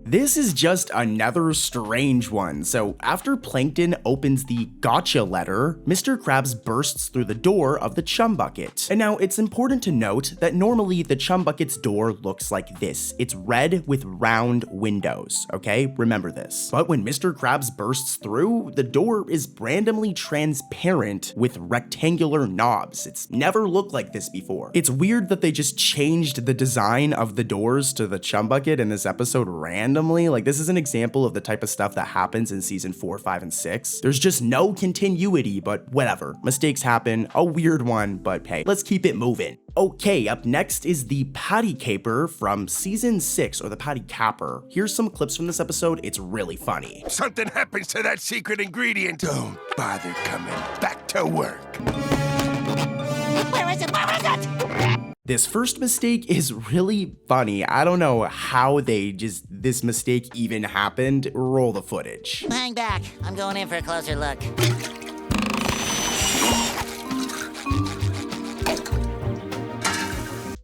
This is just another strange one. So after Plankton opens the gotcha letter, Mr. Krabs bursts through the door of the chum bucket. And now it's important to note that normally the chum bucket's door looks like this. It's red with round windows, okay? Remember this. But when Mr. Krabs bursts through, the door is randomly transparent with rectangular knobs. It's never looked like this before. It's weird that they just changed the design of the doors to the chum bucket in this episode randomly. Like, this is an example of the type of stuff that happens in season 4, 5, and 6. There's just no continuity, but whatever. Mistakes happen, a weird one, but hey, let's keep it moving. Okay, up next is the Patty Caper from season 6, or the Patty Capper. Here's some clips from this episode, it's really funny. Something happens to that secret ingredient. Don't bother coming back to work. Where is it? Where is it? This first mistake is really funny. I don't know how this mistake even happened. Roll the footage. Hang back. I'm going in for a closer look.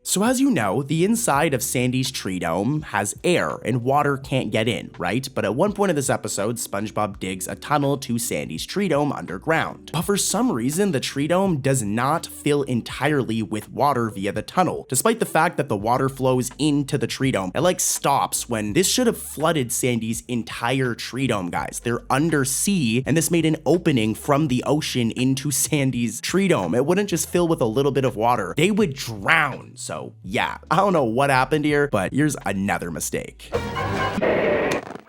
So as you know, the inside of Sandy's tree dome has air and water can't get in, right? But at one point of this episode, SpongeBob digs a tunnel to Sandy's tree dome underground. But for some reason, the tree dome does not fill entirely with water via the tunnel, despite the fact that the water flows into the tree dome. It like stops when this should have flooded Sandy's entire tree dome, guys. They're undersea, and this made an opening from the ocean into Sandy's tree dome. It wouldn't just fill with a little bit of water. They would drown. So yeah, I don't know what happened here, but here's another mistake.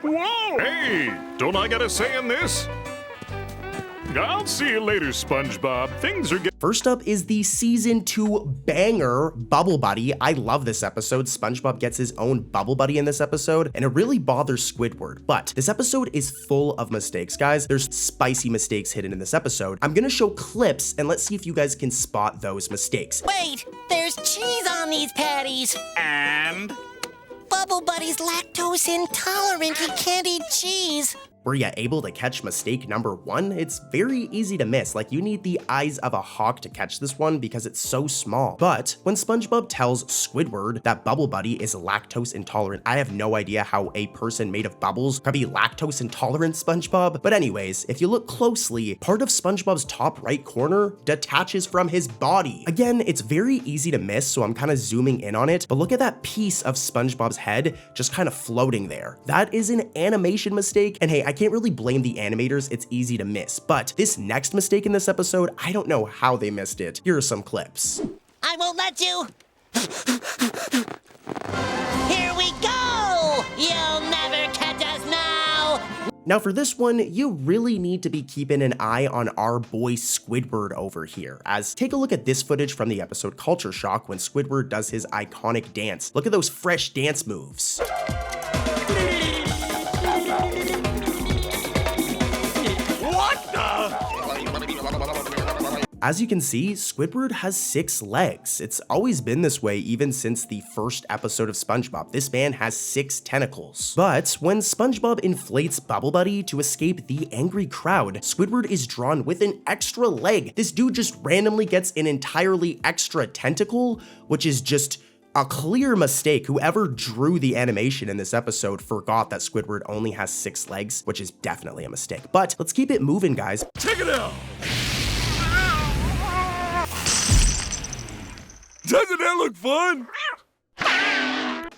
Whoa! Hey, don't I got a say in this? I'll see you later, SpongeBob. Things are getting... First up is the season 2 banger, Bubble Buddy. I love this episode. SpongeBob gets his own Bubble Buddy in this episode, and it really bothers Squidward. But this episode is full of mistakes, guys. There's spicy mistakes hidden in this episode. I'm gonna show clips, and let's see if you guys can spot those mistakes. Wait, there's cheese on these patties. And? Bubble Buddy's lactose intolerant. He can't eat cheese. Were you able to catch mistake number 1? It's very easy to miss. Like, you need the eyes of a hawk to catch this one because it's so small. But when SpongeBob tells Squidward that Bubble Buddy is lactose intolerant, I have no idea how a person made of bubbles could be lactose intolerant, SpongeBob. But anyways, if you look closely, part of SpongeBob's top right corner detaches from his body. Again, it's very easy to miss, so I'm kind of zooming in on it. But look at that piece of SpongeBob's head just kind of floating there. That is an animation mistake. And hey, I can't really blame the animators, it's easy to miss. But this next mistake in this episode, I don't know how they missed it. Here are some clips. I won't let you. Here we go. You'll never catch us now. Now for this one, you really need to be keeping an eye on our boy Squidward over here, as take a look at this footage from the episode Culture Shock when Squidward does his iconic dance. Look at those fresh dance moves. As you can see, Squidward has 6 legs. It's always been this way even since the first episode of SpongeBob. This man has 6 tentacles. But when SpongeBob inflates Bubble Buddy to escape the angry crowd, Squidward is drawn with an extra leg. This dude just randomly gets an entirely extra tentacle, which is just a clear mistake. Whoever drew the animation in this episode forgot that Squidward only has 6 legs, which is definitely a mistake. But let's keep it moving, guys. Check it out! Doesn't that look fun?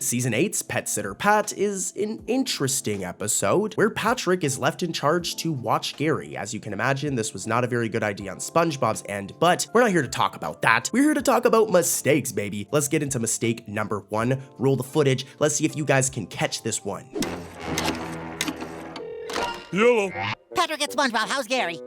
Season 8's Pet Sitter Pat is an interesting episode where Patrick is left in charge to watch Gary. As you can imagine, this was not a very good idea on SpongeBob's end, but we're not here to talk about that. We're here to talk about mistakes, baby. Let's get into mistake number 1. Roll the footage. Let's see if you guys can catch this one. Yellow. Patrick and SpongeBob, how's Gary?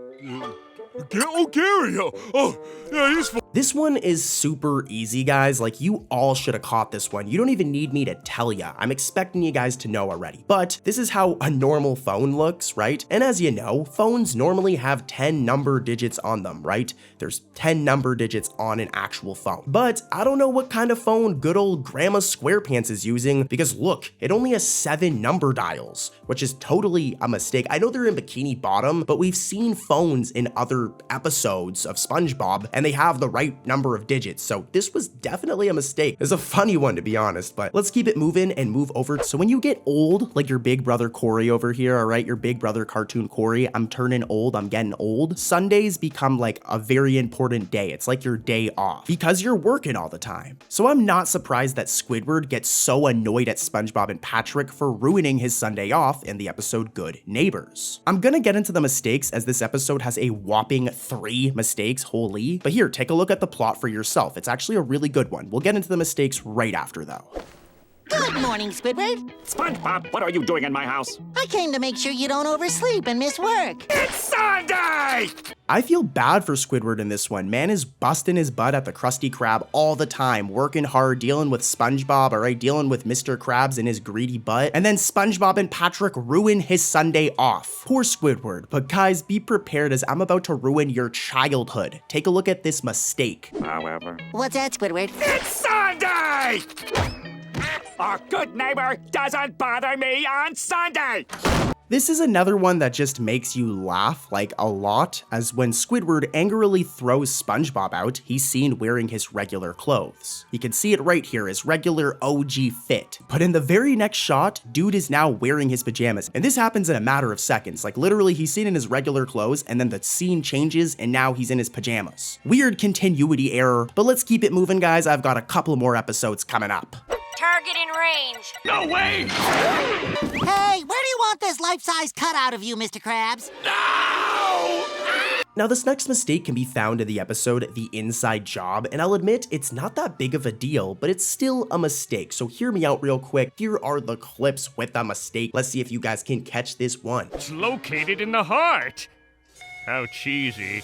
Oh, Gary! Oh, yeah, he's fine. This one is super easy, guys. Like, you all should have caught this one. You don't even need me to tell ya. I'm expecting you guys to know already. But this is how a normal phone looks, right? And as you know, phones normally have 10 number digits on them, right? There's 10 number digits on an actual phone. But I don't know what kind of phone good old Grandma Squarepants is using, because look, it only has 7 number dials, which is totally a mistake. I know they're in Bikini Bottom, but we've seen phones in other episodes of SpongeBob, and they have the right number of digits, so this was definitely a mistake. It's a funny one, to be honest, but let's keep it moving and move over. So when you get old, like your big brother Corey over here, all right, your big brother cartoon Corey, I'm turning old, I'm getting old, Sundays become like a very important day. It's like your day off because you're working all the time. So I'm not surprised that Squidward gets so annoyed at SpongeBob and Patrick for ruining his Sunday off in the episode Good Neighbors. I'm gonna get into the mistakes as this episode has a whopping 3 mistakes, holy, but here, take a look at the plot for yourself. It's actually a really good one. We'll get into the mistakes right after though. Good morning, Squidward. SpongeBob, what are you doing in my house? I came to make sure you don't oversleep and miss work. It's Sunday! I feel bad for Squidward in this one. Man is busting his butt at the Krusty Krab all the time, working hard, dealing with SpongeBob, alright, dealing with Mr. Krabs and his greedy butt, and then SpongeBob and Patrick ruin his Sunday off. Poor Squidward, but guys, be prepared as I'm about to ruin your childhood. Take a look at this mistake. However. What's that, Squidward? It's Sunday! Our good neighbor doesn't bother me on Sunday! This is another one that just makes you laugh, like, a lot, as when Squidward angrily throws SpongeBob out, he's seen wearing his regular clothes. You can see it right here, his regular OG fit. But in the very next shot, dude is now wearing his pajamas, and this happens in a matter of seconds. Like, literally, he's seen in his regular clothes, and then the scene changes, and now he's in his pajamas. Weird continuity error, but let's keep it moving, guys. I've got a couple more episodes coming up. Target in range. No way! Hey, where do you want this life-size cutout of you, Mr. Krabs? No! Now, this next mistake can be found in the episode The Inside Job, and I'll admit it's not that big of a deal, but it's still a mistake. So hear me out real quick. Here are the clips with the mistake. Let's see if you guys can catch this one. It's located in the heart. how cheesy.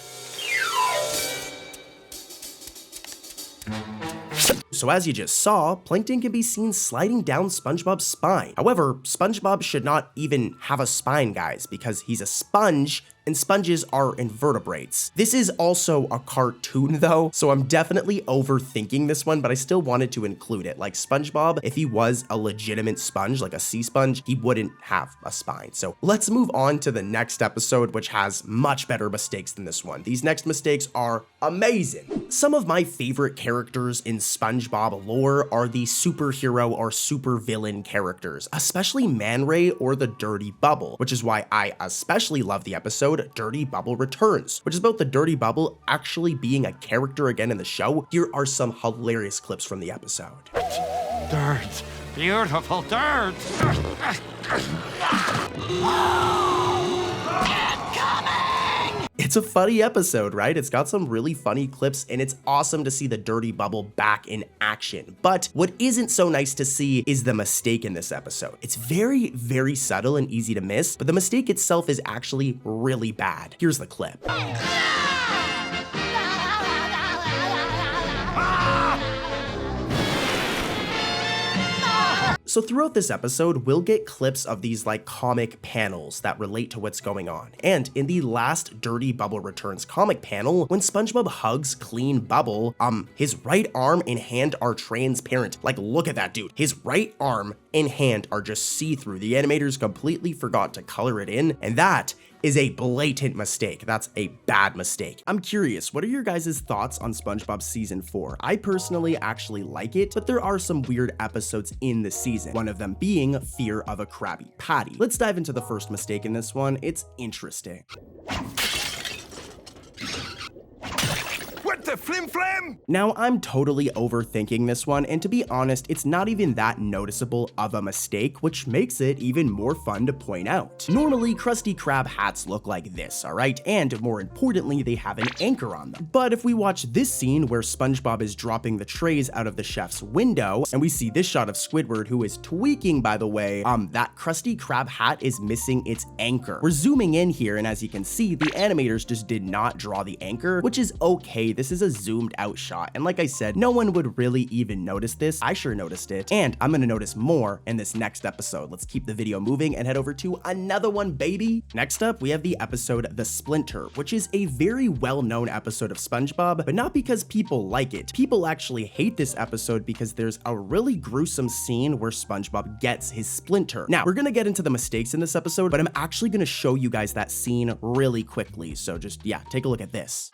So as you just saw, Plankton can be seen sliding down SpongeBob's spine. However, SpongeBob should not even have a spine, guys, because he's a sponge, and sponges are invertebrates. This is also a cartoon though, so I'm definitely overthinking this one, but I still wanted to include it. Like SpongeBob, if he was a legitimate sponge, like a sea sponge, he wouldn't have a spine. So let's move on to the next episode, which has much better mistakes than this one. These next mistakes are amazing. Some of my favorite characters in SpongeBob lore are the superhero or supervillain characters, especially Manray or the Dirty Bubble, which is why I especially love the episode Dirty Bubble Returns, which is about the Dirty Bubble actually being a character again in the show. Here are some hilarious clips from the episode. Dirt, beautiful dirt. It's a funny episode, right? It's got some really funny clips, and it's awesome to see the Dirty Bubble back in action. But what isn't so nice to see is the mistake in this episode. It's very, very subtle and easy to miss, but the mistake itself is actually really bad. Here's the clip. So throughout this episode, we'll get clips of these like comic panels that relate to what's going on. And in the last Dirty Bubble Returns comic panel, when SpongeBob hugs Clean Bubble, his right arm and hand are transparent. Like, look at that dude. His right arm and hand are just see-through. The animators completely forgot to color it in, and that is a blatant mistake. That's a bad mistake. I'm curious, what are your guys' thoughts on SpongeBob Season 4? I personally actually like it, but there are some weird episodes in the season, one of them being Fear of a Krabby Patty. Let's dive into the first mistake in this one. It's interesting. What the flim-flam? Now, I'm totally overthinking this one, and to be honest, it's not even that noticeable of a mistake, which makes it even more fun to point out. Normally, Krusty Krab hats look like this, alright? And more importantly, they have an anchor on them. But if we watch this scene where SpongeBob is dropping the trays out of the chef's window, and we see this shot of Squidward, who is tweaking, by the way, that Krusty Krab hat is missing its anchor. We're zooming in here, and as you can see, the animators just did not draw the anchor, which is okay. This is a zoomed out shot, and like I said, no one would really even notice this. I sure noticed it, and I'm gonna notice more in this next episode. Let's keep the video moving and head over to another one, baby. Next up, we have the episode The Splinter, which is a very well-known episode of SpongeBob, but not because people like it. People actually hate this episode because there's a really gruesome scene where SpongeBob gets his splinter. Now, we're gonna get into the mistakes in this episode, but I'm actually gonna show you guys that scene really quickly, so just, yeah, take a look at this.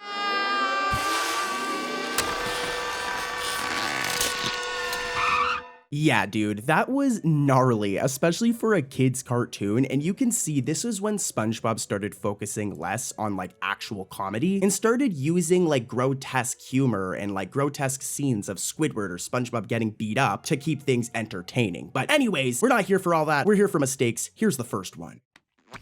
Yeah, dude, that was gnarly, especially for a kid's cartoon, and you can see this is when SpongeBob started focusing less on like actual comedy and started using like grotesque humor and like grotesque scenes of Squidward or SpongeBob getting beat up to keep things entertaining. But anyways, we're not here for all that. We're here for mistakes. Here's the first one.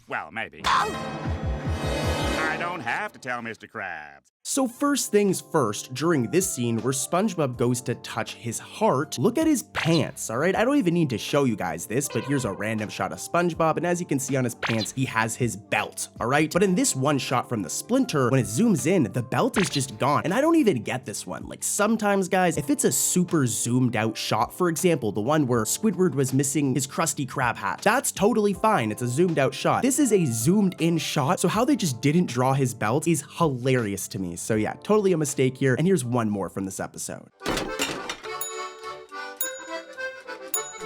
Well, maybe. I don't have to tell Mr. Krabs. So first things first, during this scene where SpongeBob goes to touch his heart, look at his pants, alright? I don't even need to show you guys this, but here's a random shot of SpongeBob, and as you can see on his pants, he has his belt, alright? But in this one shot from the Splinter, when it zooms in, the belt is just gone, and I don't even get this one. Like sometimes, guys, if it's a super zoomed out shot, for example, the one where Squidward was missing his Krusty Krab hat, that's totally fine, it's a zoomed out shot. This is a zoomed in shot, so how they just didn't draw his belt is hilarious to me. So yeah, totally a mistake here, and here's one more from this episode.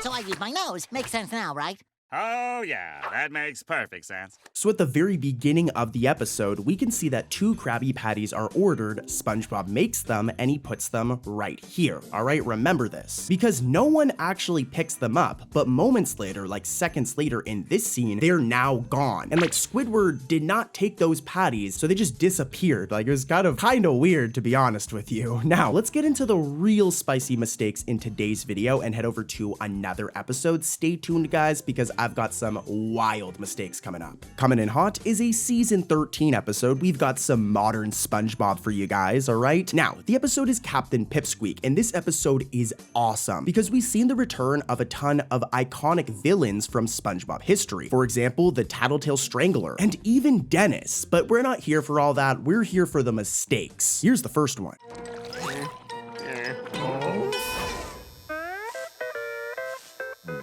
So I use my nose. Makes sense now, right? Oh yeah, that makes perfect sense. So at the very beginning of the episode, we can see that 2 Krabby Patties are ordered, SpongeBob makes them, and he puts them right here. Alright, remember this. Because no one actually picks them up, but moments later, like seconds later in this scene, they're now gone. And like Squidward did not take those patties, so they just disappeared. Like it was kind of weird, to be honest with you. Now, let's get into the real spicy mistakes in today's video and head over to another episode. Stay tuned, guys, because I've got some wild mistakes coming up. Coming in hot is a season 13 episode. We've got some modern SpongeBob for you guys, all right? Now, the episode is Captain Pipsqueak, and this episode is awesome because we've seen the return of a ton of iconic villains from SpongeBob history. For example, the Tattletale Strangler, and even Dennis. But we're not here for all that, we're here for the mistakes. Here's the first one.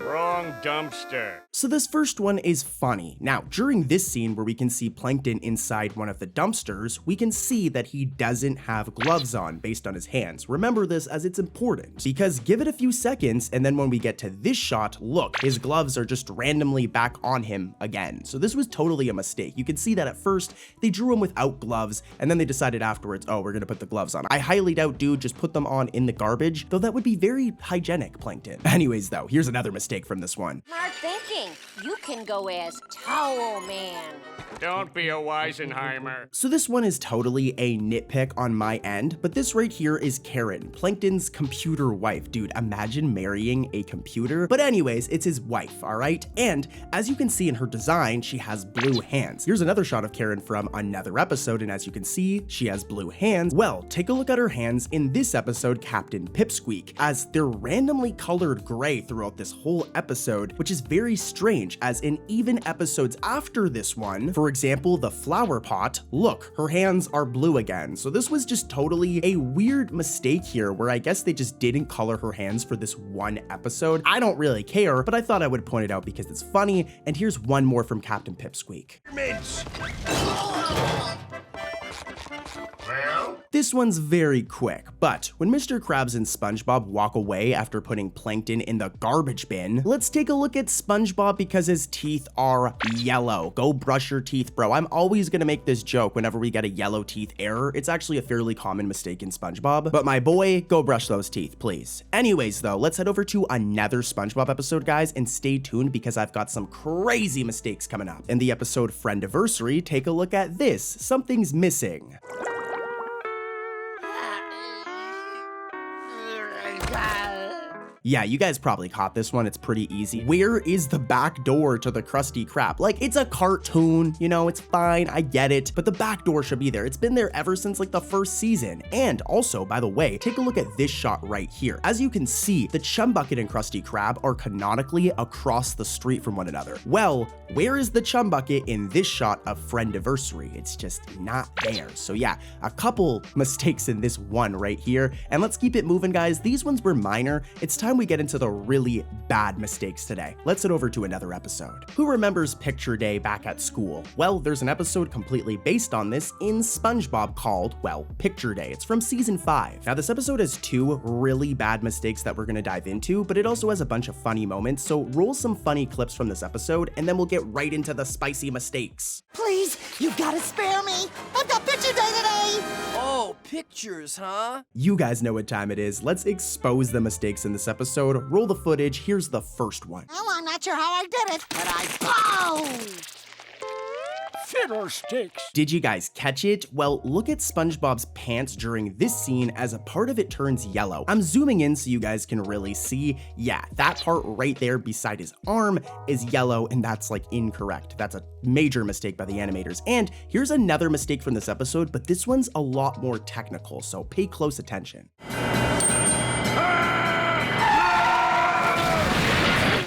Wrong dumpster. So this first one is funny. Now, during this scene where we can see Plankton inside one of the dumpsters, we can see that he doesn't have gloves on based on his hands. Remember this as it's important, because give it a few seconds and then when we get to this shot, look, his gloves are just randomly back on him again. So this was totally a mistake. You can see that at first they drew him without gloves and then they decided afterwards, oh, we're gonna put the gloves on. I highly doubt, dude, just put them on in the garbage, though that would be very hygienic, Plankton. Anyways though, here's another mistake from this one. Smart thinking. You can go as Towel Man. Don't be a Weisenheimer. So this one is totally a nitpick on my end, but this right here is Karen, Plankton's computer wife. Dude, imagine marrying a computer. But anyways, it's his wife, all right? And as you can see in her design, she has blue hands. Here's another shot of Karen from another episode, and as you can see, she has blue hands. Well, take a look at her hands in this episode, Captain Pipsqueak, as they're randomly colored gray throughout this whole episode, which is very strange, as in even episodes after this one, for example, the flower pot, look, her hands are blue again. So this was just totally a weird mistake here where I guess they just didn't color her hands for this one episode. I don't really care, but I thought I would point it out because it's funny. And here's one more from Captain Pipsqueak. This one's very quick, but when Mr. Krabs and SpongeBob walk away after putting Plankton in the garbage bin, let's take a look at SpongeBob because his teeth are yellow. Go brush your teeth, bro. I'm always gonna make this joke whenever we get a yellow teeth error. It's actually a fairly common mistake in SpongeBob, but my boy, go brush those teeth, please. Anyways though, let's head over to another SpongeBob episode, guys, and stay tuned because I've got some crazy mistakes coming up. In the episode Friendversary, take a look at this. Something's missing. Yeah, you guys probably caught this one. It's pretty easy. Where is the back door to the Krusty Krab? Like, it's a cartoon, you know, it's fine, I get it, but the back door should be there. It's been there ever since like the first season. And also, by the way, take a look at this shot right here. As you can see, the Chum Bucket and Krusty Krab are canonically across the street from one another. Well, where is the Chum Bucket in this shot of Friendversary? It's just not there. So yeah, a couple mistakes in this one right here. And let's keep it moving, guys. These ones were minor. It's time we get into the really bad mistakes today. Let's head over to another episode. Who remembers Picture Day back at school? Well, there's an episode completely based on this in SpongeBob called, well, Picture Day. It's from season 5. Now, this episode has two really bad mistakes that we're gonna dive into, but it also has a bunch of funny moments, so roll some funny clips from this episode, and then we'll get right into the spicy mistakes. Please, you've got to spare me. I've got picture day today. Oh, pictures, huh? You guys know what time it is. Let's expose the mistakes in this episode. Roll the footage. Here's the first one. Well, I'm not sure how I did it, but I Fiddlesticks. Did you guys catch it? Well, look at SpongeBob's pants during this scene as a part of it turns yellow. I'm zooming in so you guys can really see. Yeah, that part right there beside his arm is yellow, and that's like incorrect. That's a major mistake by the animators. And here's another mistake from this episode, but this one's a lot more technical, so pay close attention.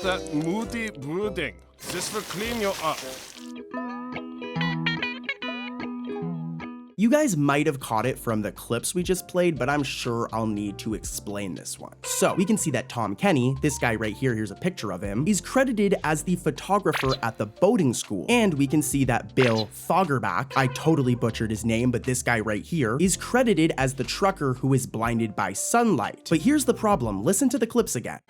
That moody brooding. This will clean you up. You guys might have caught it from the clips we just played, but I'm sure I'll need to explain this one. So we can see that Tom Kenny, this guy right here, here's a picture of him, is credited as the photographer at the boating school. And we can see that Bill Foggerback, I totally butchered his name, but this guy right here, is credited as the trucker who is blinded by sunlight. But here's the problem, listen to the clips again.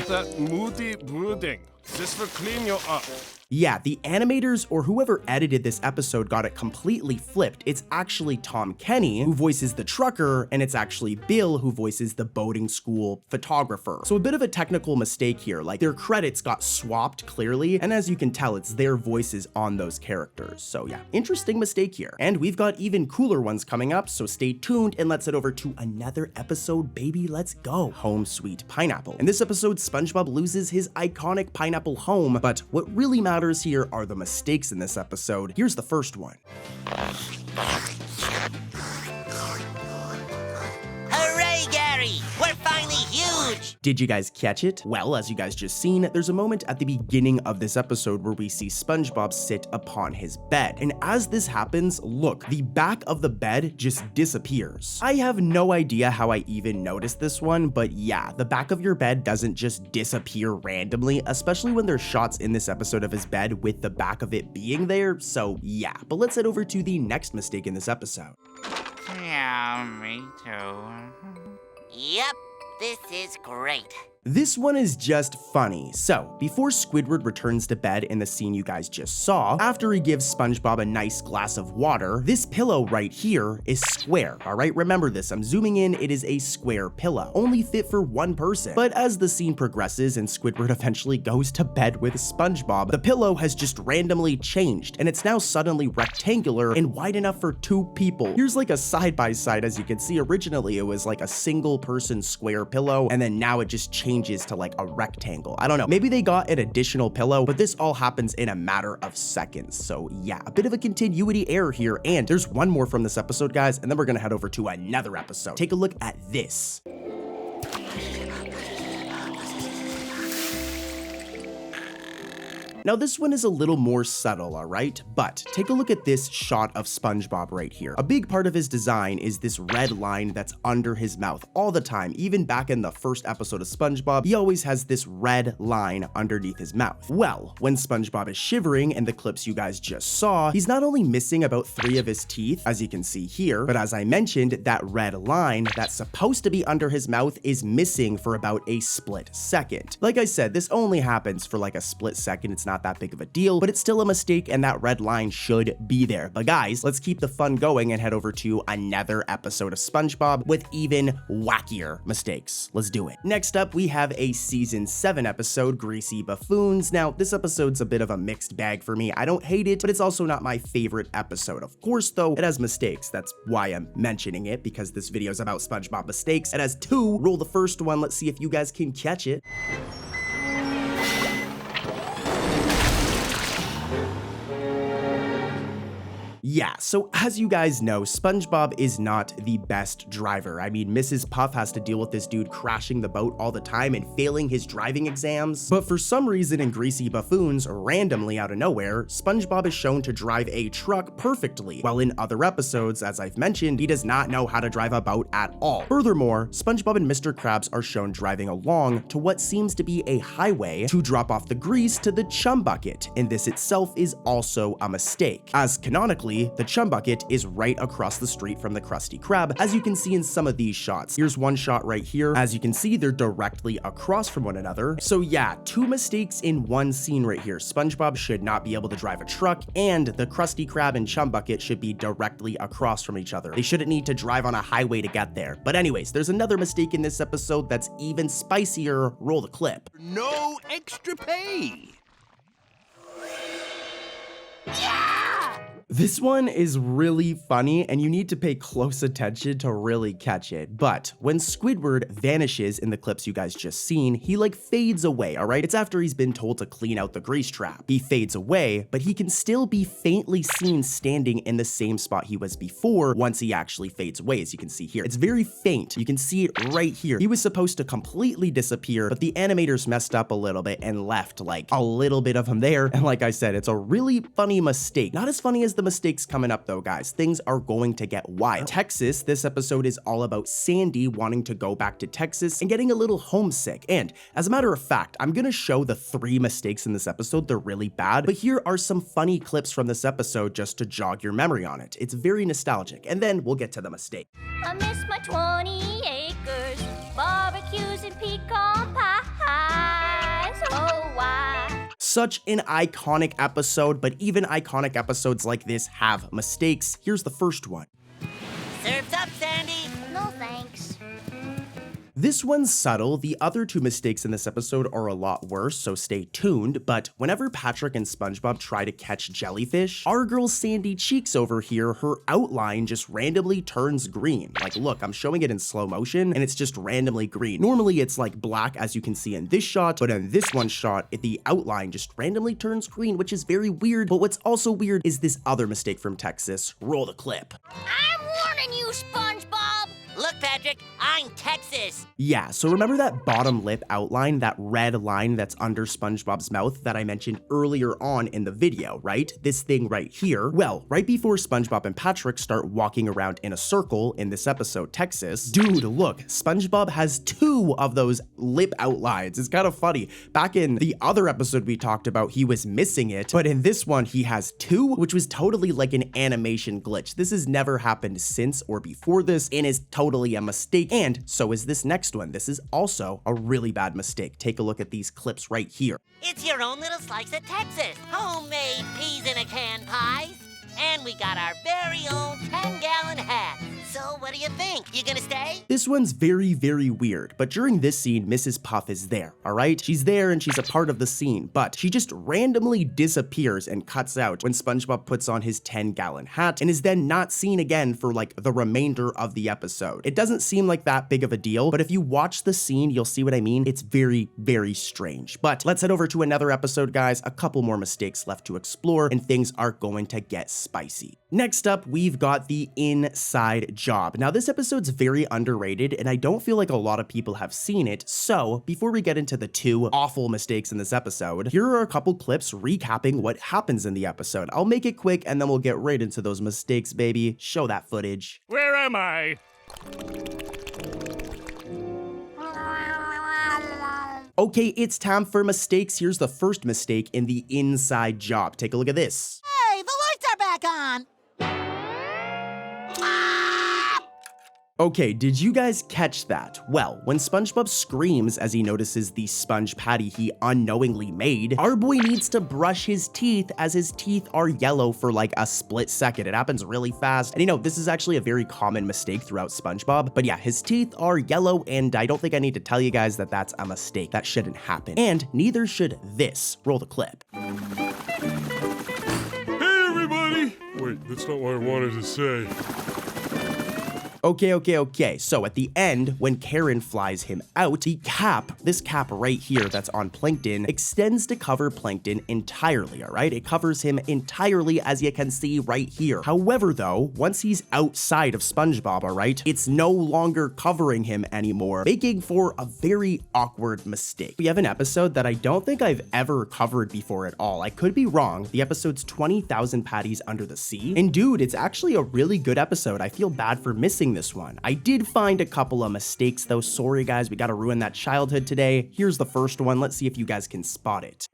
That moody brooding. This will clean you up. Yeah, the animators or whoever edited this episode got it completely flipped. It's actually Tom Kenny who voices the trucker, and it's actually Bill who voices the boating school photographer. So a bit of a technical mistake here, like their credits got swapped clearly, and as you can tell, it's their voices on those characters. So yeah, interesting mistake here. And we've got even cooler ones coming up, so stay tuned and let's head over to another episode, baby. Let's go. Home Sweet Pineapple. In this episode, SpongeBob loses his iconic pineapple home, but what really matters here are the mistakes in this episode. Here's the first one. Hooray, Gary! We're finally huge! Did you guys catch it? Well, as you guys just seen, there's a moment at the beginning of this episode where we see SpongeBob sit upon his bed. And as this happens, look, the back of the bed just disappears. I have no idea how I even noticed this one, but yeah, the back of your bed doesn't just disappear randomly, especially when there's shots in this episode of his bed with the back of it being there. So yeah, but let's head over to the next mistake in this episode. Yeah, me too. Yep, this is great. This one is just funny. So, before Squidward returns to bed in the scene you guys just saw, after he gives SpongeBob a nice glass of water, this pillow right here is square, alright? Remember this, I'm zooming in, it is a square pillow, only fit for one person. But as the scene progresses and Squidward eventually goes to bed with SpongeBob, the pillow has just randomly changed, and it's now suddenly rectangular and wide enough for two people. Here's like a side-by-side, as you can see. Originally, it was like a single person square pillow, and then now it just changes to like a rectangle. I don't know, maybe they got an additional pillow, but this all happens in a matter of seconds. So yeah, a bit of a continuity error here. And there's one more from this episode, guys, and then we're gonna head over to another episode. Take a look at this. Now this one is a little more subtle, alright? But take a look at this shot of SpongeBob right here. A big part of his design is this red line that's under his mouth all the time. Even back in the first episode of SpongeBob, he always has this red line underneath his mouth. Well, when SpongeBob is shivering in the clips you guys just saw, he's not only missing about 3 of his teeth, as you can see here, but as I mentioned, that red line that's supposed to be under his mouth is missing for about a split second. Like I said, this only happens for like a split second. It's not that big of a deal, but it's still a mistake and that red line should be there. But guys, let's keep the fun going and head over to another episode of SpongeBob with even wackier mistakes. Let's do it. Next up, we have a season 7 episode, Greasy Buffoons. Now, this episode's a bit of a mixed bag for me. I don't hate it, but it's also not my favorite episode. Of course, though, it has mistakes. That's why I'm mentioning it, because this video is about SpongeBob mistakes. It has 2. Roll the first one. Let's see if you guys can catch it. Yeah, so as you guys know, SpongeBob is not the best driver. I mean, Mrs. Puff has to deal with this dude crashing the boat all the time and failing his driving exams. But for some reason in Greasy Buffoons, randomly out of nowhere, SpongeBob is shown to drive a truck perfectly, while in other episodes, as I've mentioned, he does not know how to drive a boat at all. Furthermore, SpongeBob and Mr. Krabs are shown driving along to what seems to be a highway to drop off the grease to the chum bucket, and this itself is also a mistake, as canonically, the chum bucket is right across the street from the Krusty Krab, as you can see in some of these shots. Here's one shot right here. As you can see, they're directly across from one another. So yeah, 2 mistakes in one scene right here. SpongeBob should not be able to drive a truck, and the Krusty Krab and chum bucket should be directly across from each other. They shouldn't need to drive on a highway to get there. But anyways, there's another mistake in this episode that's even spicier. Roll the clip. No extra pay. This one is really funny, and you need to pay close attention to really catch it. But when Squidward vanishes in the clips you guys just seen, he like fades away, alright? It's after he's been told to clean out the grease trap. He fades away, but he can still be faintly seen standing in the same spot he was before once he actually fades away, as you can see here. It's very faint. You can see it right here. He was supposed to completely disappear, but the animators messed up a little bit and left like a little bit of him there. And like I said, it's a really funny mistake. Not as funny as the mistakes coming up though, guys. Things are going to get wild. Texas, this episode is all about Sandy wanting to go back to Texas and getting a little homesick. And as a matter of fact, I'm gonna show the 3 mistakes in this episode. They're really bad, but here are some funny clips from this episode just to jog your memory on it. It's very nostalgic, and then we'll get to the mistake. I miss my 20 acres, barbecues and pecan pies. Oh, why? Such an iconic episode, but even iconic episodes like this have mistakes. Here's the first one. Surf's up, Sandy. No thanks. This one's subtle. The other two mistakes in this episode are a lot worse, so stay tuned. But whenever Patrick and SpongeBob try to catch jellyfish, our girl Sandy Cheeks over here, her outline just randomly turns green. Like, look, I'm showing it in slow motion, and it's just randomly green. Normally, it's like black, as you can see in this shot, but in this one shot, the outline just randomly turns green, which is very weird. But what's also weird is this other mistake from Texas. Roll the clip. I'm warning you, SpongeBob. Look, Patrick, I'm Texas. Yeah, so remember that bottom lip outline, that red line that's under SpongeBob's mouth that I mentioned earlier on in the video, right? This thing right here. Well, right before SpongeBob and Patrick start walking around in a circle in this episode, Texas, dude, look, SpongeBob has 2 of those lip outlines. It's kind of funny. Back in the other episode we talked about, he was missing it, but in this one, he has 2, which was totally like an animation glitch. This has never happened since or before this, and is totally a mistake, and so is this next one. This is also a really bad mistake. Take a look at these clips right here. It's your own little slice of Texas. Homemade peas in a can pies. And we got our very own 10-gallon hat. So what do you think? You gonna stay? This one's very, very weird, but during this scene, Mrs. Puff is there, all right? She's there and she's a part of the scene, but she just randomly disappears and cuts out when SpongeBob puts on his 10-gallon hat and is then not seen again for like the remainder of the episode. It doesn't seem like that big of a deal, but if you watch the scene, you'll see what I mean. It's very, very strange. But let's head over to another episode, guys. A couple more mistakes left to explore, and things are going to get spicy. Next up, we've got the inside job. Now, this episode's very underrated, and I don't feel like a lot of people have seen it, so before we get into the 2 awful mistakes in this episode, here are a couple clips recapping what happens in the episode. I'll make it quick, and then we'll get right into those mistakes, baby. Show that footage. Where am I? Okay, it's time for mistakes. Here's the first mistake in the inside job. Take a look at this. Hey, the lights are back on. Okay, did you guys catch that? Well, when SpongeBob screams as he notices the sponge patty he unknowingly made, our boy needs to brush his teeth as his teeth are yellow for like a split second. It happens really fast. And you know, this is actually a very common mistake throughout SpongeBob. But yeah, his teeth are yellow, and I don't think I need to tell you guys that that's a mistake. That shouldn't happen. And neither should this. Roll the clip. Hey, everybody! Wait, that's not what I wanted to say. Okay. So at the end, when Karen flies him out, the cap, this cap right here that's on Plankton, extends to cover Plankton entirely, all right? It covers him entirely, as you can see right here. However, though, once he's outside of SpongeBob, all right, it's no longer covering him anymore, making for a very awkward mistake. We have an episode that I don't think I've ever covered before at all. I could be wrong. The episode's 20,000 Patties Under the Sea. And dude, it's actually a really good episode. I feel bad for missing this one. I did find a couple of mistakes though. Sorry guys, we gotta ruin that childhood today. Here's the first one. Let's see if you guys can spot it.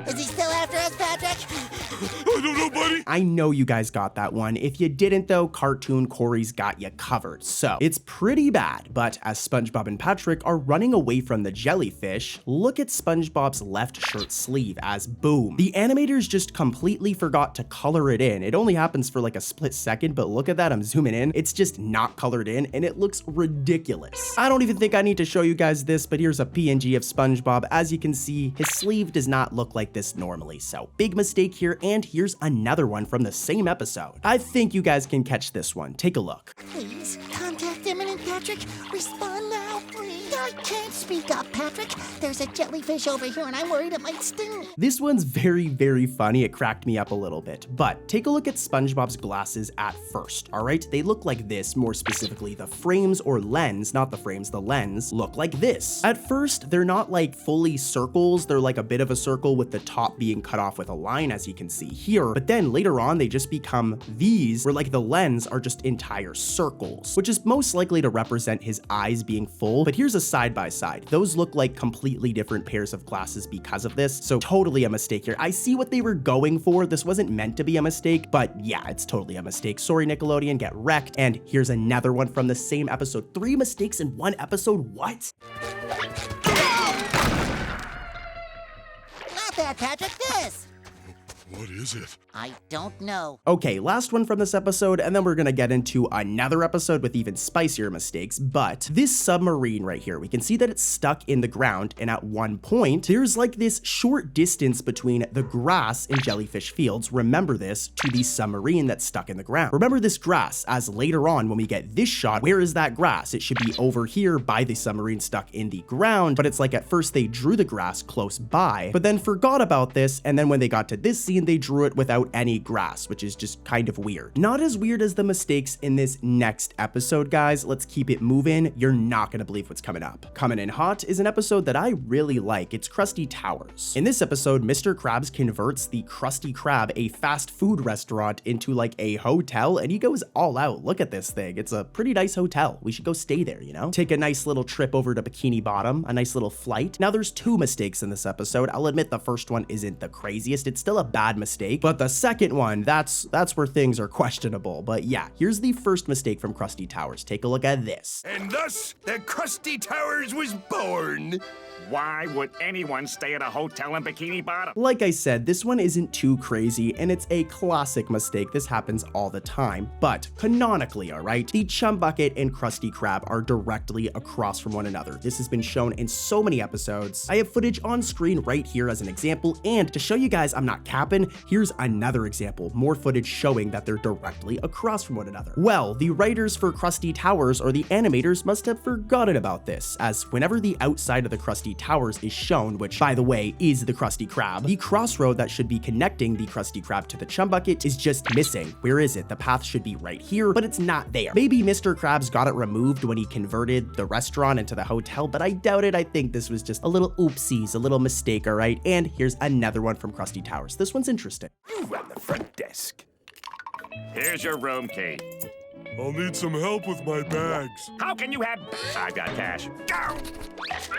Is he still after us, Patrick? I don't know, buddy. I know you guys got that one. If you didn't though, Cartoon Corey's got you covered. So it's pretty bad, but as SpongeBob and Patrick are running away from the jellyfish, look at SpongeBob's left shirt sleeve as boom. The animators just completely forgot to color it in. It only happens for like a split second, but look at that, I'm zooming in. It's just not colored in and it looks ridiculous. I don't even think I need to show you guys this, but here's a PNG of SpongeBob. As you can see, his sleeve does not look like this normally. So big mistake here, and here's another one from the same episode. I think you guys can catch this one. Take a look. Please, contact imminent, Patrick. Respond now, please. I can't speak up, Patrick. There's a jellyfish over here and I'm worried it might sting. This one's very, very funny. It cracked me up a little bit, but take a look at SpongeBob's glasses at first, all right? They look like this, more specifically the frames or lens, not the frames, the lens, look like this. At first, they're not like fully circles. They're like a bit of a circle with the top being cut off with a line, as you can see here. But then later on, they just become these, where like the lens are just entire circles, which is most likely to represent his eyes being full. But here's a side-by-side. Those look like completely different pairs of glasses because of this, so totally a mistake here. I see what they were going for. This wasn't meant to be a mistake, but yeah, it's totally a mistake. Sorry, Nickelodeon, get wrecked. And here's another one from the same episode. 3 mistakes in one episode? What? that, Patrick, this! What is it? I don't know. Okay, last one from this episode, and then we're gonna get into another episode with even spicier mistakes, but this submarine right here, we can see that it's stuck in the ground, and at one point, there's like this short distance between the grass in Jellyfish Fields, remember this, to the submarine that's stuck in the ground. Remember this grass, as later on when we get this shot, where is that grass? It should be over here by the submarine stuck in the ground, but it's like at first they drew the grass close by, but then forgot about this, and then when they got to this scene, they drew it without any grass, which is just kind of weird. Not as weird as the mistakes in this next episode, guys. Let's keep it moving. You're not gonna believe what's coming up. Coming in hot is an episode that I really like. It's Krusty Towers. In this episode, Mr. Krabs converts the Krusty Krab, a fast food restaurant, into like a hotel, and he goes all out. Look at this thing. It's a pretty nice hotel. We should go stay there, you know? Take a nice little trip over to Bikini Bottom, a nice little flight. Now, there's two mistakes in this episode. I'll admit the first one isn't the craziest. It's still a bad mistake, but the second one, that's where things are questionable. But yeah, here's the first mistake from Krusty Towers. Take a look at this. And thus, the Krusty Towers was born. Why would anyone stay at a hotel in Bikini Bottom? Like I said, this one isn't too crazy, and it's a classic mistake. This happens all the time, but canonically, all right, the Chum Bucket and Krusty Krab are directly across from one another. This has been shown in so many episodes. I have footage on screen right here as an example, and to show you guys I'm not capping, here's another example, more footage showing that they're directly across from one another. Well, the writers for Krusty Towers or the animators must have forgotten about this, as whenever the outside of the Krusty Towers is shown, which by the way is the Krusty Krab, the crossroad that should be connecting the Krusty Krab to the Chum Bucket is just missing. Where is it? The path should be right here, but it's not there. Maybe Mr. Krabs got it removed when he converted the restaurant into the hotel, but I doubt it. I think this was just a little oopsies, a little mistake, all right? And here's another one from Krusty Towers. This one's interesting. You run the front desk. Here's your room key. I'll need some help with my bags. How can you have... I've got cash. Go!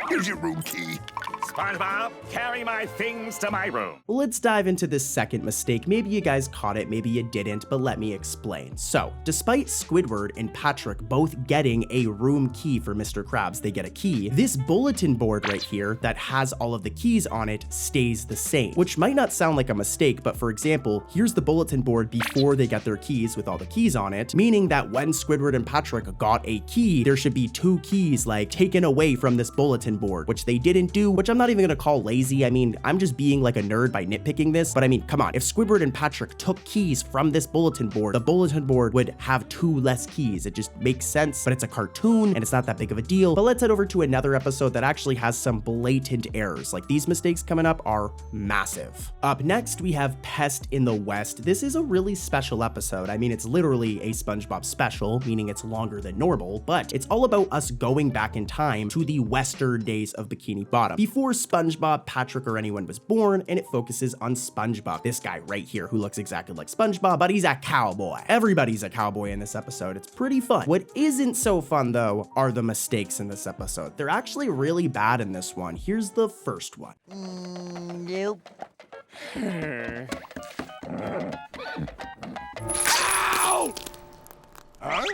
Here's your room key. SpongeBob, carry my things to my room. Let's dive into this second mistake. Maybe you guys caught it, maybe you didn't, but let me explain. So, despite Squidward and Patrick both getting a room key for Mr. Krabs, they get a key, this bulletin board right here that has all of the keys on it stays the same, which might not sound like a mistake, but for example, here's the bulletin board before they get their keys with all the keys on it, meaning that when Squidward and Patrick got a key, there should be two keys like taken away from this bulletin board, which they didn't do, which I'm not even gonna call lazy. I mean, I'm just being like a nerd by nitpicking this, but I mean, come on, if Squidward and Patrick took keys from this bulletin board, the bulletin board would have two less keys. It just makes sense, but it's a cartoon and it's not that big of a deal. But let's head over to another episode that actually has some blatant errors. Like these mistakes coming up are massive. Up next, we have Pest in the West. This is a really special episode. I mean, it's literally a SpongeBob special, meaning it's longer than normal, but it's all about us going back in time to the Western days of Bikini Bottom, before SpongeBob, Patrick, or anyone was born, and it focuses on SpongeBob, this guy right here who looks exactly like SpongeBob, but he's a cowboy. Everybody's a cowboy in this episode. It's pretty fun. What isn't so fun, though, are the mistakes in this episode. They're actually really bad in this one. Here's the first one. Nope. Ow! Huh?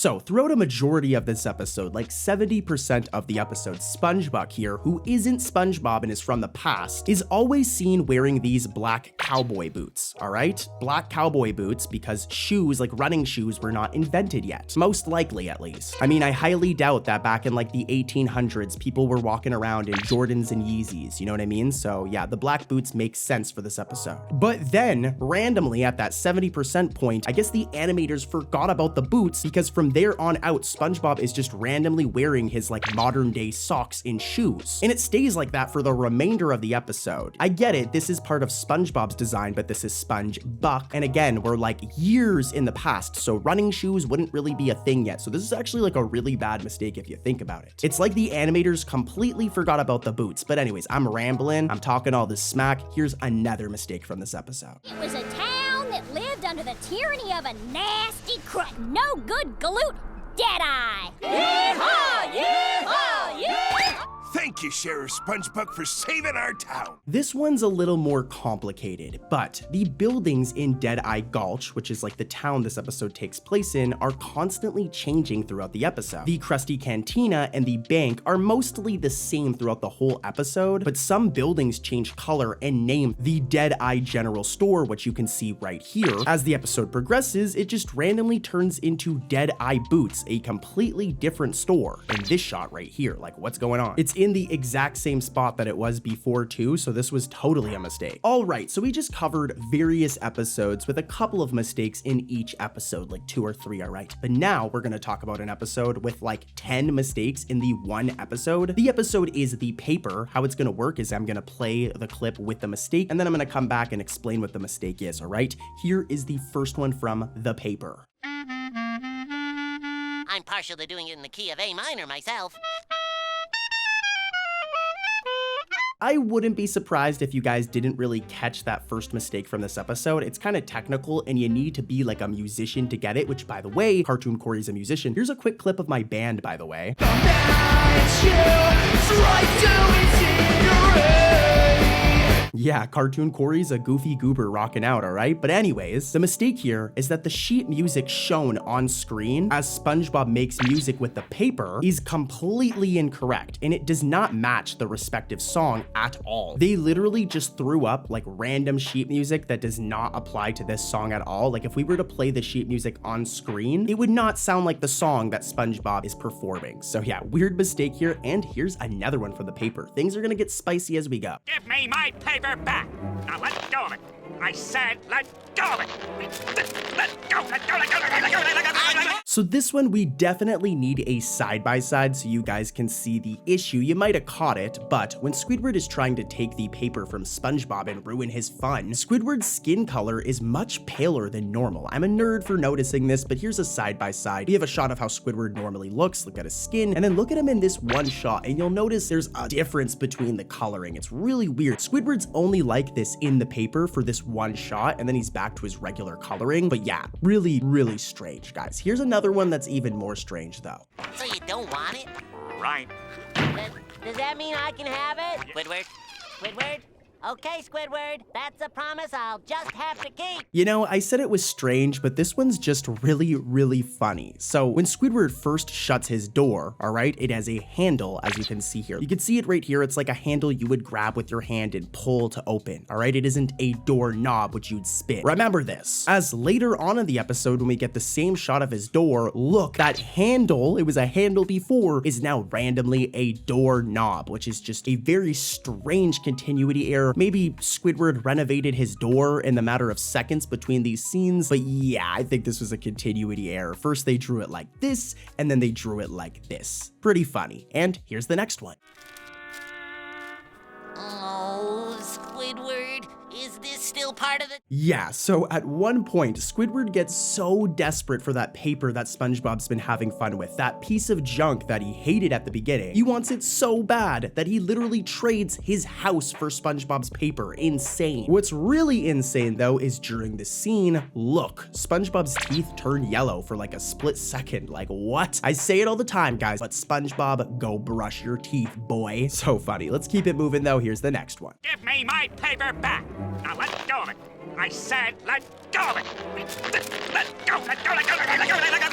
So throughout a majority of this episode, like 70% of the episode, SpongeBob here, who isn't SpongeBob and is from the past, is always seen wearing these black cowboy boots, all right? Black cowboy boots because shoes, like running shoes, were not invented yet. Most likely, at least. I mean, I highly doubt that back in like the 1800s, people were walking around in Jordans and Yeezys, you know what I mean? So yeah, the black boots make sense for this episode. But then, randomly at that 70% point, I guess the animators forgot about the boots because from there on out, SpongeBob is just randomly wearing his like modern day socks and shoes. And it stays like that for the remainder of the episode. I get it, this is part of SpongeBob's design, but this is SpongeBuck. And again, we're like years in the past, so running shoes wouldn't really be a thing yet. So this is actually like a really bad mistake if you think about it. It's like the animators completely forgot about the boots. But anyways, I'm rambling, I'm talking all this smack. Here's another mistake from this episode. It was a town that lived under the tyranny of a nasty no good galoot Deadeye. Thank you, Sheriff SpongeBob, for saving our town. This one's a little more complicated, but the buildings in Deadeye Gulch, which is like the town this episode takes place in, are constantly changing throughout the episode. The Krusty Cantina and the bank are mostly the same throughout the whole episode, but some buildings change color and name. The Deadeye General Store, which you can see right here. As the episode progresses, it just randomly turns into Deadeye Boots, a completely different store in this shot right here. Like, what's going on? It's in the exact same spot that it was before too, so this was totally a mistake. All right, so we just covered various episodes with a couple of mistakes in each episode, like 2 or 3, all right? But now we're gonna talk about an episode with like 10 mistakes in the one episode. The episode is The Paper. How it's gonna work is I'm gonna play the clip with the mistake, and then I'm gonna come back and explain what the mistake is, all right? Here is the first one from The Paper. I'm partial to doing it in the key of A minor myself. I wouldn't be surprised if you guys didn't really catch that first mistake from this episode. It's kind of technical and you need to be like a musician to get it, which by the way, Cartoon Corey's a musician. Here's a quick clip of my band, by the way. Yeah, Cartoon Corey's a goofy goober rocking out, all right? But anyways, the mistake here is that the sheet music shown on screen as SpongeBob makes music with the paper is completely incorrect, and it does not match the respective song at all. They literally just threw up like random sheet music that does not apply to this song at all. Like if we were to play the sheet music on screen, it would not sound like the song that SpongeBob is performing. So yeah, weird mistake here, and here's another one from The Paper. Things are gonna get spicy as we go. Give me my paper back. Now let go of it. I said let go of it. Let go, let go, let go, let go, let go, let go. So this one, we definitely need a side-by-side so you guys can see the issue. You might have caught it, but when Squidward is trying to take the paper from SpongeBob and ruin his fun, Squidward's skin color is much paler than normal. I'm a nerd for noticing this, but here's a side-by-side. We have a shot of how Squidward normally looks, look at his skin, and then look at him in this one shot, and you'll notice there's a difference between the coloring. It's really weird. Squidward's only like this in the paper for this one shot, and then he's back to his regular coloring. But yeah, really, really strange, guys. Here's another one that's even more strange, though. So you don't want it? Right. Does that mean I can have it? Squidward? Squidward? Okay, Squidward, that's a promise I'll just have to keep. You know, I said it was strange, but this one's just really, really funny. So when Squidward first shuts his door, all right, it has a handle, as you can see here. You can see it right here. It's like a handle you would grab with your hand and pull to open, all right? It isn't a door knob, which you'd spin. Remember this. As later on in the episode, when we get the same shot of his door, look, that handle, it was a handle before, is now randomly a door knob, which is just a very strange continuity error. Maybe Squidward renovated his door in the matter of seconds between these scenes, but yeah, I think this was a continuity error. First they drew it like this, and then they drew it like this. Pretty funny. And here's the next one. Oh, Squidward, is this still part of the... Yeah, so at one point, Squidward gets so desperate for that paper that SpongeBob's been having fun with, that piece of junk that he hated at the beginning. He wants it so bad that he literally trades his house for SpongeBob's paper. Insane. What's really insane, though, is during the scene, look, SpongeBob's teeth turn yellow for like a split second. Like, what? I say it all the time, guys, but SpongeBob, go brush your teeth, boy. So funny. Let's keep it moving, though. Here's the next one. Give me my paper back. Now let go of it. I said let go of it. Let go, let go, let go, let go, let go, let go.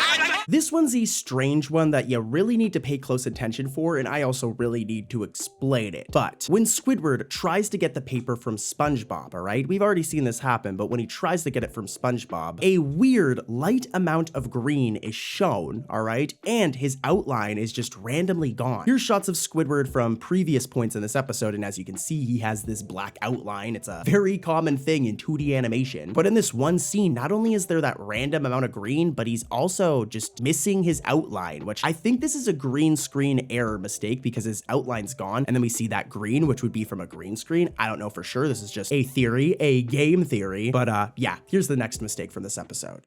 This one's a strange one that you really need to pay close attention for, and I also really need to explain it. But when Squidward tries to get the paper from SpongeBob, all right, we've already seen this happen, but when he tries to get it from SpongeBob, a weird light amount of green is shown, all right, and his outline is just randomly gone. Here's shots of Squidward from previous points in this episode, and as you can see, he has this black outline. It's a very common thing in 2D animation, but in this one scene, not only is there that random amount of green, but he's also just missing his outline, which I think this is a green screen error mistake because his outline's gone, and then we see that green, which would be from a green screen. I don't know for sure. This is just a theory, a game theory, but yeah, here's the next mistake from this episode.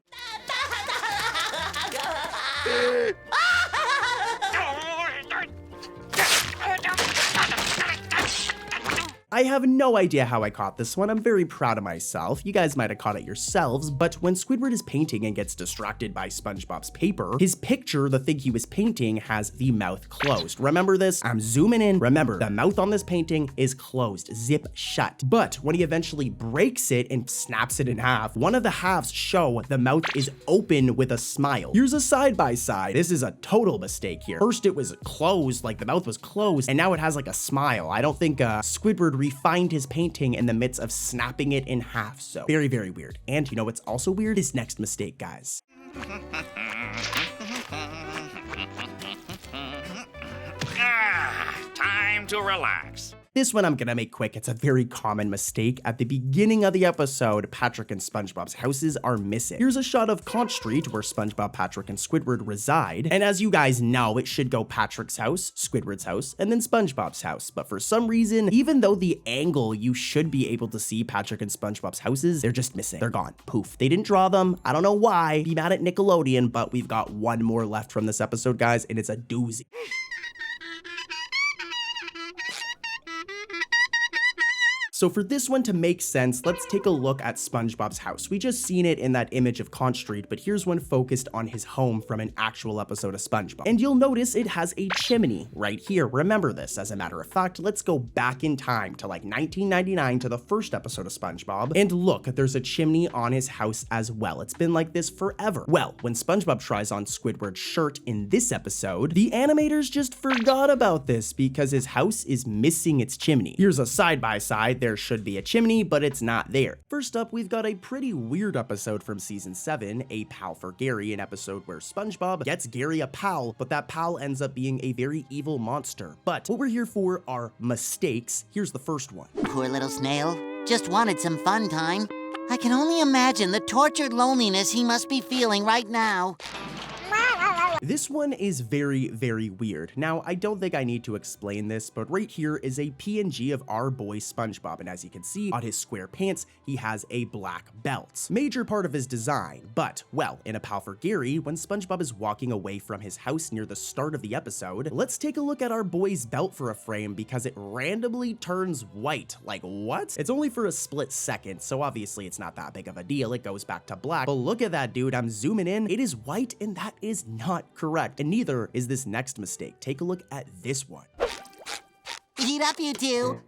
I have no idea how I caught this one. I'm very proud of myself. You guys might have caught it yourselves, but when Squidward is painting and gets distracted by SpongeBob's paper, his picture, the thing he was painting, has the mouth closed. Remember this? I'm zooming in. Remember, the mouth on this painting is closed, zip shut. But when he eventually breaks it and snaps it in half, one of the halves show the mouth is open with a smile. Here's a side-by-side. This is a total mistake here. First it was closed, like the mouth was closed, and now it has like a smile. I don't think Squidward refined his painting in the midst of snapping it in half, so very, very weird. And you know what's also weird? This next mistake, guys. Time to relax. This one I'm gonna make quick. It's a very common mistake. At the beginning of the episode, Patrick and SpongeBob's houses are missing. Here's a shot of Conch Street where SpongeBob, Patrick, and Squidward reside. And as you guys know, it should go Patrick's house, Squidward's house, and then SpongeBob's house. But for some reason, even though the angle you should be able to see Patrick and SpongeBob's houses, they're just missing. They're gone. Poof. They didn't draw them. I don't know why. Be mad at Nickelodeon, but we've got one more left from this episode, guys, and it's a doozy. So for this one to make sense, let's take a look at SpongeBob's house. We just seen it in that image of Conch Street, but here's one focused on his home from an actual episode of SpongeBob. And you'll notice it has a chimney right here. Remember this. As a matter of fact, let's go back in time to like 1999 to the first episode of SpongeBob. And look, there's a chimney on his house as well. It's been like this forever. Well, when SpongeBob tries on Squidward's shirt in this episode, the animators just forgot about this because his house is missing its chimney. Here's a side-by-side. There should be a chimney, but it's not there. First up, we've got a pretty weird episode from season 7, A Pal for Gary, an episode where SpongeBob gets Gary a pal, but that pal ends up being a very evil monster. But what we're here for are mistakes. Here's the first one. Poor little snail. Just wanted some fun time. I can only imagine the tortured loneliness he must be feeling right now. This one is very, very weird. Now, I don't think I need to explain this, but right here is a PNG of our boy SpongeBob, and as you can see, on his square pants, he has a black belt. Major part of his design, but, well, in A Pal for Gary, when SpongeBob is walking away from his house near the start of the episode, let's take a look at our boy's belt for a frame because it randomly turns white. Like, what? It's only for a split second, so obviously it's not that big of a deal. It goes back to black, but look at that, dude. I'm zooming in. It is white, and that is not correct, and neither is this next mistake. Take a look at this one. Eat up, you two.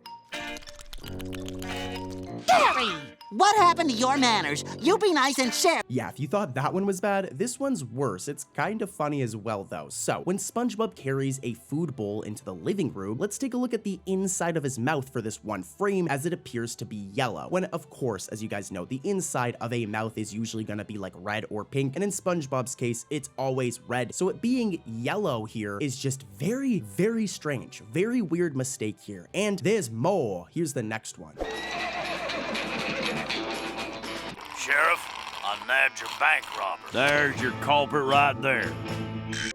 Gary! What happened to your manners? You be nice and share. Yeah, if you thought that one was bad, this one's worse. It's kind of funny as well, though. So, when SpongeBob carries a food bowl into the living room, let's take a look at the inside of his mouth for this one frame, as it appears to be yellow. When, of course, as you guys know, the inside of a mouth is usually gonna be like red or pink, and in SpongeBob's case, it's always red. So it being yellow here is just very, very strange. Very weird mistake here. And there's more. Here's the next one. Sheriff, I nabbed your bank robber. There's your culprit right there.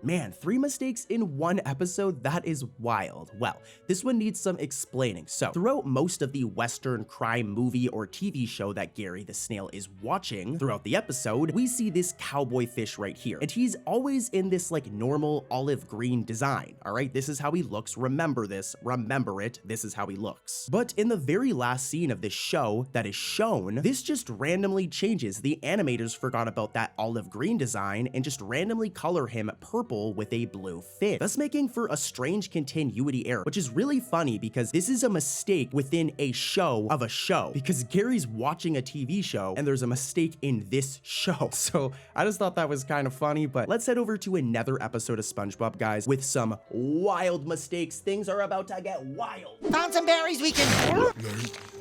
Man, 3 mistakes in one episode? That is wild. Well, this one needs some explaining. So, throughout most of the Western crime movie or TV show that Gary the Snail is watching, throughout the episode, we see this cowboy fish right here. And he's always in this like normal olive green design. All right, this is how he looks. Remember this. Remember it. This is how he looks. But in the very last scene of this show that is shown, this just randomly changes. The animators forgot about that olive green design and just randomly color him purple with a blue fin, thus making for a strange continuity error, which is really funny because this is a mistake within a show of a show, because Gary's watching a TV show and there's a mistake in this show. So I just thought that was kind of funny, but let's head over to another episode of SpongeBob, guys, with some wild mistakes. Things are about to get wild. Found some berries we can...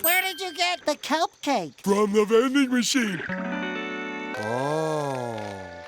Where did you get the kelp cake? From the vending machine.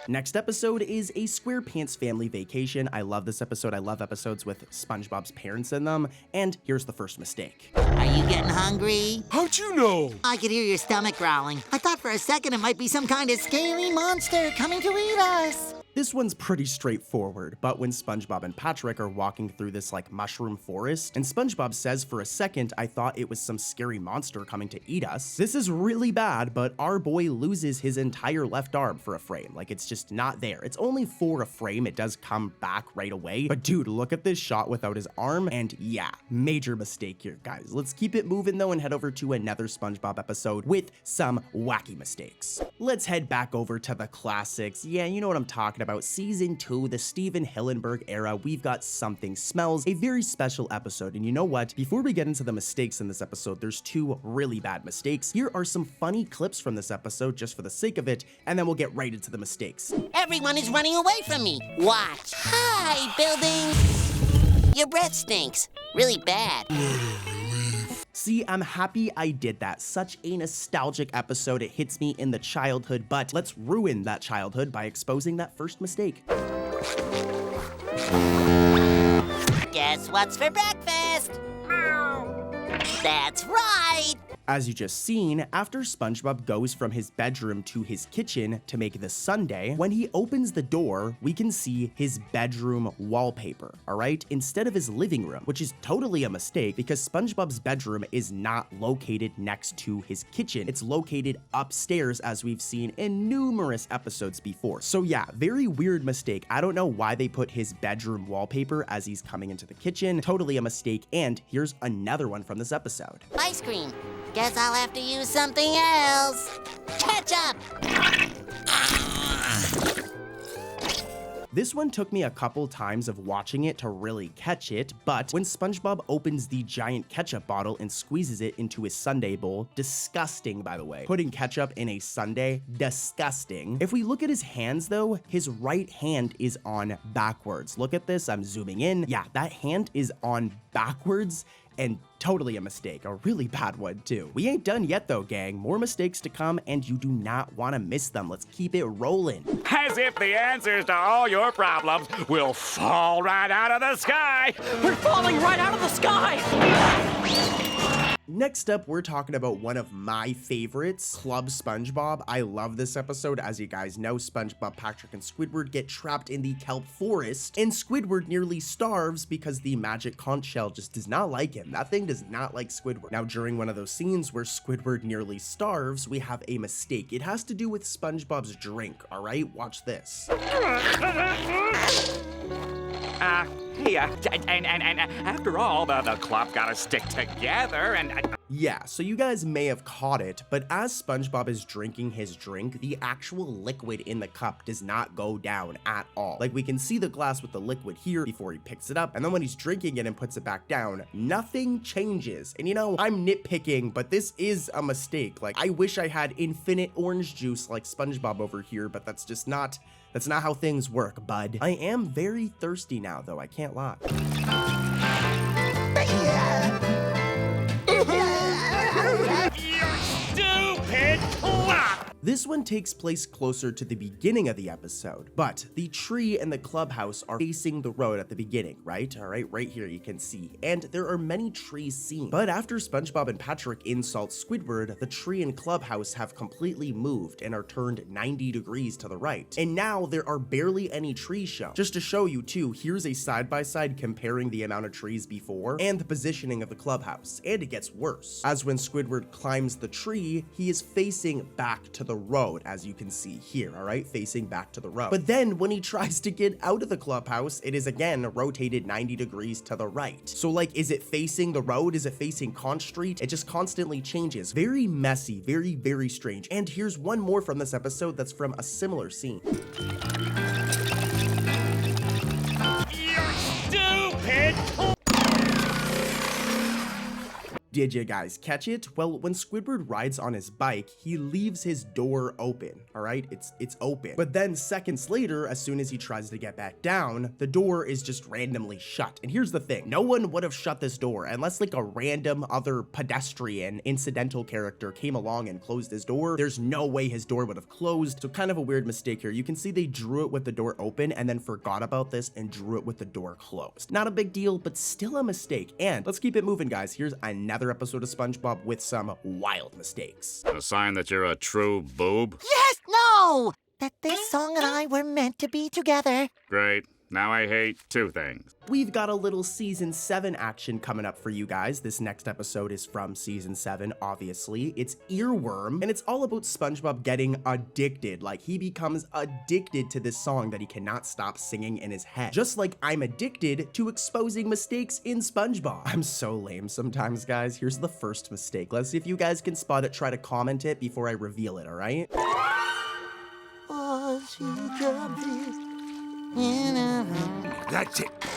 Next episode is a SquarePants family vacation. I love this episode. I love episodes with SpongeBob's parents in them. And here's the first mistake. Are you getting hungry? How'd you know? I could hear your stomach growling. I thought for a second it might be some kind of scaly monster coming to eat us. This one's pretty straightforward, but when SpongeBob and Patrick are walking through this like mushroom forest, and SpongeBob says, for a second, I thought it was some scary monster coming to eat us. This is really bad, but our boy loses his entire left arm for a frame. Like, it's just not there. It's only for a frame. It does come back right away. But dude, look at this shot without his arm, and yeah, major mistake here, guys. Let's keep it moving though and head over to another SpongeBob episode with some wacky mistakes. Let's head back over to the classics. Yeah, you know what I'm talking about. Season 2, the Steven Hillenburg era. We've got Something Smells, a very special episode. And you know what? Before we get into the mistakes in this episode, there's 2 really bad mistakes. Here are some funny clips from this episode just for the sake of it, and then we'll get right into the mistakes. Everyone is running away from me. Watch. Hi, building. Your breath stinks. Really bad. See, I'm happy I did that. Such a nostalgic episode. It hits me in the childhood, but let's ruin that childhood by exposing that first mistake. Guess what's for breakfast? That's right. As you just seen, after SpongeBob goes from his bedroom to his kitchen to make the sundae, when he opens the door, we can see his bedroom wallpaper, all right? Instead of his living room, which is totally a mistake because SpongeBob's bedroom is not located next to his kitchen. It's located upstairs, as we've seen in numerous episodes before. So yeah, very weird mistake. I don't know why they put his bedroom wallpaper as he's coming into the kitchen. Totally a mistake. And here's another one from this episode. Ice cream. Guess I'll have to use something else. Ketchup! This one took me a couple times of watching it to really catch it, but when SpongeBob opens the giant ketchup bottle and squeezes it into his sundae bowl, disgusting by the way. Putting ketchup in a sundae, disgusting. If we look at his hands though, his right hand is on backwards. Look at this, I'm zooming in. Yeah, that hand is on backwards, and totally a mistake, a really bad one too. We ain't done yet though, gang. More mistakes to come, and you do not want to miss them. Let's keep it rolling. As if the answers to all your problems will fall right out of the sky. We're falling right out of the sky! Next up, we're talking about one of my favorites, Club SpongeBob. I love this episode. As you guys know, SpongeBob, Patrick, and Squidward get trapped in the kelp forest, and Squidward nearly starves because the magic conch shell just does not like him. That thing does not like Squidward. Now, during one of those scenes where Squidward nearly starves, we have a mistake. It has to do with SpongeBob's drink, all right? Watch this. And after all, the club gotta stick together, and... Yeah, so you guys may have caught it, but as SpongeBob is drinking his drink, the actual liquid in the cup does not go down at all. Like, we can see the glass with the liquid here before he picks it up, and then when he's drinking it and puts it back down, nothing changes. And you know, I'm nitpicking, but this is a mistake. Like, I wish I had infinite orange juice like SpongeBob over here, but that's just not... That's not how things work, bud. I am very thirsty now, though, I can't lie. Stupid plot! This one takes place closer to the beginning of the episode, but the tree and the clubhouse are facing the road at the beginning, right? All right, right here you can see, and there are many trees seen. But after SpongeBob and Patrick insult Squidward, the tree and clubhouse have completely moved and are turned 90 degrees to the right. And now there are barely any trees shown. Just to show you too, here's a side-by-side comparing the amount of trees before and the positioning of the clubhouse, and it gets worse. As when Squidward climbs the tree, he is facing back to the road, as you can see here, all right, facing back to the road. But then when he tries to get out of the clubhouse, it is again rotated 90 degrees to the right. So like, is it facing the road? Is it facing Conch Street? It just constantly changes. Very messy, very, very strange. And here's one more from this episode that's from a similar scene. Stupid! Did you guys catch it? Well, when Squidward rides on his bike, he leaves his door open, all right? It's open. But then seconds later, as soon as he tries to get back down, the door is just randomly shut. And here's the thing, no one would have shut this door unless like a random other pedestrian incidental character came along and closed his door. There's no way his door would have closed. So kind of a weird mistake here. You can see they drew it with the door open and then forgot about this and drew it with the door closed. Not a big deal, but still a mistake. And let's keep it moving, guys. Here's another episode of SpongeBob with some wild mistakes. A sign that you're a true boob? Yes! No! that this song and I were meant to be together. Great. Now I hate two things. We've got a little season 7 action coming up for you guys. This next episode is from season 7, obviously. It's Earworm, and it's all about SpongeBob getting addicted. Like, he becomes addicted to this song that he cannot stop singing in his head. Just like I'm addicted to exposing mistakes in SpongeBob. I'm so lame sometimes, guys. Here's the first mistake. Let's see if you guys can spot it. Try to comment it before I reveal it, all right? That's it, boy.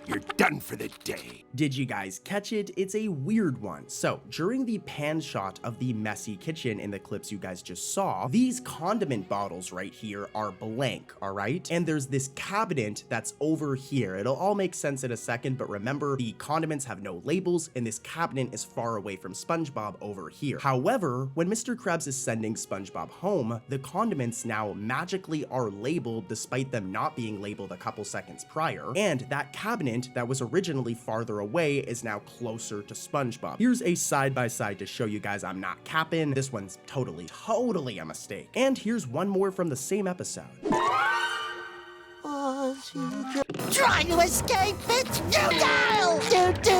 You're done for the day. Did you guys catch it? It's a weird one. So, during the pan shot of the messy kitchen in the clips you guys just saw, these condiment bottles right here are blank, all right? And there's this cabinet that's over here. It'll all make sense in a second, but remember, the condiments have no labels, and this cabinet is far away from SpongeBob over here. However, when Mr. Krabs is sending SpongeBob home, the condiments now magically are labeled despite them not being labeled a couple seconds prior, and that cabinet that was originally farther away is now closer to SpongeBob. Here's a side-by-side to show you guys I'm not capping. This one's totally a mistake. And here's one more from the same episode. Trying to escape, it's futile! Do.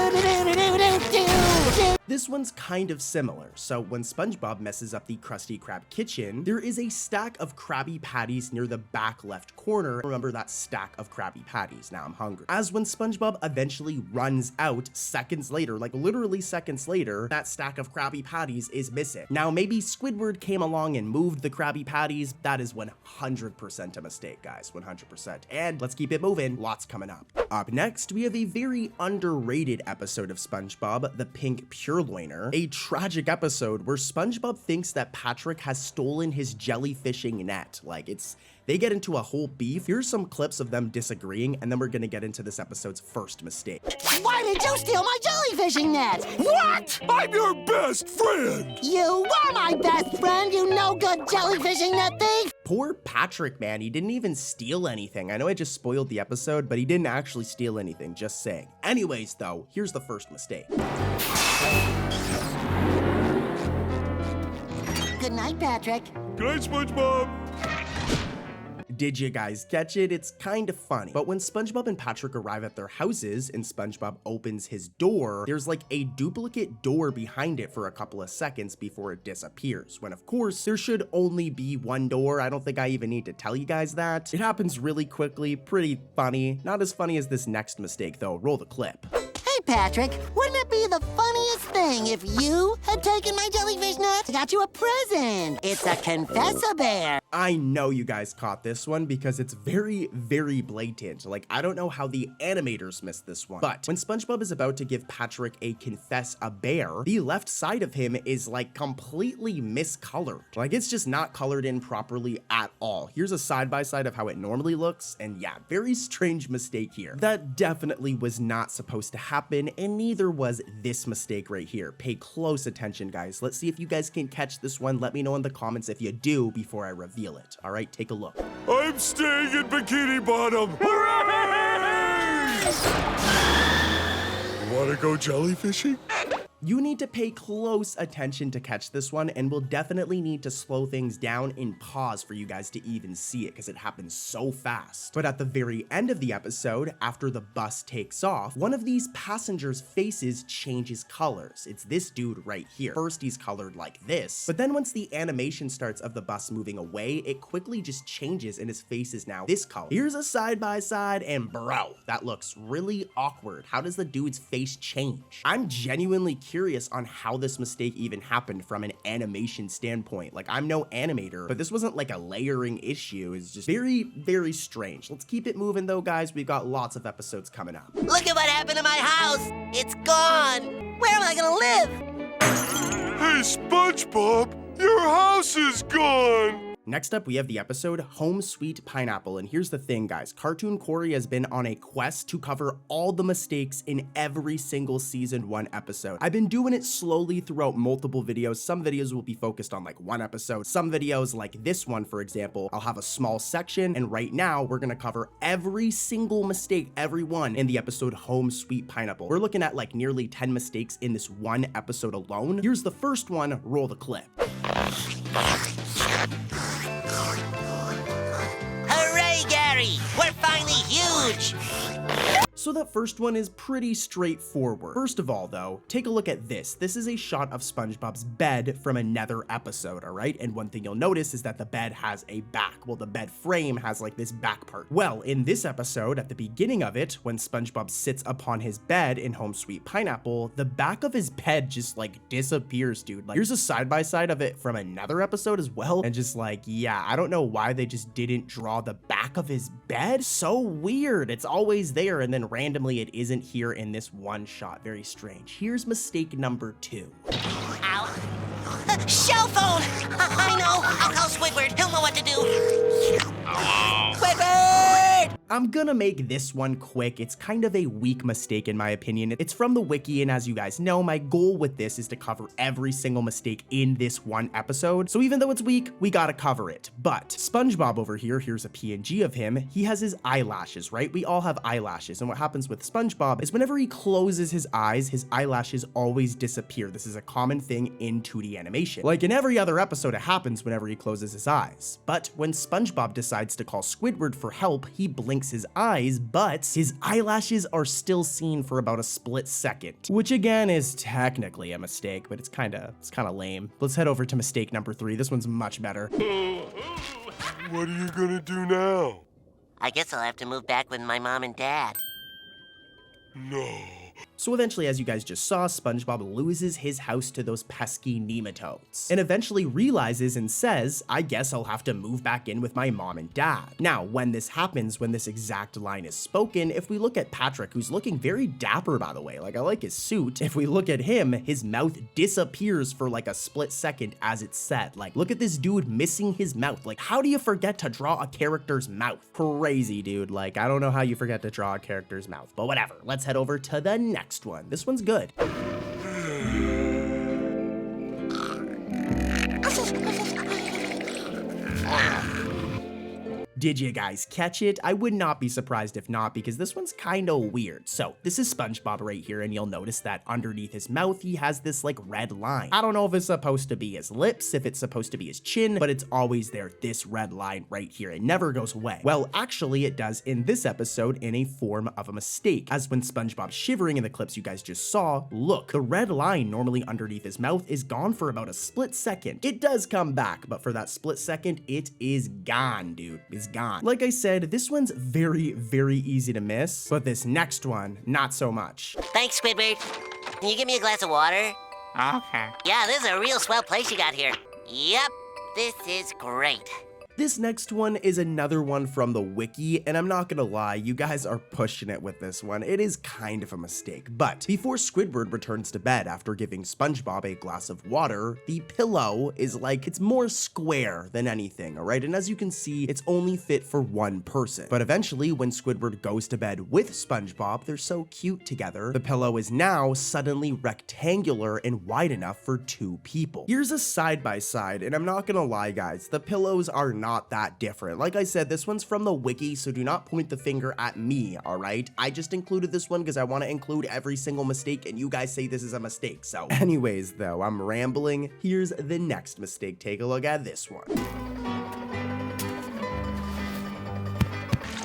This one's kind of similar. So when SpongeBob messes up the Krusty Krab kitchen, there is a stack of Krabby Patties near the back left corner. Remember that stack of Krabby Patties. Now I'm hungry. As when SpongeBob eventually runs out seconds later, like literally seconds later, that stack of Krabby Patties is missing. Now maybe Squidward came along and moved the Krabby Patties. That is 100% a mistake, guys. 100%. And let's keep it moving. Lots coming up. Up next, we have a very underrated episode of SpongeBob, the Pink Purloiner, a tragic episode where SpongeBob thinks that Patrick has stolen his jellyfishing net. Like, they get into a whole beef. Here's some clips of them disagreeing, and then we're gonna get into this episode's first mistake. Why did you steal my jellyfishing net? What? I'm your best friend! You were my best friend, you no-good jellyfishing net thief! Poor Patrick, man. He didn't even steal anything. I know I just spoiled the episode, but he didn't actually steal anything, just saying. Anyways, though, here's the first mistake. Good night, Patrick. Good night, SpongeBob. Did you guys catch it? It's kind of funny. But when SpongeBob and Patrick arrive at their houses and SpongeBob opens his door, there's like a duplicate door behind it for a couple of seconds before it disappears. When of course, there should only be one door. I don't think I even need to tell you guys that. It happens really quickly, pretty funny. Not as funny as this next mistake though. Roll the clip. Hey, Patrick, wouldn't it be the funniest thing if you had taken my jellyfish net? I got you a present. It's a Confess-a-Bear. I know you guys caught this one because it's very, very blatant. Like, I don't know how the animators missed this one. But when SpongeBob is about to give Patrick a Confess-a-Bear, the left side of him is like completely miscolored. Like, it's just not colored in properly at all. Here's a side-by-side of how it normally looks. And yeah, very strange mistake here. That definitely was not supposed to happen, and neither was this mistake right here. Pay close attention, guys. Let's see if you guys can catch this one. Let me know in the comments if you do before I reveal it. All right, take a look. I'm staying in Bikini Bottom. Hooray! Wanna go jellyfishing? You need to pay close attention to catch this one, and we'll definitely need to slow things down and pause for you guys to even see it because it happens so fast. But at the very end of the episode, after the bus takes off, one of these passengers' faces changes colors. It's this dude right here. First, he's colored like this, but then once the animation starts of the bus moving away, it quickly just changes and his face is now this color. Here's a side-by-side, and bro, that looks really awkward. How does the dude's face change? I'm genuinely curious on how this mistake even happened from an animation standpoint. Like, I'm no animator, but this wasn't like a layering issue. It's just very, very strange. Let's keep it moving though, guys. We've got lots of episodes coming up. Look at what happened to my house. It's gone. Where am I gonna live? Hey, SpongeBob, your house is gone. Next up, we have the episode Home Sweet Pineapple, and here's the thing, guys. Cartoon Corey has been on a quest to cover all the mistakes in every single season 1 episode. I've been doing it slowly throughout multiple videos. Some videos will be focused on like one episode. Some videos, like this one, for example, I'll have a small section, and right now we're gonna cover every single mistake, every one, in the episode Home Sweet Pineapple. We're looking at like nearly 10 mistakes in this one episode alone. Here's the first one, roll the clip. Friendversary! We're finally huge! So that first one is pretty straightforward. First of all, though, take a look at this. This is a shot of SpongeBob's bed from another episode, all right? And one thing you'll notice is that the bed has a back. Well, the bed frame has like this back part. Well, in this episode, at the beginning of it, when SpongeBob sits upon his bed in Home Sweet Pineapple, the back of his bed just like disappears, dude. Like, here's a side-by-side of it from another episode as well. And just like, yeah, I don't know why they just didn't draw the back of his bed. So weird. It's always there, and then randomly it isn't here in this one shot. Very strange. Here's mistake number 2. Ow. Shell phone! I know! I'll call Squidward. He'll know what to do. Hello? Squidward! I'm gonna make this one quick. It's kind of a weak mistake in my opinion. It's from the wiki, and as you guys know, my goal with this is to cover every single mistake in this one episode. So even though it's weak, we gotta cover it. But SpongeBob over here, here's a PNG of him. He has his eyelashes, right? We all have eyelashes, and what happens with SpongeBob is whenever he closes his eyes, his eyelashes always disappear. This is a common thing in 2D animation. Like in every other episode, it happens whenever he closes his eyes. But when SpongeBob decides to call Squidward for help, he blinks his eyes, but his eyelashes are still seen for about a split second, which again is technically a mistake, but it's kind of lame. Let's head over to mistake number 3. This one's much better. What are you gonna do now? I guess I'll have to move back with my mom and dad. No. So eventually, as you guys just saw, SpongeBob loses his house to those pesky nematodes, and eventually realizes and says, I guess I'll have to move back in with my mom and dad. Now, when this happens, when this exact line is spoken, if we look at Patrick, who's looking very dapper, by the way, like I like his suit, if we look at him, his mouth disappears for like a split second as it's said. Like, look at this dude missing his mouth. Like, how do you forget to draw a character's mouth? Crazy, dude. Like, I don't know how you forget to draw a character's mouth, but whatever. Let's head over to the next one. This one's good. Did you guys catch it? I would not be surprised if not, because this one's kind of weird. So this is SpongeBob right here, and you'll notice that underneath his mouth, he has this like red line. I don't know if it's supposed to be his lips, if it's supposed to be his chin, but it's always there, this red line right here. It never goes away. Well, actually it does in this episode in a form of a mistake, as when SpongeBob's shivering in the clips you guys just saw, look, the red line normally underneath his mouth is gone for about a split second. It does come back, but for that split second, it is gone, dude. It's gone. Like I said, this one's very, very easy to miss, but this next one, not so much. Thanks, Squidward. Can you give me a glass of water? Okay. Yeah, this is a real swell place you got here. Yep, this is great. This next one is another one from the wiki, and I'm not gonna lie, you guys are pushing it with this one. It is kind of a mistake, but before Squidward returns to bed after giving SpongeBob a glass of water, the pillow is like, it's more square than anything, alright? And as you can see, it's only fit for one person. But eventually, when Squidward goes to bed with SpongeBob, they're so cute together, the pillow is now suddenly rectangular and wide enough for 2 people. Here's a side-by-side, and I'm not gonna lie, guys, the pillows are not that different. Like I said, this one's from the wiki, so do not point the finger at me, all right? I just included this one because I want to include every single mistake, and you guys say this is a mistake. So anyways, though, I'm rambling. Here's the next mistake. Take a look at this one.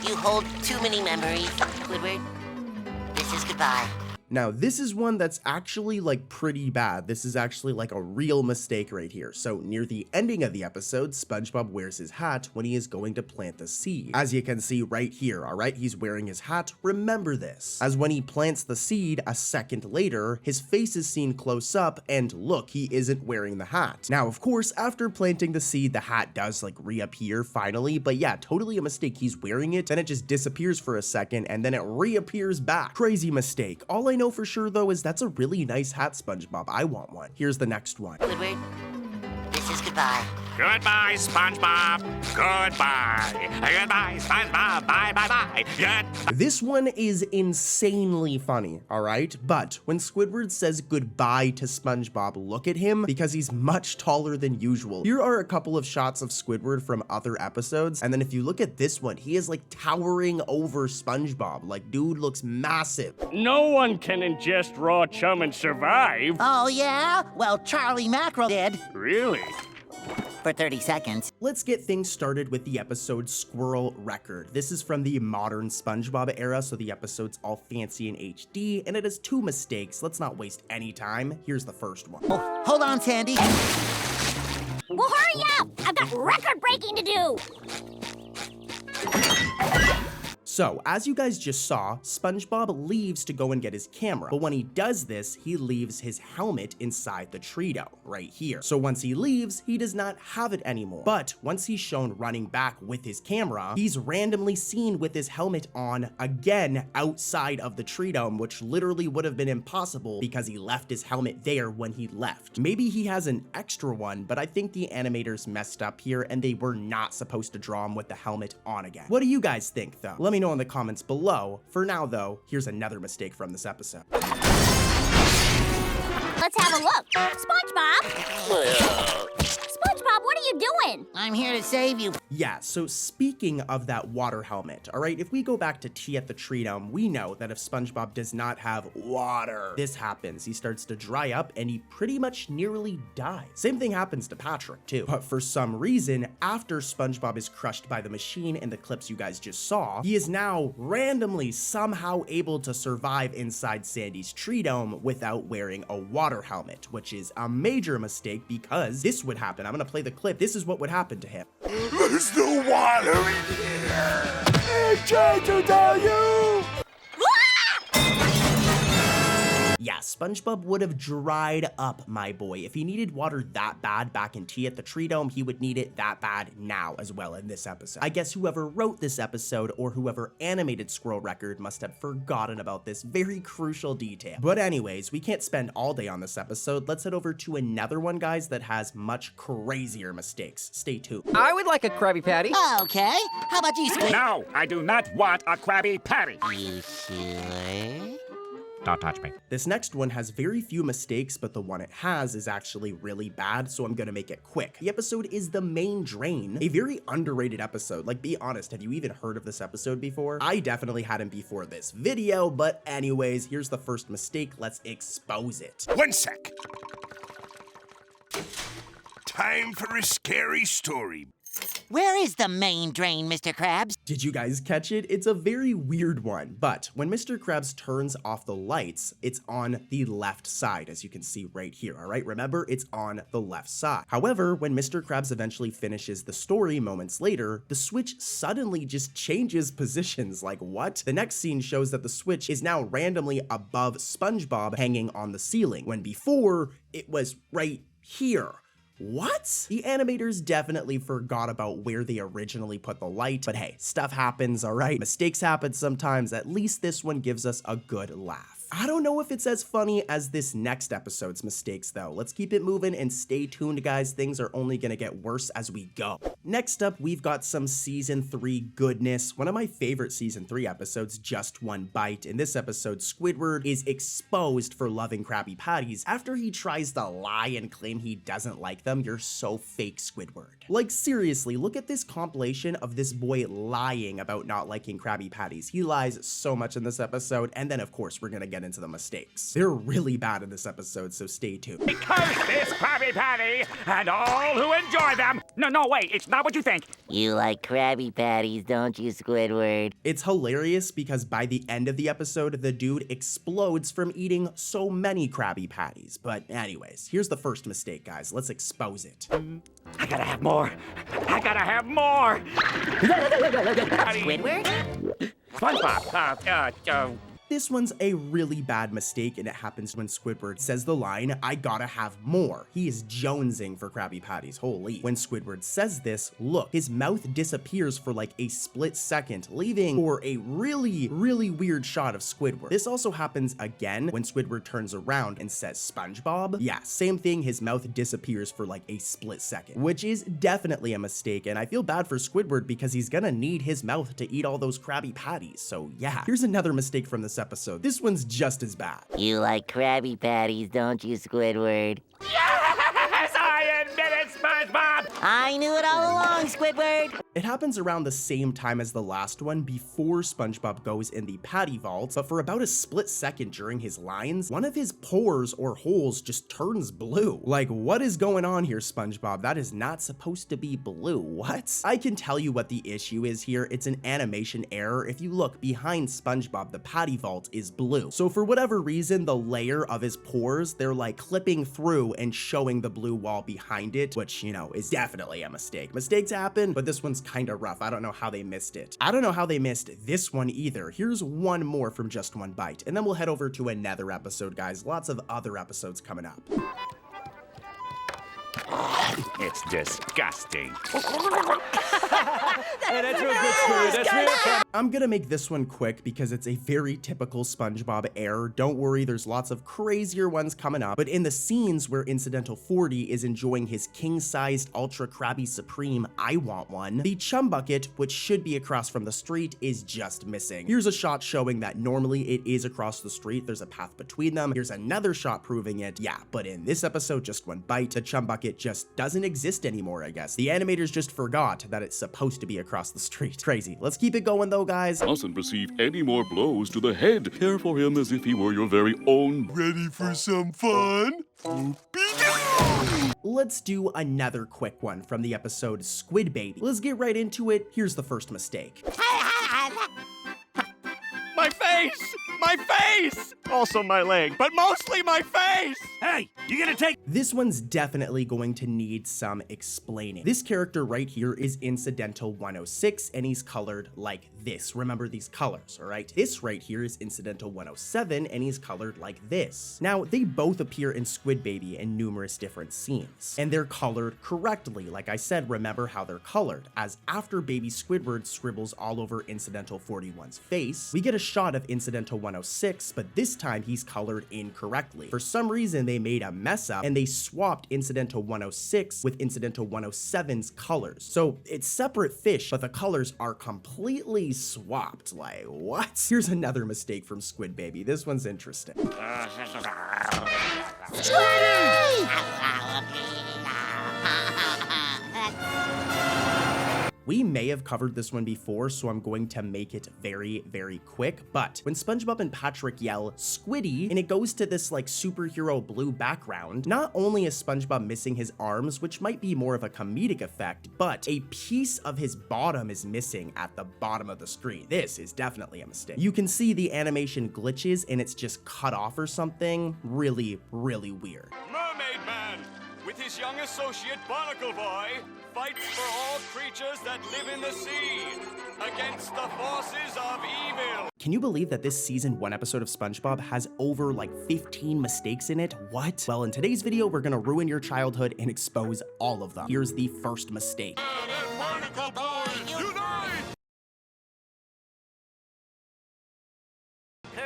You hold too many memories, Squidward. This is goodbye. Now, this is one that's actually like pretty bad. This is actually like a real mistake right here. So near the ending of the episode, SpongeBob wears his hat when he is going to plant the seed. As you can see right here, all right, he's wearing his hat. Remember this, as when he plants the seed a second later, his face is seen close up, and look, he isn't wearing the hat. Now, of course, after planting the seed, the hat does like reappear finally, but yeah, totally a mistake. He's wearing it and it just disappears for a second and then it reappears back. Crazy mistake. All I know for sure though is that's a really nice hat, SpongeBob. I want one. Here's the next one. Squidward, this is goodbye. Goodbye, SpongeBob. Goodbye. Goodbye, SpongeBob. Bye, bye, bye. This one is insanely funny, all right? But when Squidward says goodbye to SpongeBob, look at him because he's much taller than usual. Here are a couple of shots of Squidward from other episodes, and then if you look at this one, he is like towering over SpongeBob. Like, dude looks massive. No one can ingest raw chum and survive. Oh, yeah? Well, Charlie Mackerel did. Really? for 30 seconds. Let's get things started with the episode Squirrel Record. This is from the modern SpongeBob era, so the episode's all fancy in HD, and it has 2 mistakes. Let's not waste any time. Here's the first one. Oh, hold on, Sandy. Well, hurry up! I've got record breaking to do! So, as you guys just saw, SpongeBob leaves to go and get his camera, but when he does this, he leaves his helmet inside the tree dome, right here. So once he leaves, he does not have it anymore. But once he's shown running back with his camera, he's randomly seen with his helmet on again outside of the tree dome, which literally would have been impossible because he left his helmet there when he left. Maybe he has an extra one, but I think the animators messed up here and they were not supposed to draw him with the helmet on again. What do you guys think though? Let me know in the comments below. For now though, here's another mistake from this episode. Let's have a look. SpongeBob! SpongeBob, what are you doing? I'm here to save you. Yeah, so speaking of that water helmet, all right, if we go back to Tea at the Tree Dome, we know that if SpongeBob does not have water, this happens. He starts to dry up and he pretty much nearly dies. Same thing happens to Patrick too. But for some reason, after SpongeBob is crushed by the machine in the clips you guys just saw, he is now randomly somehow able to survive inside Sandy's tree dome without wearing a water helmet, which is a major mistake because this would happen. I'm gonna play the clip. This is what would happen to him. There's no water in here! I'm trying to tell you! Yeah, SpongeBob would have dried up, my boy. If he needed water that bad back in Tea at the Tree Dome, he would need it that bad now as well in this episode. I guess whoever wrote this episode or whoever animated Squirrel Record must have forgotten about this very crucial detail. But anyways, we can't spend all day on this episode. Let's head over to another one, guys, that has much crazier mistakes. Stay tuned. I would like a Krabby Patty. Okay. How about you, Squid? No, I do not want a Krabby Patty. You sure? Don't touch me. This next one has very few mistakes, but the one it has is actually really bad, so I'm gonna make it quick. The episode is The Main Drain, a very underrated episode. Like, be honest, have you even heard of this episode before? I definitely hadn't before this video, but anyways, here's the first mistake. Let's expose it. 1 sec. Time for a scary story. Where is the main drain, Mr. Krabs? Did you guys catch it? It's a very weird one, but when Mr. Krabs turns off the lights, it's on the left side, as you can see right here, all right? Remember, it's on the left side. However, when Mr. Krabs eventually finishes the story moments later, the switch suddenly just changes positions. Like, what? The next scene shows that the switch is now randomly above SpongeBob hanging on the ceiling, when before, it was right here. What? The animators definitely forgot about where they originally put the light, but hey, stuff happens, all right? Mistakes happen sometimes. At least this one gives us a good laugh. I don't know if it's as funny as this next episode's mistakes though. Let's keep it moving and stay tuned, guys. Things are only gonna get worse as we go. Next up, we've got some season 3 goodness. One of my favorite season 3 episodes, Just One Bite. In this episode, Squidward is exposed for loving Krabby Patties after he tries to lie and claim he doesn't like them. You're so fake, Squidward. Like, seriously, look at this compilation of this boy lying about not liking Krabby Patties. He lies so much in this episode, and then of course we're gonna get into the mistakes. They're really bad in this episode, so stay tuned. Because this Krabby Patty and all who enjoy them. No, wait, it's not what you think. You like Krabby Patties, don't you, Squidward? It's hilarious because by the end of the episode, the dude explodes from eating so many Krabby Patties. But anyways, here's the first mistake, guys. Let's expose it. I gotta have more. I gotta have more. Squidward? SpongeBob, This one's a really bad mistake, and it happens when Squidward says the line, "I gotta have more." He is jonesing for Krabby Patties, holy. When Squidward says this, look, his mouth disappears for like a split second, leaving for a really weird shot of Squidward. This also happens again when Squidward turns around and says SpongeBob. Yeah, same thing, his mouth disappears for like a split second, which is definitely a mistake, and I feel bad for Squidward because he's gonna need his mouth to eat all those Krabby Patties, so yeah. Here's another mistake from this episode. This one's just as bad. You like Krabby Patties, don't you, Squidward? yes, I admit it, SpongeBob! I knew it all along, Squidward. It happens around the same time as the last one before SpongeBob goes in the patty vault, but for about a split second during his lines, one of his pores or holes just turns blue. Like, what is going on here, SpongeBob? That is not supposed to be blue. What? I can tell you what the issue is here. It's an animation error. If you look behind SpongeBob, the patty vault is blue. So for whatever reason, the layer of his pores, they're like clipping through and showing the blue wall behind it, which, you know, is definitely a mistake. Mistakes happen, but this one's kind of rough. I don't know how they missed it. I don't know how they missed this one either. Here's one more from Just One Bite, and then we'll head over to another episode, guys. Lots of other episodes coming up. It's disgusting. Hey, that's real good, Squid. That's real fun. I'm gonna make this one quick because it's a very typical SpongeBob error. Don't worry, there's lots of crazier ones coming up, but in the scenes where Incidental 40 is enjoying his king-sized Ultra Krabby Supreme I Want One, the chum bucket, which should be across from the street, is just missing. Here's a shot showing that normally it is across the street, there's a path between them. Here's another shot proving it, yeah, but in this episode, Just One Bite, the chum bucket just doesn't exist anymore, I guess. The animators just forgot that it's supposed to be across the street. Crazy. Let's keep it going though, guys. Mustn't receive any more blows to the head. Care for him as if he were your very own. Ready for some fun? Let's do another quick one from the episode Squid Baby. Let's get right into it. Here's the first mistake. My face! My face! Also my leg, but mostly my face! Hey, you gonna take... This one's definitely going to need some explaining. This character right here is Incidental 106, and he's colored like this. Remember these colors, all right? This right here is Incidental 107, and he's colored like this. Now, they both appear in Squid Baby in numerous different scenes, and they're colored correctly. Like I said, remember how they're colored, as after Baby Squidward scribbles all over Incidental 41's face, we get a shot of Incidental 106, but this time he's colored incorrectly. For some reason, they made a mess up and they swapped Incidental 106 with Incidental 107's colors. So it's separate fish, but the colors are completely swapped. Like, what? Here's another mistake from Squid Baby. This one's interesting. We may have covered this one before, so I'm going to make it very, very quick. But when SpongeBob and Patrick yell Squiddy, and it goes to this like superhero blue background, not only is SpongeBob missing his arms, which might be more of a comedic effect, but a piece of his bottom is missing at the bottom of the screen. This is definitely a mistake. You can see the animation glitches and it's just cut off or something. Really, really weird. Mermaid Man, with his young associate Barnacle Boy, fights for all creatures that live in the sea against the forces of evil. Can you believe that this season 1 episode of SpongeBob has over like 15 mistakes in it? What? Well, in today's video, we're gonna ruin your childhood and expose all of them. Here's the first mistake. Barnacle Boy, unite!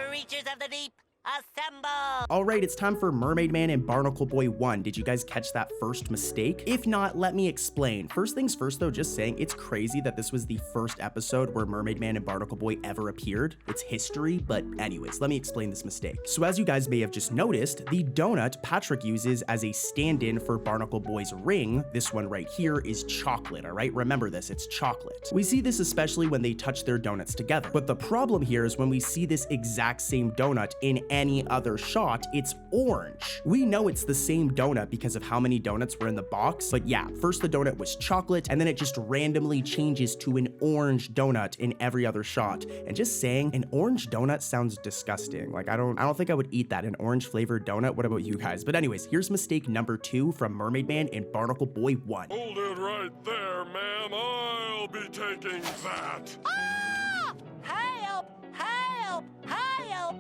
Creatures of the deep, assemble! All right, it's time for Mermaid Man and Barnacle Boy 1. Did you guys catch that first mistake? If not, let me explain. First things first though, just saying, it's crazy that this was the first episode where Mermaid Man and Barnacle Boy ever appeared. It's history, but anyways, let me explain this mistake. So as you guys may have just noticed, the donut Patrick uses as a stand-in for Barnacle Boy's ring, this one right here, is chocolate, all right? Remember this, it's chocolate. We see this especially when they touch their donuts together. But the problem here is when we see this exact same donut in any other shot, it's orange. We know it's the same donut because of how many donuts were in the box, but yeah, first the donut was chocolate, and then it just randomly changes to an orange donut in every other shot. And just saying, an orange donut sounds disgusting. Like, I don't think I would eat that, an orange flavored donut. What about you guys? But anyways, here's mistake number 2 from Mermaid Man and Barnacle Boy 1. Hold it right there, ma'am. I'll be taking that. Ah! Help! Help! Help!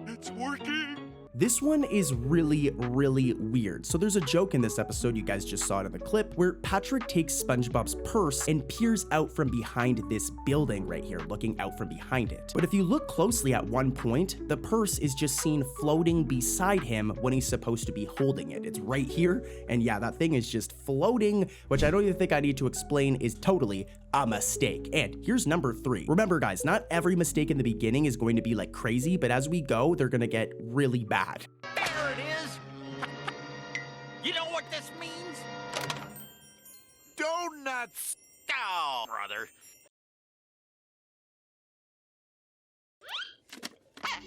It's working. This one is really, really weird. So there's a joke in this episode, you guys just saw it in the clip, where Patrick takes SpongeBob's purse and peers out from behind this building right here, looking out from behind it. But if you look closely at one point, the purse is just seen floating beside him when he's supposed to be holding it. It's right here, and yeah, that thing is just floating, which I don't even think I need to explain is totally a mistake. And here's number 3. Remember guys, not every mistake in the beginning is going to be like crazy, but as we go, they're gonna get really bad. You know what this means? Donuts! Oh, brother.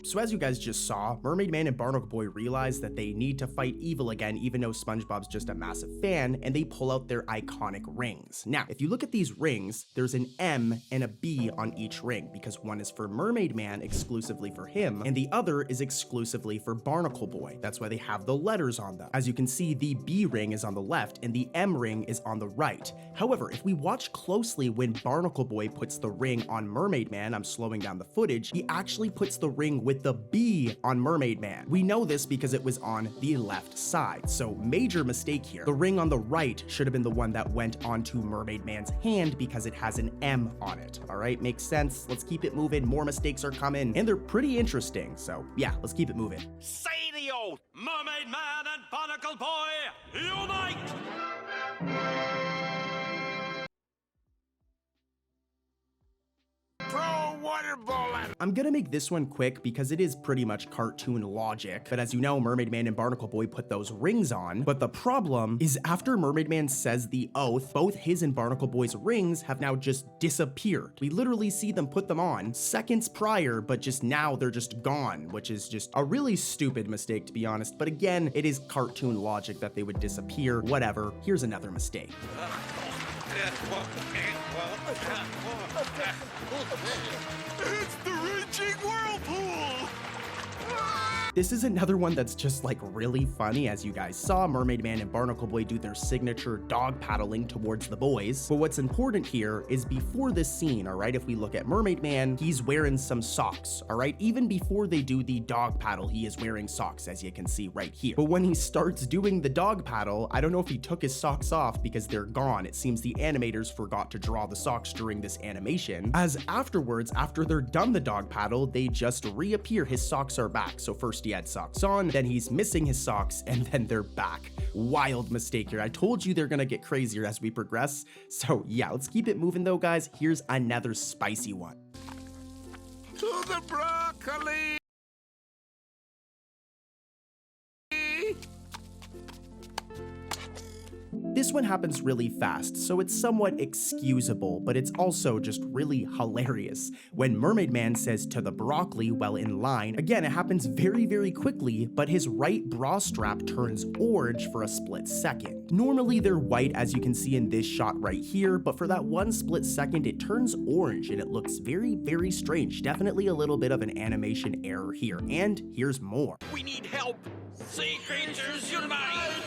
So as you guys just saw, Mermaid Man and Barnacle Boy realize that they need to fight evil again, even though SpongeBob's just a massive fan, and they pull out their iconic rings. Now, if you look at these rings, there's an M and a B on each ring, because one is for Mermaid Man exclusively for him, and the other is exclusively for Barnacle Boy. That's why they have the letters on them. As you can see, the B ring is on the left, and the M ring is on the right. However, if we watch closely when Barnacle Boy puts the ring on Mermaid Man, I'm slowing down the footage, he actually puts the ring with the B on Mermaid Man. We know this because it was on the left side, so major mistake here. The ring on the right should have been the one that went onto Mermaid Man's hand because it has an M on it. All right, makes sense. Let's keep it moving. More mistakes are coming, and they're pretty interesting, so yeah, let's keep it moving. Say the old Mermaid Man and Barnacle Boy, unite! Throw water ball at him. I'm gonna make this one quick because it is pretty much cartoon logic, but as you know, Mermaid Man and Barnacle Boy put those rings on, but the problem is after Mermaid Man says the oath, both his and Barnacle Boy's rings have now just disappeared. We literally see them put them on seconds prior, but just now they're just gone, which is just a really stupid mistake to be honest, but again, it is cartoon logic that they would disappear. Whatever, here's another mistake. It's the raging whirlpool! This is another one that's just like really funny. As you guys saw, Mermaid Man and Barnacle Boy do their signature dog paddling towards the boys. But what's important here is before this scene, all right, if we look at Mermaid Man, he's wearing some socks, all right? Even before they do the dog paddle, he is wearing socks, as you can see right here. But when he starts doing the dog paddle, I don't know if he took his socks off because they're gone. It seems the animators forgot to draw the socks during this animation, as afterwards, after they're done the dog paddle, they just reappear. His socks are back. So first he had socks on, then he's missing his socks, and then they're back. Wild mistake here. I told you they're gonna get crazier as we progress. So yeah, let's keep it moving though, guys. Here's another spicy one. To the broccoli! This one happens really fast, so it's somewhat excusable, but it's also just really hilarious. When Mermaid Man says to the broccoli while in line, again, it happens very, very quickly, but his right bra strap turns orange for a split second. Normally they're white, as you can see in this shot right here, but for that one split second, it turns orange and it looks very, very strange. Definitely a little bit of an animation error here, and here's more. We need help! Sea creatures unite!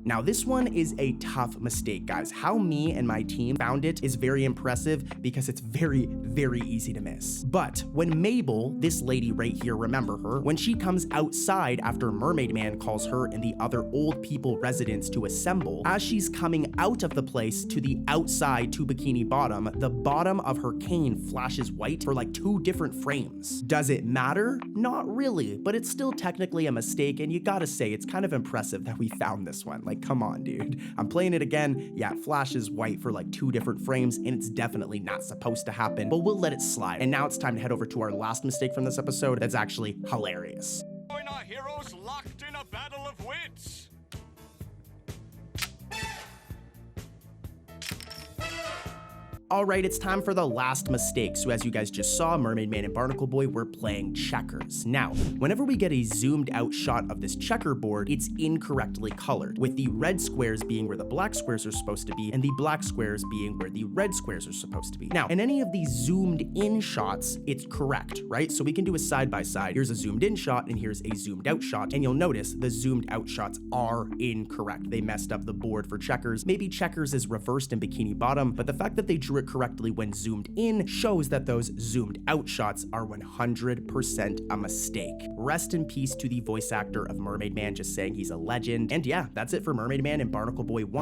Now this one is a tough mistake, guys. How me and my team found it is very impressive because it's very, very easy to miss. But when Mabel, this lady right here, remember her, when she comes outside after Mermaid Man calls her and the other old people residents to assemble, as she's coming out of the place to the outside to Bikini Bottom, the bottom of her cane flashes white for like 2 different frames. Does it matter? Not really, but it's still technically a mistake, and you gotta say, it's kind of impressive that we found this one. Like, come on, dude. I'm playing it again. Yeah, it flashes white for like 2 different frames, and it's definitely not supposed to happen, but we'll let it slide. And now it's time to head over to our last mistake from this episode that's actually hilarious. Join our heroes locked in a battle of wits! All right, it's time for the last mistake. So as you guys just saw, Mermaid Man and Barnacle Boy were playing checkers. Now, whenever we get a zoomed out shot of this checkerboard, it's incorrectly colored, with the red squares being where the black squares are supposed to be, and the black squares being where the red squares are supposed to be. Now, in any of these zoomed in shots, it's correct, right? So we can do a side by side. Here's a zoomed in shot, and here's a zoomed out shot, and you'll notice the zoomed out shots are incorrect. They messed up the board for checkers. Maybe checkers is reversed in Bikini Bottom, but the fact that they drew it correctly when zoomed in shows that those zoomed out shots are 100% a mistake. Rest in peace to the voice actor of Mermaid Man, just saying he's a legend. And yeah, that's it for Mermaid Man and Barnacle Boy 1.